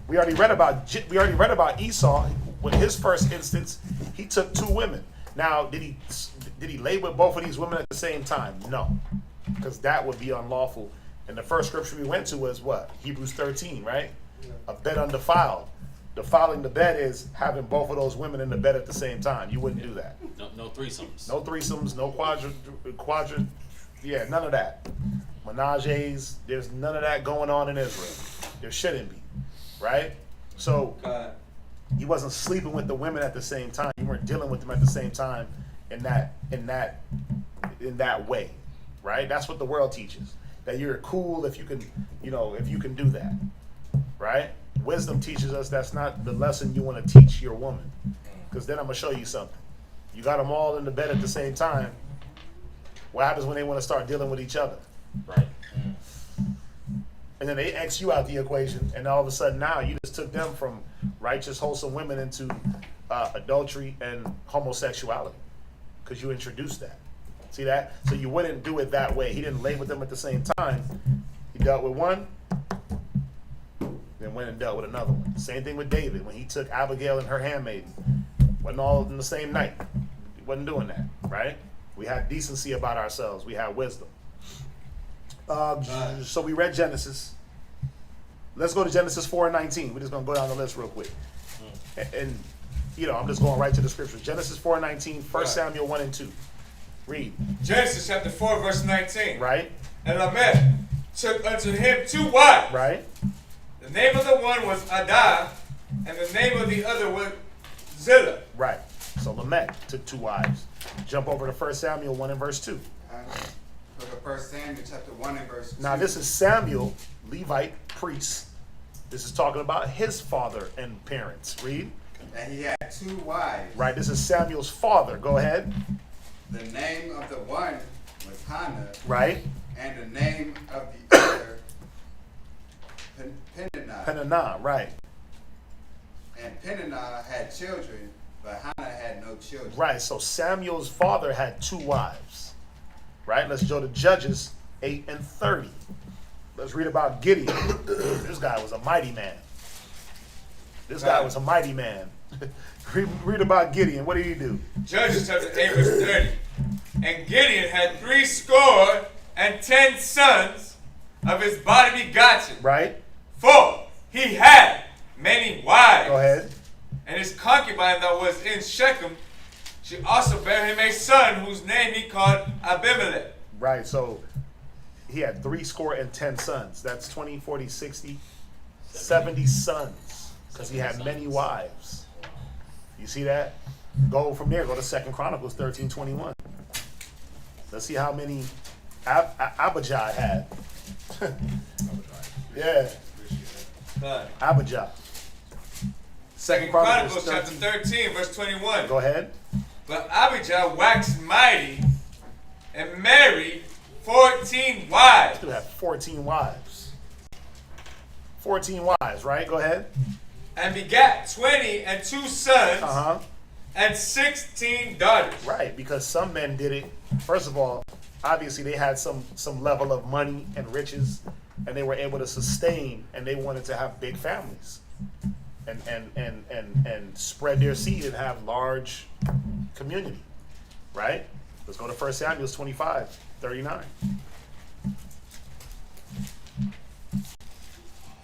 We already read about Esau. With his first instance, he took 2 women. Now, did he lay with both of these women at the same time? No, because that would be unlawful. And the first scripture we went to was what? Hebrews 13, right? A bed undefiled. Defiling the bed is having both of those women in the bed at the same time. You wouldn't do that.
No threesomes.
No threesomes, no quadra, yeah, none of that. Menages, there's none of that going on in Israel. There shouldn't be, right? So he wasn't sleeping with the women at the same time. You weren't dealing with them at the same time in that way, right? That's what the world teaches. That you're cool if you can, if you can do that, right? Wisdom teaches us that's not the lesson you want to teach your woman, because then I'm gonna show you something. You got them all in the bed at the same time. What happens when they want to start dealing with each other?
Right.
And then they X you out the equation, and all of a sudden now you just took them from righteous, wholesome women into adultery and homosexuality, because you introduced that. See that? So you wouldn't do it that way. He didn't lay with them at the same time. He dealt with one, then went and dealt with another one. Same thing with David when he took Abigail and her handmaiden. Wasn't all in the same night. He wasn't doing that, right? We had decency about ourselves. We had wisdom. So we read Genesis. Let's go to Genesis 4:19. We're just going to go down the list real quick. And I'm just going right to the scriptures. Genesis 4:19, 1 Samuel 1 and 2. Read.
Genesis chapter 4, verse 19.
Right.
And Lamech took unto him 2 wives.
Right.
The name of the one was Adah, and the name of the other was Zillah.
Right. So Lamech took 2 wives. Jump over to 1 Samuel 1 and verse 2.
Go to 1 Samuel chapter 1 and verse 2.
Now this is Samuel, Levite, priest. This is talking about his father and parents. Read.
And he had 2 wives.
Right. This is Samuel's father. Go ahead.
The name of the one was Hannah.
Right.
And the name of the other, Peninnah.
Peninnah. Right.
And Peninnah had children, but Hannah had no children.
Right. So Samuel's father had 2 wives. Right. Let's go to Judges 8 and 30. Let's read about Gideon. This guy was a mighty man. Read about Gideon. What did he do?
Judges chapter 8, verse 30. And Gideon had 70 sons of his body begotten.
Right.
For he had many wives.
Go ahead.
And his concubine that was in Shechem, she also bare him a son whose name he called Abimelech.
Right. So he had 70 sons. That's 20, 40, 60, 70 sons. Because he had many wives. You see that? Go from there. Go to 2 Chronicles 13:21. Let's see how many Abijah had. Yeah. Abijah.
2 Chronicles chapter 13, verse 21.
Go ahead.
But Abijah waxed mighty and married 14 wives.
You have 14 wives. 14 wives, right? Go ahead.
And begat 22 sons
Uh-huh.
and 16 daughters.
Right, because some men did it. First of all, obviously they had some level of money and riches, and they were able to sustain, and they wanted to have big families, and spread their seed and have large community. Right? Let's go to 1 Samuel 25:39.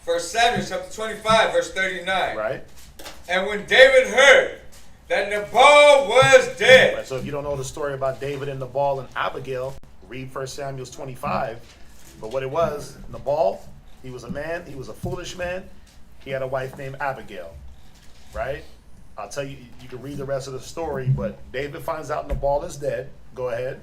1 Samuel chapter 25, verse 39.
Right?
And when David heard that Nabal was dead.
Right. So if you don't know the story about David and Nabal and Abigail, read 1 Samuel 25. But what it was, Nabal, he was a man, he was a foolish man. He had a wife named Abigail. Right? I'll tell you, you can read the rest of the story, but David finds out Nabal is dead. Go ahead.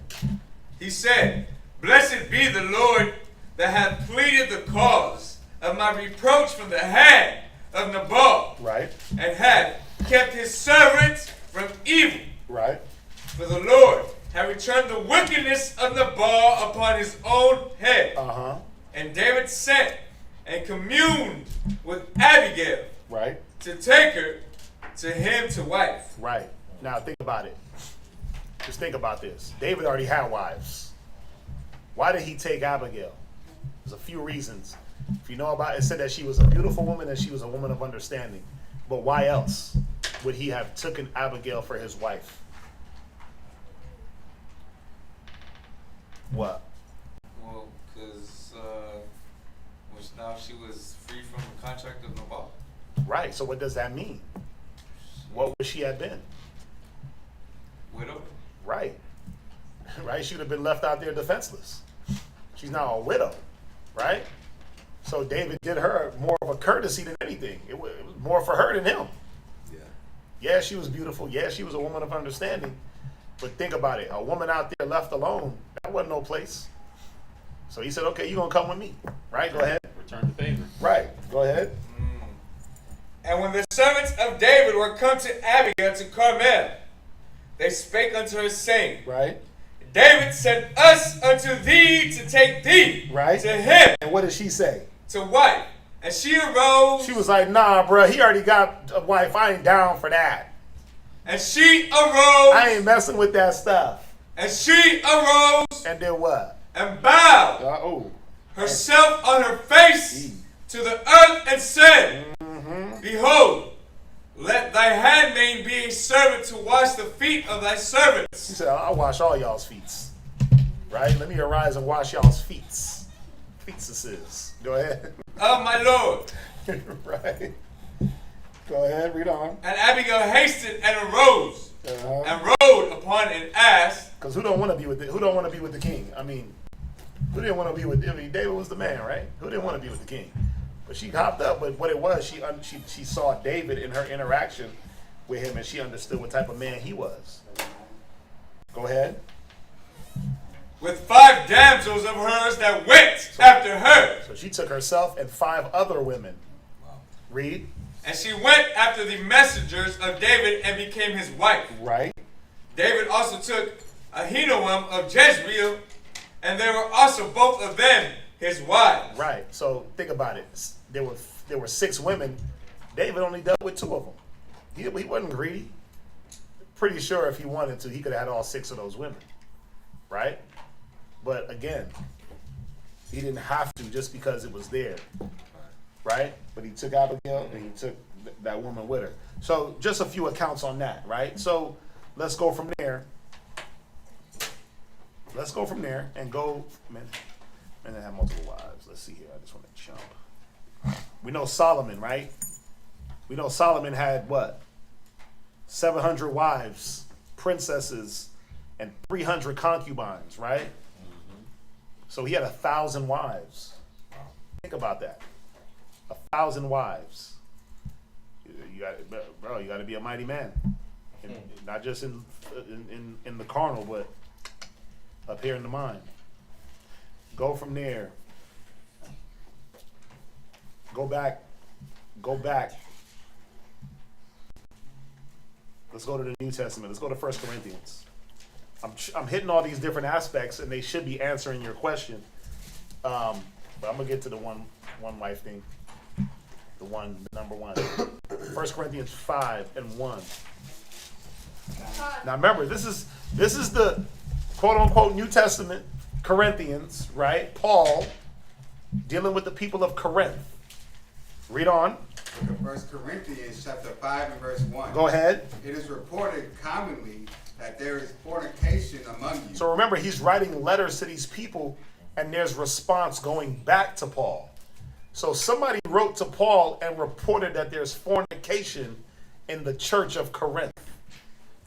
He said, Blessed be the Lord that hath pleaded the cause of my reproach from the hand of Nabal.
Right.
And hath kept his servants from evil.
Right.
For the Lord hath returned the wickedness of Nabal upon his own head.
Uh-huh.
And David sent and communed with Abigail.
Right.
To take her to him to wife.
Right. Now think about it. Just think about this. David already had wives. Why did he take Abigail? There's a few reasons. If you know about it, it said that she was a beautiful woman and she was a woman of understanding. But why else would he have taken Abigail for his wife? What?
Well, because now she was free from contract of Nabal.
Right. So what does that mean? What would she have been?
Widow.
Right. Right. She would have been left out there defenseless. She's now a widow. Right. So David did her more of a courtesy than anything. It was more for her than him.
Yeah.
Yeah, she was beautiful. Yeah, she was a woman of understanding. But think about it. A woman out there left alone, that wasn't no place. So he said, okay, you're going to come with me. Right? Go ahead.
Return the favor.
Right. Go ahead.
And when the servants of David were come to Abigail to Carmel, they spake unto her, saying,
Right.
David sent us unto thee to take thee
Right.
to him
And what did she say?
to wife. And she arose.
She was like, nah, bruh, he already got a wife. I ain't down for that.
And she arose.
I ain't messing with that stuff.
And she arose
And then what?
and bowed
Oh.
herself on her face to the earth and said, Behold, let thy handmaid be a servant to wash the feet of thy
He
servants.
said, I'll wash all y'all's feet. Right? Let me arise and wash y'all's feet. Feetsuses. Go ahead.
Of my Lord.
Right. Go ahead, read on.
And Abigail hasted and arose
Uh-huh.
and rode upon an ass.
Because who don't want to be with who don't want to be with the king? I mean, who didn't want to be with? I mean, David was the man, right? Who didn't want to be with the king? But she hopped up. But what it was, she saw David in her interaction with him, and she understood what type of man he was. Go ahead.
With 5 damsels of hers that went after her.
So she took herself and 5 other women. Read.
And she went after the messengers of David and became his wife.
Right.
David also took Ahinoam of Jezreel, and they were also both of them his wives.
Right. So think about it. There were 6 women. David only dealt with 2 of them. He wasn't greedy. Pretty sure if he wanted to, he could have had all 6 of those women. Right? But again, he didn't have to just because it was there. Right? But he took Abigail and he took that woman with her. So just a few accounts on that, right? So let's go from there. Let's go from there and go. Men that have multiple wives. Let's see here. I just want to jump. We know Solomon, right? We know Solomon had what? 700 wives, princesses, and 300 concubines, right? So he had 1,000 wives. Think about that. 1,000 wives. You got to be a mighty man, not just in the carnal, but up here in the mind. Go from there. Go back. Let's go to the New Testament. Let's go to 1 Corinthians. I'm hitting all these different aspects, and they should be answering your question. But I'm gonna get to the one wife thing. The number one. 1 Corinthians 5:1. Now remember, this is the quote unquote New Testament Corinthians, right? Paul dealing with the people of Corinth. Read on.
Look at 1 Corinthians chapter 5 and verse 1.
Go ahead.
It is reported commonly that there is fornication among you.
So remember, he's writing letters to these people, and there's response going back to Paul. So somebody wrote to Paul and reported that there's fornication in the church of Corinth.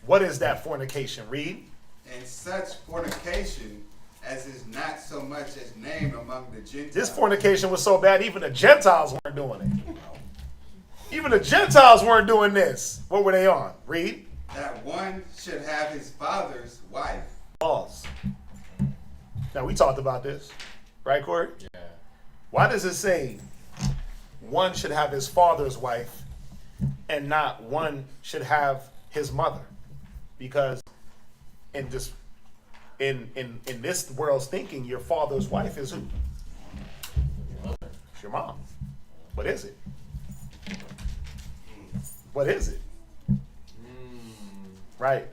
What is that fornication? Read.
And such fornication as is not so much as named among the Gentiles.
This fornication was so bad, even the Gentiles weren't doing it. Even the Gentiles weren't doing this. What were they on? Read.
That one should have his father's wife.
Pause. Now, we talked about this. Right, Corey?
Yeah.
Why does it say one should have his father's wife and not one should have his mother? Because in this world's thinking, your father's wife is who? It's your mom. What is it? What is it? Right.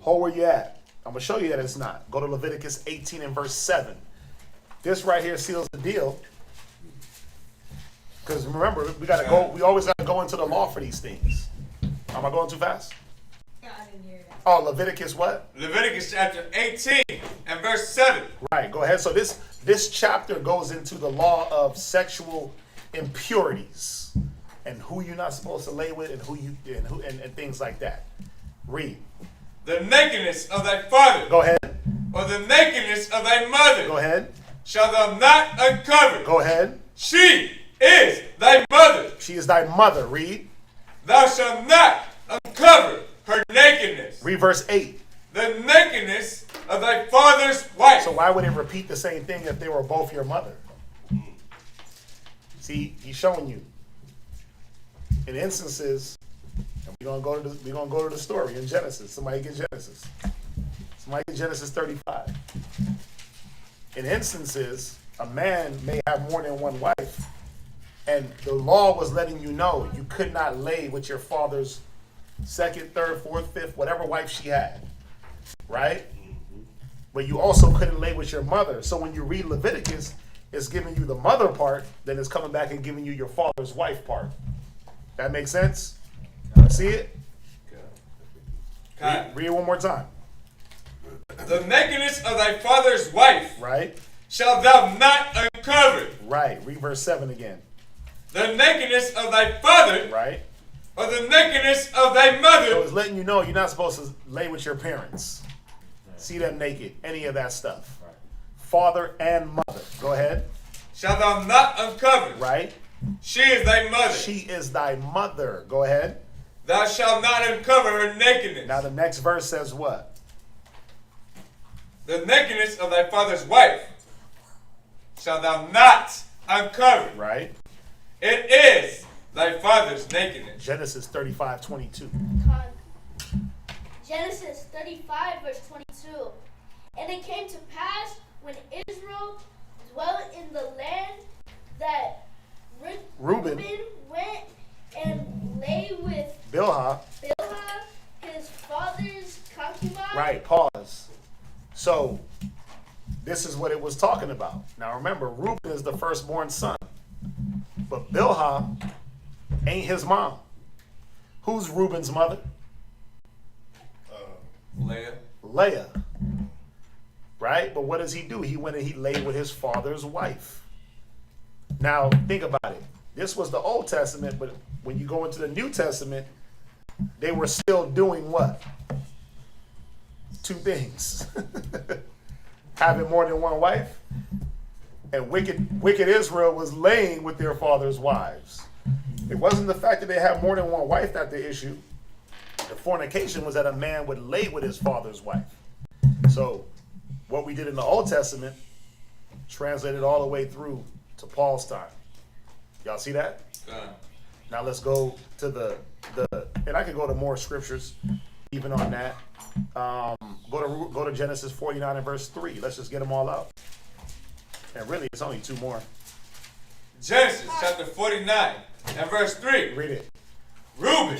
Hold where you at. I'm going to show you that it's not. Go to Leviticus 18 and verse 7. This right here seals the deal. Because remember, we always gotta go into the law for these things. Am I going too fast?
Yeah, I didn't hear that.
Oh, Leviticus what?
Leviticus chapter 18 and verse 7.
Right, go ahead. So this chapter goes into the law of sexual impurities and who you're not supposed to lay with and who you and things like that. Read.
The nakedness of thy father,
Go ahead.
or the nakedness of thy mother,
Go ahead.
shalt thou not uncover.
Go ahead.
She is thy mother.
She is thy mother. Read.
Thou shalt not uncover her nakedness.
Read verse 8.
The nakedness of thy father's wife.
So why would it repeat the same thing if they were both your mother? See, he's showing you. In instances, and we're gonna go to the story in Genesis. Somebody get Genesis. Somebody get Genesis 35. In instances, a man may have more than one wife, and the law was letting you know you could not lay with your father's second, third, fourth, fifth, whatever wife she had, right? But you also couldn't lay with your mother. So when you read Leviticus, it's giving you the mother part, then it's coming back and giving you your father's wife part. That makes sense? See it? Read it one more time.
The nakedness of thy father's wife,
Right?
shalt thou not uncover.
Right. Read verse 7 again.
The nakedness of thy father,
Right?
or the nakedness of thy
So
mother,
it's letting you know you're not supposed to lay with your parents. See them naked. Any of that stuff. Father and mother. Go ahead.
shalt thou not uncover.
Right?
She is thy mother.
She is thy mother. Go ahead.
Thou shalt not uncover her nakedness.
Now the next verse says what?
The nakedness of thy father's wife shalt thou not uncover.
Right?
It is thy father's nakedness.
Genesis 35:22.
Genesis 35, verse 22. And it came to pass when Israel dwelt in the land that
Reuben
went and lay with
Bilhah.
Bilhah, his father's concubine.
Right, pause. So, this is what it was talking about. Now remember, Reuben is the firstborn son. But Bilhah ain't his mom. Who's Reuben's mother?
Leah.
Leah. Right? But what does he do? He went and he laid with his father's wife. Now, think about it. This was the Old Testament, but when you go into the New Testament, they were still doing what? Two things. Having more than one wife, and wicked Israel was laying with their father's wives. It wasn't the fact that they had more than one wife that the issue. The fornication was that a man would lay with his father's wife. So what we did in the Old Testament translated all the way through to Paul's time. Y'all see that? Now let's go to the and I can go to more scriptures even on that. Go to Genesis 49 and verse 3. Let's just get them all out. And really, it's only two more.
Genesis chapter 49 and verse 3.
Read it.
Reuben,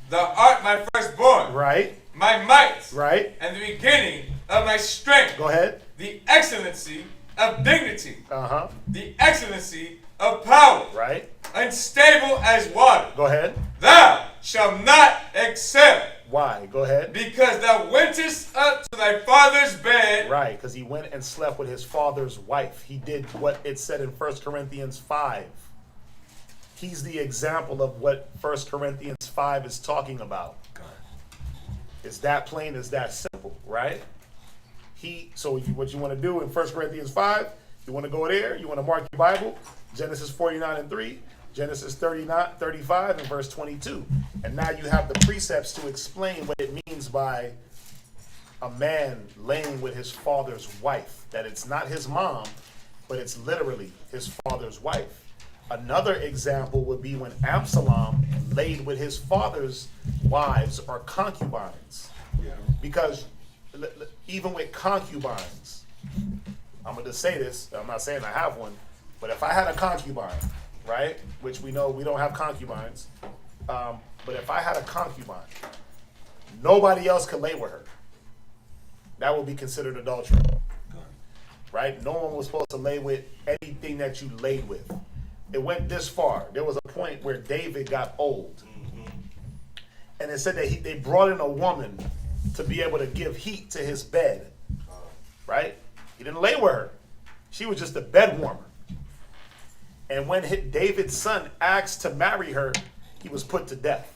thou art my firstborn,
Right.
my might,
Right.
and the beginning of my strength,
Go ahead.
the excellency of dignity,
Uh-huh.
the excellency of power,
Right.
unstable as water.
Go ahead.
Thou shalt not excel,
Why? Go ahead.
because thou wentest up to thy father's bed.
Right, because he went and slept with his father's wife. He did what it said in 1 Corinthians 5. He's the example of what 1 Corinthians 5 is talking about. It's that plain, it's that simple, right? What you want to do in 1 Corinthians 5, you want to go there, you want to mark your Bible, Genesis 49 and 3, Genesis 35 and verse 22. And now you have the precepts to explain what it means by a man laying with his father's wife. That it's not his mom, but it's literally his father's wife. Another example would be when Absalom laid with his father's wives or concubines. Because even with concubines, I'm going to say this, I'm not saying I have one, but if I had a concubine, right, which we know we don't have concubines, but if I had a concubine, nobody else could lay with her. That would be considered adultery. Right? No one was supposed to lay with anything that you laid with. It went this far. There was a point where David got old. And it said that they brought in a woman to be able to give heat to his bed. Right? He didn't lay with her. She was just a bed warmer. And when David's son asked to marry her, he was put to death.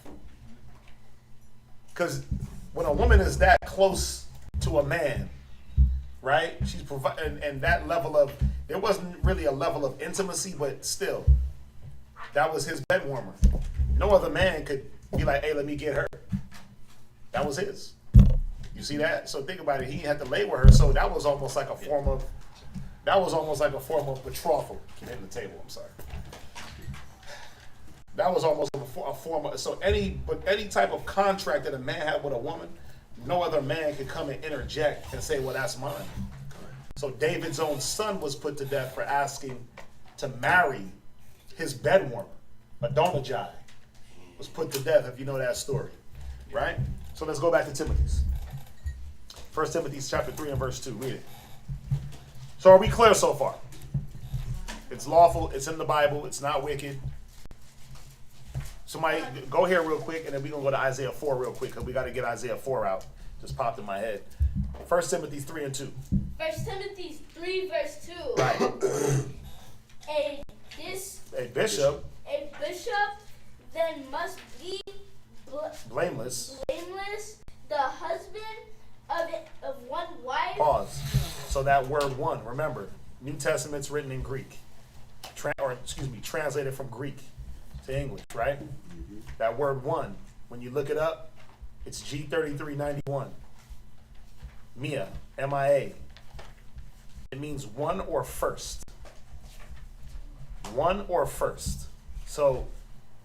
Because when a woman is that close to a man, right? She's providing, and that level of, there wasn't really a level of intimacy, but still, that was his bed warmer. No other man could be like, hey, let me get her. That was his. You see that? So think about it. He had to lay with her, so that was almost like a form of, betrothal. Hitting the table, I'm sorry. That was almost a form of, so any type of contract that a man had with a woman, no other man could come and interject and say, well, that's mine. So David's own son was put to death for asking to marry his bed warmer. Adonijah was put to death, if you know that story, right? So let's go back to Timothy's. 1 Timothy chapter 3 and verse 2, read it. So are we clear so far? It's lawful, it's in the Bible, it's not wicked. Somebody go here real quick, and then we're going to go to Isaiah 4 real quick, because we got to get Isaiah 4 out. Just popped in my head. 1 Timothy 3 and 2.
1 Timothy 3 verse 2.
Right.
A bishop then must be
Blameless.
the husband of one wife.
Pause. So that word one, remember, New Testament's written in Greek. Translated from Greek to English, right? Mm-hmm. That word one, when you look it up, it's G3391. Mia, M-I-A. It means one or first. One or first. So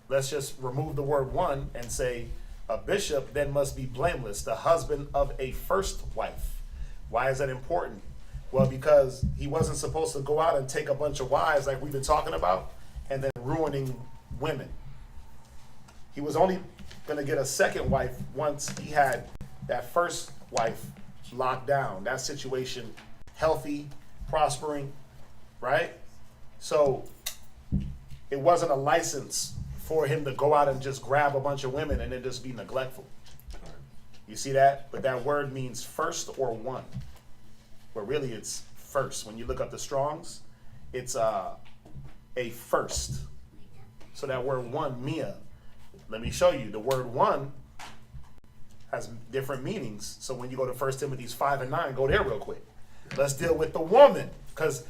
let's just remove the word one and say a bishop then must be blameless, the husband of a first wife. Why is that important? Well, because he wasn't supposed to go out and take a bunch of wives like we've been talking about and then ruining women. He was only going to get a second wife once he had that first wife locked down, that situation healthy, prospering, right? So it wasn't a license for him to go out and just grab a bunch of women and then just be neglectful. You see that? But that word means first or one. But really it's first. When you look up the Strongs, it's a first. So that word one, Mia, let me show you. The word one has different meanings. So when you go to 1 Timothy 5 and 9, go there real quick. Let's deal with the woman. Because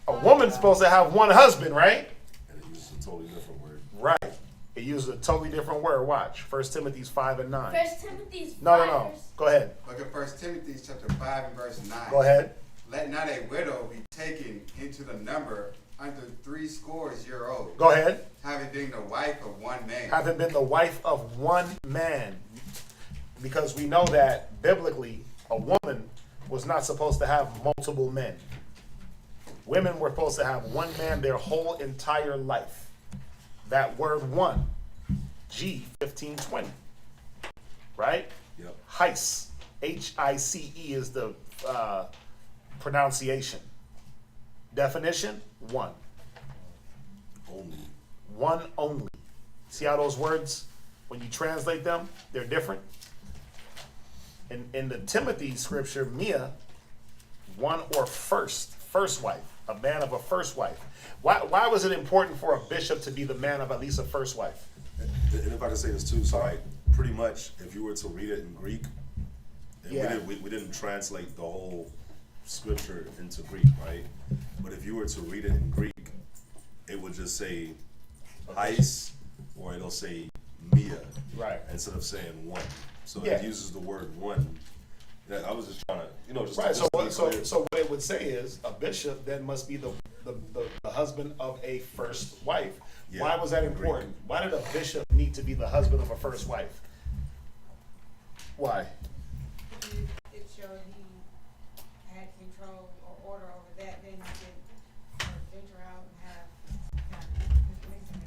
a woman's supposed to have one husband, right?
And it uses a totally different word.
Right. It uses a totally different word. Watch. 1 Timothy 5 and 9.
1 Timothy 5.
No. Go ahead.
Look at 1 Timothy chapter 5 and verse 9.
Go ahead.
Let not a widow be taken into the number unto 60 years old.
Go ahead.
Having been the wife of one man.
Having been the wife of one man. Because we know that biblically, a woman was not supposed to have multiple men. Women were supposed to have one man their whole entire life. That word one, G1520, right?
Yep.
Hice, H-I-C-E is the pronunciation. Definition, one.
Only.
One only. See how those words, when you translate them, they're different? In the Timothy scripture, Mia, one or first wife, a man of a first wife. Why was it important for a bishop to be the man of at least a first wife?
And if I can say this too, so like pretty much if you were to read it in Greek, and we didn't translate the whole scripture into Greek, right? But if you were to read it in Greek, it would just say Heis, or it'll say Mia,
Right.
instead of saying one. So
Yeah.
it uses the word one. Yeah, I was just trying to, just
Right.
just to be
So
clear.
what it would say is a bishop then must be the husband of a first wife.
Yeah,
Why was that
agreed.
important? Why did a bishop need to be the husband of a first wife? Why?
It showed he had control or order over that, then he could venture out and have information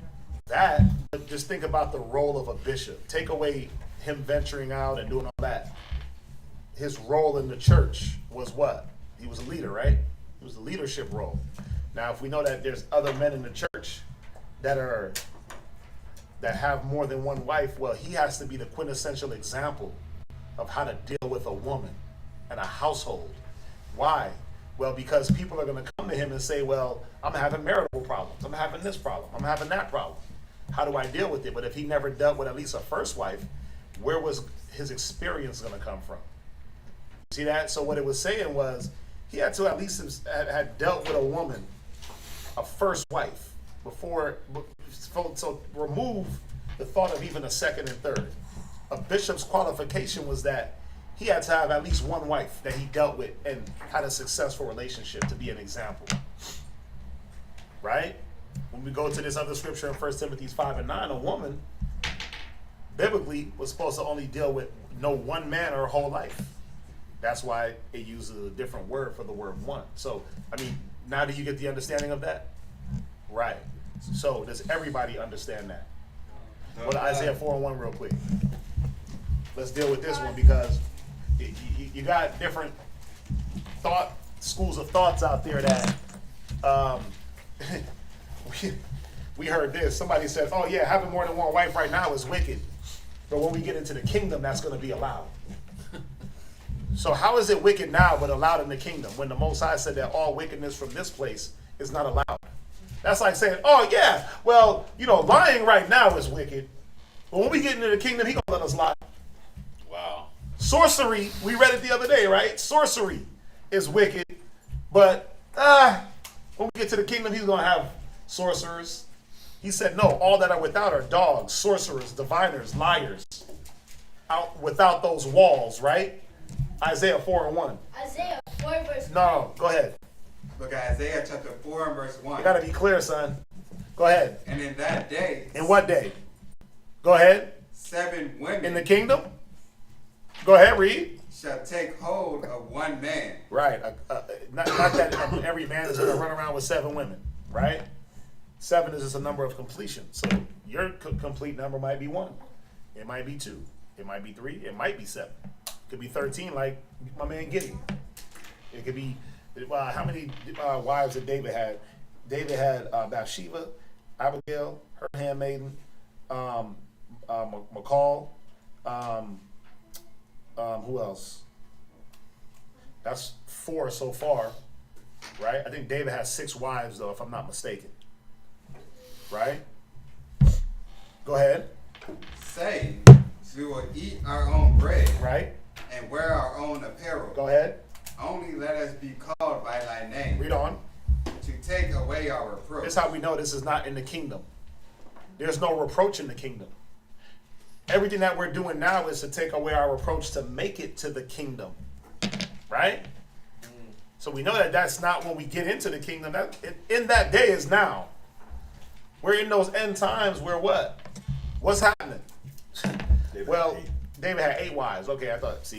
there.
But just think about the role of a bishop. Take away him venturing out and doing all that. His role in the church was what? He was a leader, right? It was a leadership role. Now, if we know that there's other men in the church that have more than one wife, well, he has to be the quintessential example of how to deal with a woman and a household. Why? Well, because people are going to come to him and say, well, I'm having marital problems. I'm having this problem. I'm having that problem. How do I deal with it? But if he never dealt with at least a first wife, where was his experience going to come from? See that? So what it was saying was he had to at least had dealt with a woman, a first wife, before, so remove the thought of even a second and third. A bishop's qualification was that he had to have at least one wife that he dealt with and had a successful relationship to be an example. Right? When we go to this other scripture in 1 Timothy 5 and 9, a woman biblically was supposed to only deal with no one man her whole life. That's why it uses a different word for the word one. So, I mean, now do you get the understanding of that? Right. So, does everybody understand that? Go to Isaiah 4 and 1 real quick. Let's deal with this one because you got different schools of thoughts out there that we heard this. Somebody said, oh yeah, having more than one wife right now is wicked. But when we get into the kingdom, that's going to be allowed. So how is it wicked now but allowed in the kingdom when the Most High said that all wickedness from this place is not allowed? That's like saying, oh yeah, well, lying right now is wicked. But when we get into the kingdom, he going to let us lie.
Wow.
Sorcery, we read it the other day, right? Sorcery is wicked. But when we get to the kingdom, he's going to have sorcerers. He said, no, all that are without are dogs, sorcerers, diviners, liars. Out without those walls, right? Isaiah 4 and 1.
Isaiah 4 verse 1.
No, go ahead.
Look at Isaiah chapter 4 and verse 1.
You got to be clear, son. Go ahead.
And in that day.
In what day? Go ahead.
7 women.
In the kingdom? Go ahead, read.
Shall take hold of one man.
Right. Not that every man is going to run around with 7 women, right? 7 is just a number of completion. So your complete number might be 1. It might be 2. It might be 3. It might be 7. It could be 13 like my man Gideon. It could be, how many wives did David have? David had Bathsheba, Abigail, her handmaiden, Michal, who else? That's 4 so far, right? I think David has 6 wives though, if I'm not mistaken. Right? Go ahead.
Say, we will eat our own bread.
Right?
And wear our own apparel.
Go ahead.
Only let us be called by thy name.
Read on.
To take away our reproach.
This is how we know this is not in the kingdom. There's no reproach in the kingdom. Everything that we're doing now is to take away our reproach to make it to the kingdom. Right? So we know that that's not when we get into the kingdom. That in that day is now. We're in those end times where what? What's happening? David had 8 wives. Okay,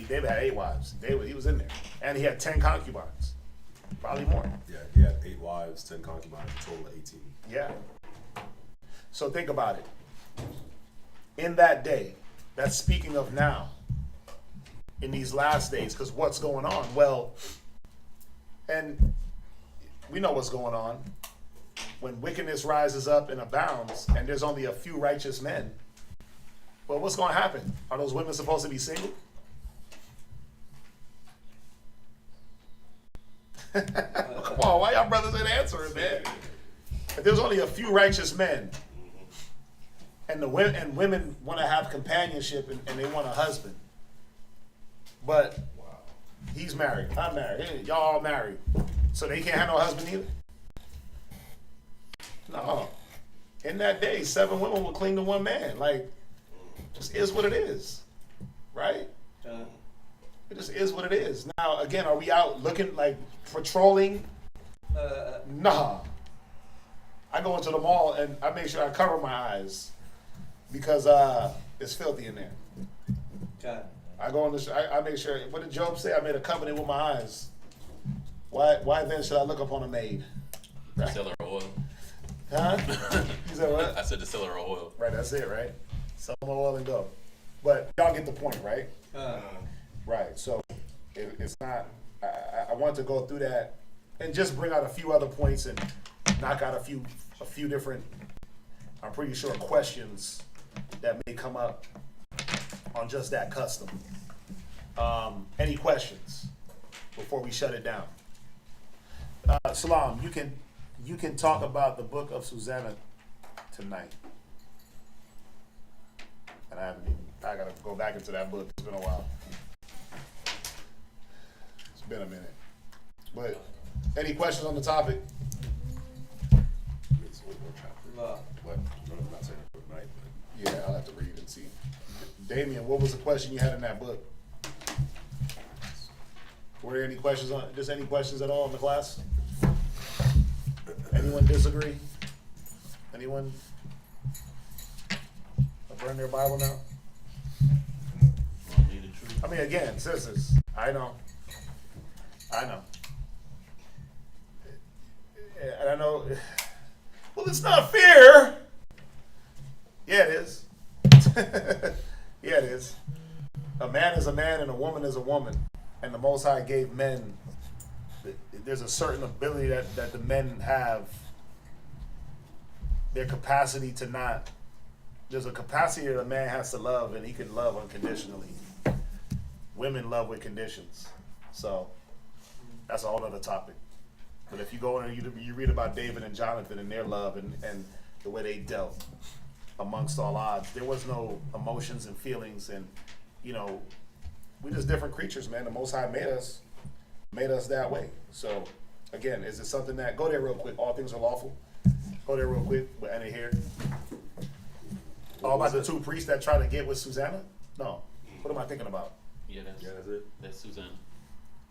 David had 8 wives. David, he was in there. And he had 10 concubines. Probably more.
Yeah, he had 8 wives, 10 concubines, a total of 18.
Yeah. So think about it. In that day, that's speaking of now, in these last days, because what's going on? Well, and we know what's going on. When wickedness rises up and abounds, and there's only a few righteous men, well, what's going to happen? Are those women supposed to be single? Come on, why y'all brothers ain't answering, man? If there's only a few righteous men, and women want to have companionship and they want a husband, but he's married, I'm married, hey, y'all all married, so they can't have no husband either? No. In that day, 7 women will cling to one man. Like, just is what it is, right? It just is what it is. Now, again, are we out looking, like, patrolling? Nah. I go into the mall and I make sure I cover my eyes because it's filthy in there. I go in I make sure. What did Job say? I made a covenant with my eyes. Why then should I look upon a maid? Right?
Sell her oil.
Huh? You said what?
I said to sell her oil.
Right, that's it, right? Sell my oil and go. But y'all get the point, right? Right. So it's not. I want to go through that and just bring out a few other points and knock out a few different, I'm pretty sure, questions that may come up on just that custom. Any questions before we shut it down? Salam, you can talk about the book of Susanna tonight. And I gotta go back into that book. It's been a while. It's been a minute. But any questions on the topic?
Law.
What? I'm not saying it tonight, but
Yeah, I'll have to read and see. Damien, what was the question you had in that book? Were there any questions on? Just any questions at all in the class? Anyone disagree? Anyone? Burn their Bible now?
Want me the truth?
I mean, again, sisters, I know. And I know, well, it's not fair. Yeah, it is. Yeah, it is. A man is a man and a woman is a woman. And the Most High gave men, there's a certain ability that the men have, their capacity to not, there's a capacity that a man has to love, and he can love unconditionally. Women love with conditions. So that's a whole other topic. But if you go in and you read about David and Jonathan and their love and the way they dealt amongst all odds, there was no emotions and feelings, and we just different creatures, man. The Most High made us that way. So again, is it something that, go there real quick, all things are lawful. Go there real quick, we'll end it here. All about the two priests that try to get with Susanna? No. What am I thinking about?
Yeah, that's
it.
That's Susanna.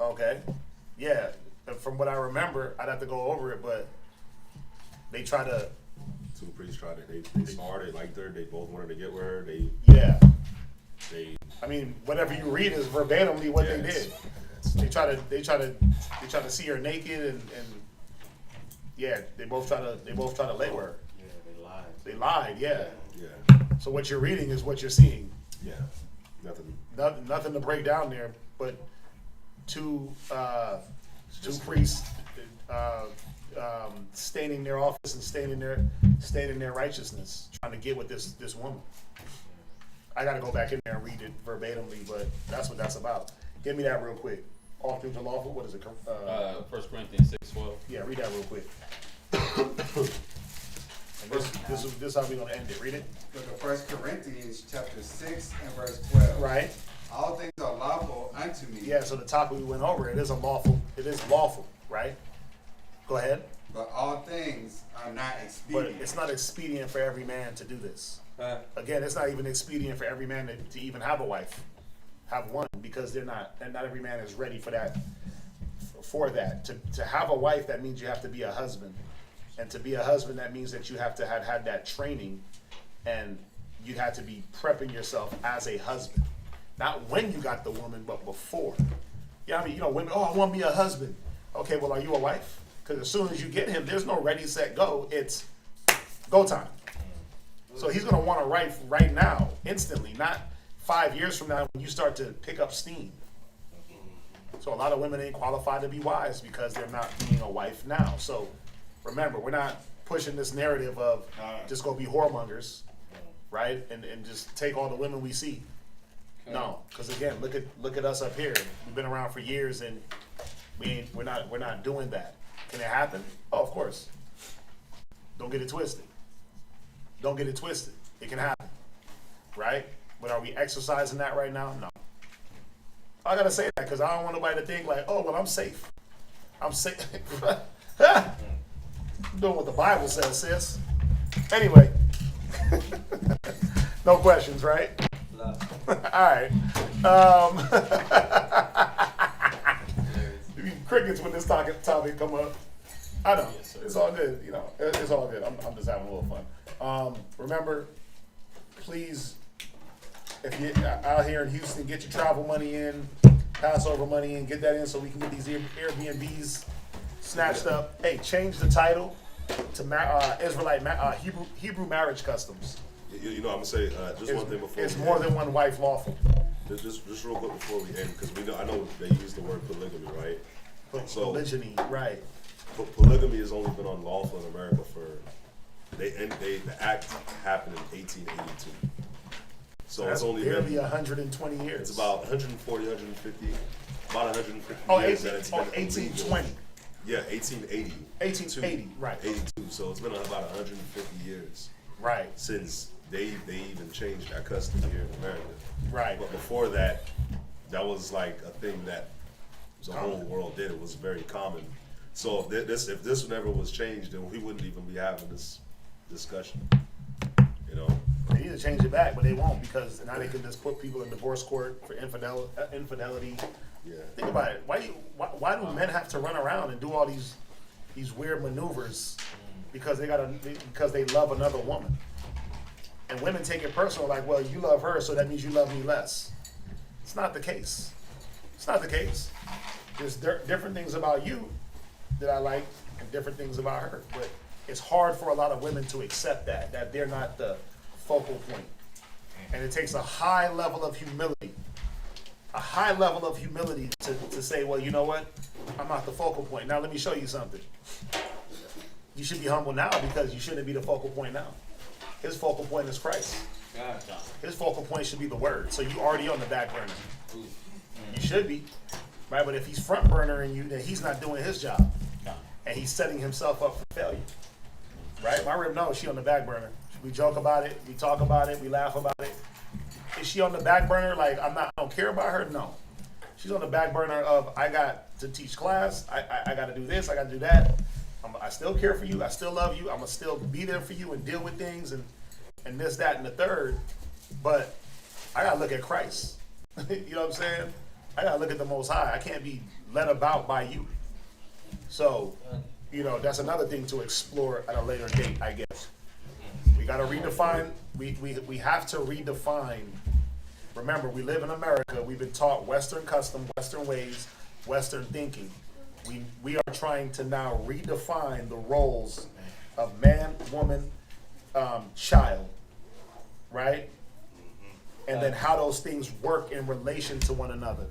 Okay. Yeah. From what I remember, I'd have to go over it, but they try to.
Two priests tried it. They saw her. They liked her. They both wanted to get with her.
Yeah.
They.
I mean, whatever you read is verbatimly what they did. They try to see her naked and yeah, they both try to lay with her.
Yeah, they lied.
They lied. Yeah.
Yeah.
So what you're reading is what you're seeing.
Yeah. Nothing.
Nothing to break down there, but two priests staining their office and staining their righteousness, trying to get with this woman. I got to go back in there and read it verbatimly, but that's what that's about. Give me that real quick. All things are lawful. What is it?
1 Corinthians 6:12.
Yeah, read that real quick. And this is how we're gonna end it. Read it.
Look at 1 Corinthians chapter 6 and verse 12.
Right.
All things are lawful unto me.
Yeah. So the topic we went over, it is lawful, right? Go ahead.
But all things are not
But
expedient.
it's not expedient for every man to do this. Again, it's not even expedient for every man to even have a wife, have one, because not every man is ready for that. To have a wife, that means you have to be a husband, and to be a husband, that means that you have to have had that training, and you had to be prepping yourself as a husband, not when you got the woman, but before. Yeah, I mean, women. Oh, I want to be a husband. Okay, well, are you a wife? Because as soon as you get him, there's no ready, set, go. It's go time. So he's gonna want to wife right now, instantly, not 5 years from now when you start to pick up steam. So a lot of women ain't qualified to be wives because they're not being a wife now. So remember, we're not pushing this narrative of just go be whoremongers, right? And just take all the women we see. No, because again, look at us up here. We've been around for years, and we're not doing that. Can it happen? Oh, of course. Don't get it twisted. Don't get it twisted. It can happen, right? But are we exercising that right now? No. I gotta say that because I don't want nobody to think like, oh, well, I'm safe. I'm safe. I'm doing what the Bible says, sis. Anyway, no questions, right?
Law.
All right. Crickets when this topic come up. I know. It's all good. It's all good. I'm just having a little fun. Remember, please, if you're out here in Houston, get your travel money in, Passover money in, get that in so we can get these Airbnbs snatched up. Hey, change the title to Israelite Hebrew marriage customs.
I'm gonna say just one thing before.
It's more than one wife lawful.
Just real quick before we end, because I know they use the word polygamy, right? So
Polygyny, right?
Polygamy has only been unlawful in America for the act happened in 1882. So
That's
it's only
barely
been
120 years.
It's about 140, 150, about 150
Oh,
years that it's been
1820.
Yeah, 1880.
1880, right.
82. So it's been about 150 years
Right,
since they even changed that custom here in America.
right.
But before that, that was like a thing that the whole world did. It was very common. So if this never was changed, then we wouldn't even be having this discussion. You know?
They need to change it back, but they won't because now they can just put people in divorce court for infidelity.
Yeah.
Think about it. Why do men have to run around and do all these weird maneuvers because they love another woman? And women take it personal, like, well, you love her, so that means you love me less. It's not the case. It's not the case. There's different things about you that I like and different things about her. But it's hard for a lot of women to accept that they're not the focal point. And it takes a high level of humility. A high level of humility to say, well, you know what? I'm not the focal point. Now let me show you something. You should be humble now because you shouldn't be the focal point now. His focal point is Christ.
God.
His focal point should be the word. So you already on the back burner. You should be. Right? But if he's front burnering you, then he's not doing his job. And he's setting himself up for failure. Right? My rib knows she on the back burner. We joke about it, we talk about it, we laugh about it. Is she on the back burner like I don't care about her? No. She's on the back burner of I got to teach class, I got to do this, I got to do that. I still care for you, I still love you, I'm going to still be there for you and deal with things and this, that, and the third. But I got to look at Christ. You know what I'm saying? I got to look at the Most High. I can't be led about by you. So, you know, that's another thing to explore at a later date, I guess. We got to redefine, we have to redefine. Remember, we live in America. We've been taught Western custom, Western ways, Western thinking. We are trying to now redefine the roles of man, woman, child, right? And then how those things work in relation to one another.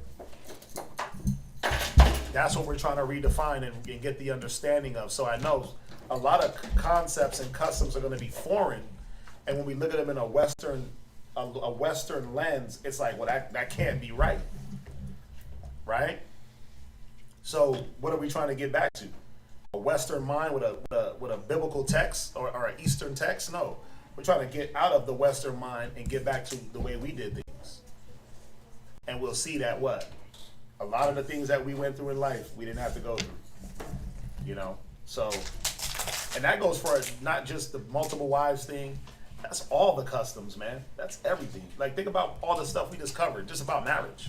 That's what we're trying to redefine and get the understanding of. So I know a lot of concepts and customs are going to be foreign, and when we look at them in a Western lens, it's like, well, that can't be right, right? So what are we trying to get back to? A Western mind with a biblical text or an Eastern text? No, we're trying to get out of the Western mind and get back to the way we did things, and we'll see that what a lot of the things that we went through in life we didn't have to go through, you know. So. And that goes for not just the multiple wives thing. That's all the customs, man. That's everything. Like, think about all the stuff we just covered, just about marriage.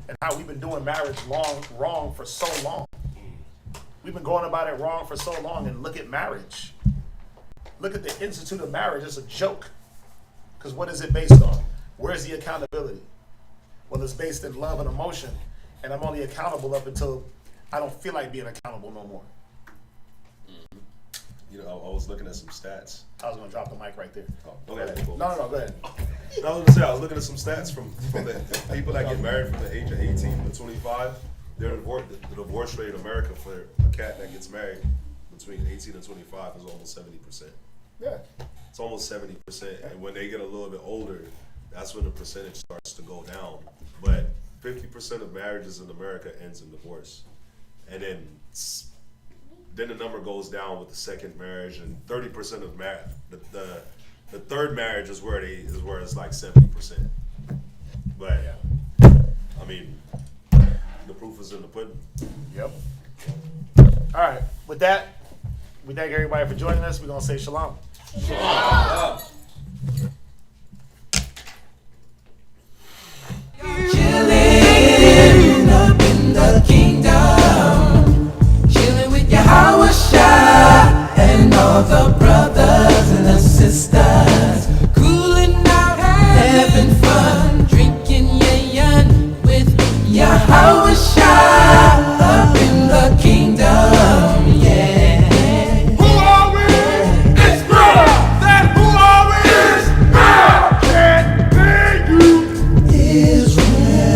And how we've been doing marriage wrong for so long. We've been going about it wrong for so long, and look at marriage. Look at the institute of marriage. It's a joke. Because what is it based on? Where's the accountability? Well, it's based in love and emotion. And I'm only accountable up until I don't feel like being accountable no more.
You know, I was looking at some stats.
I was going to drop the mic right there.
Oh,
Go
okay.
ahead. No, go ahead.
No, I was gonna say, I was looking at some stats from the people that get married from the age of 18 to 25. The divorce rate in America for a cat that gets married between 18 and 25 is almost 70%.
Yeah.
It's almost 70%. And when they get a little bit older, that's when the percentage starts to go down. But 50% of marriages in America ends in divorce. And then the number goes down with the second marriage, and 30% of the third marriage is where it's like 70%. But I mean, the proof is in the pudding.
Yep. All right. With that, we thank everybody for joining us. We're gonna say shalom.
Chilling up in the kingdom, chilling with Yahweh Shai and all the brothers and the sisters.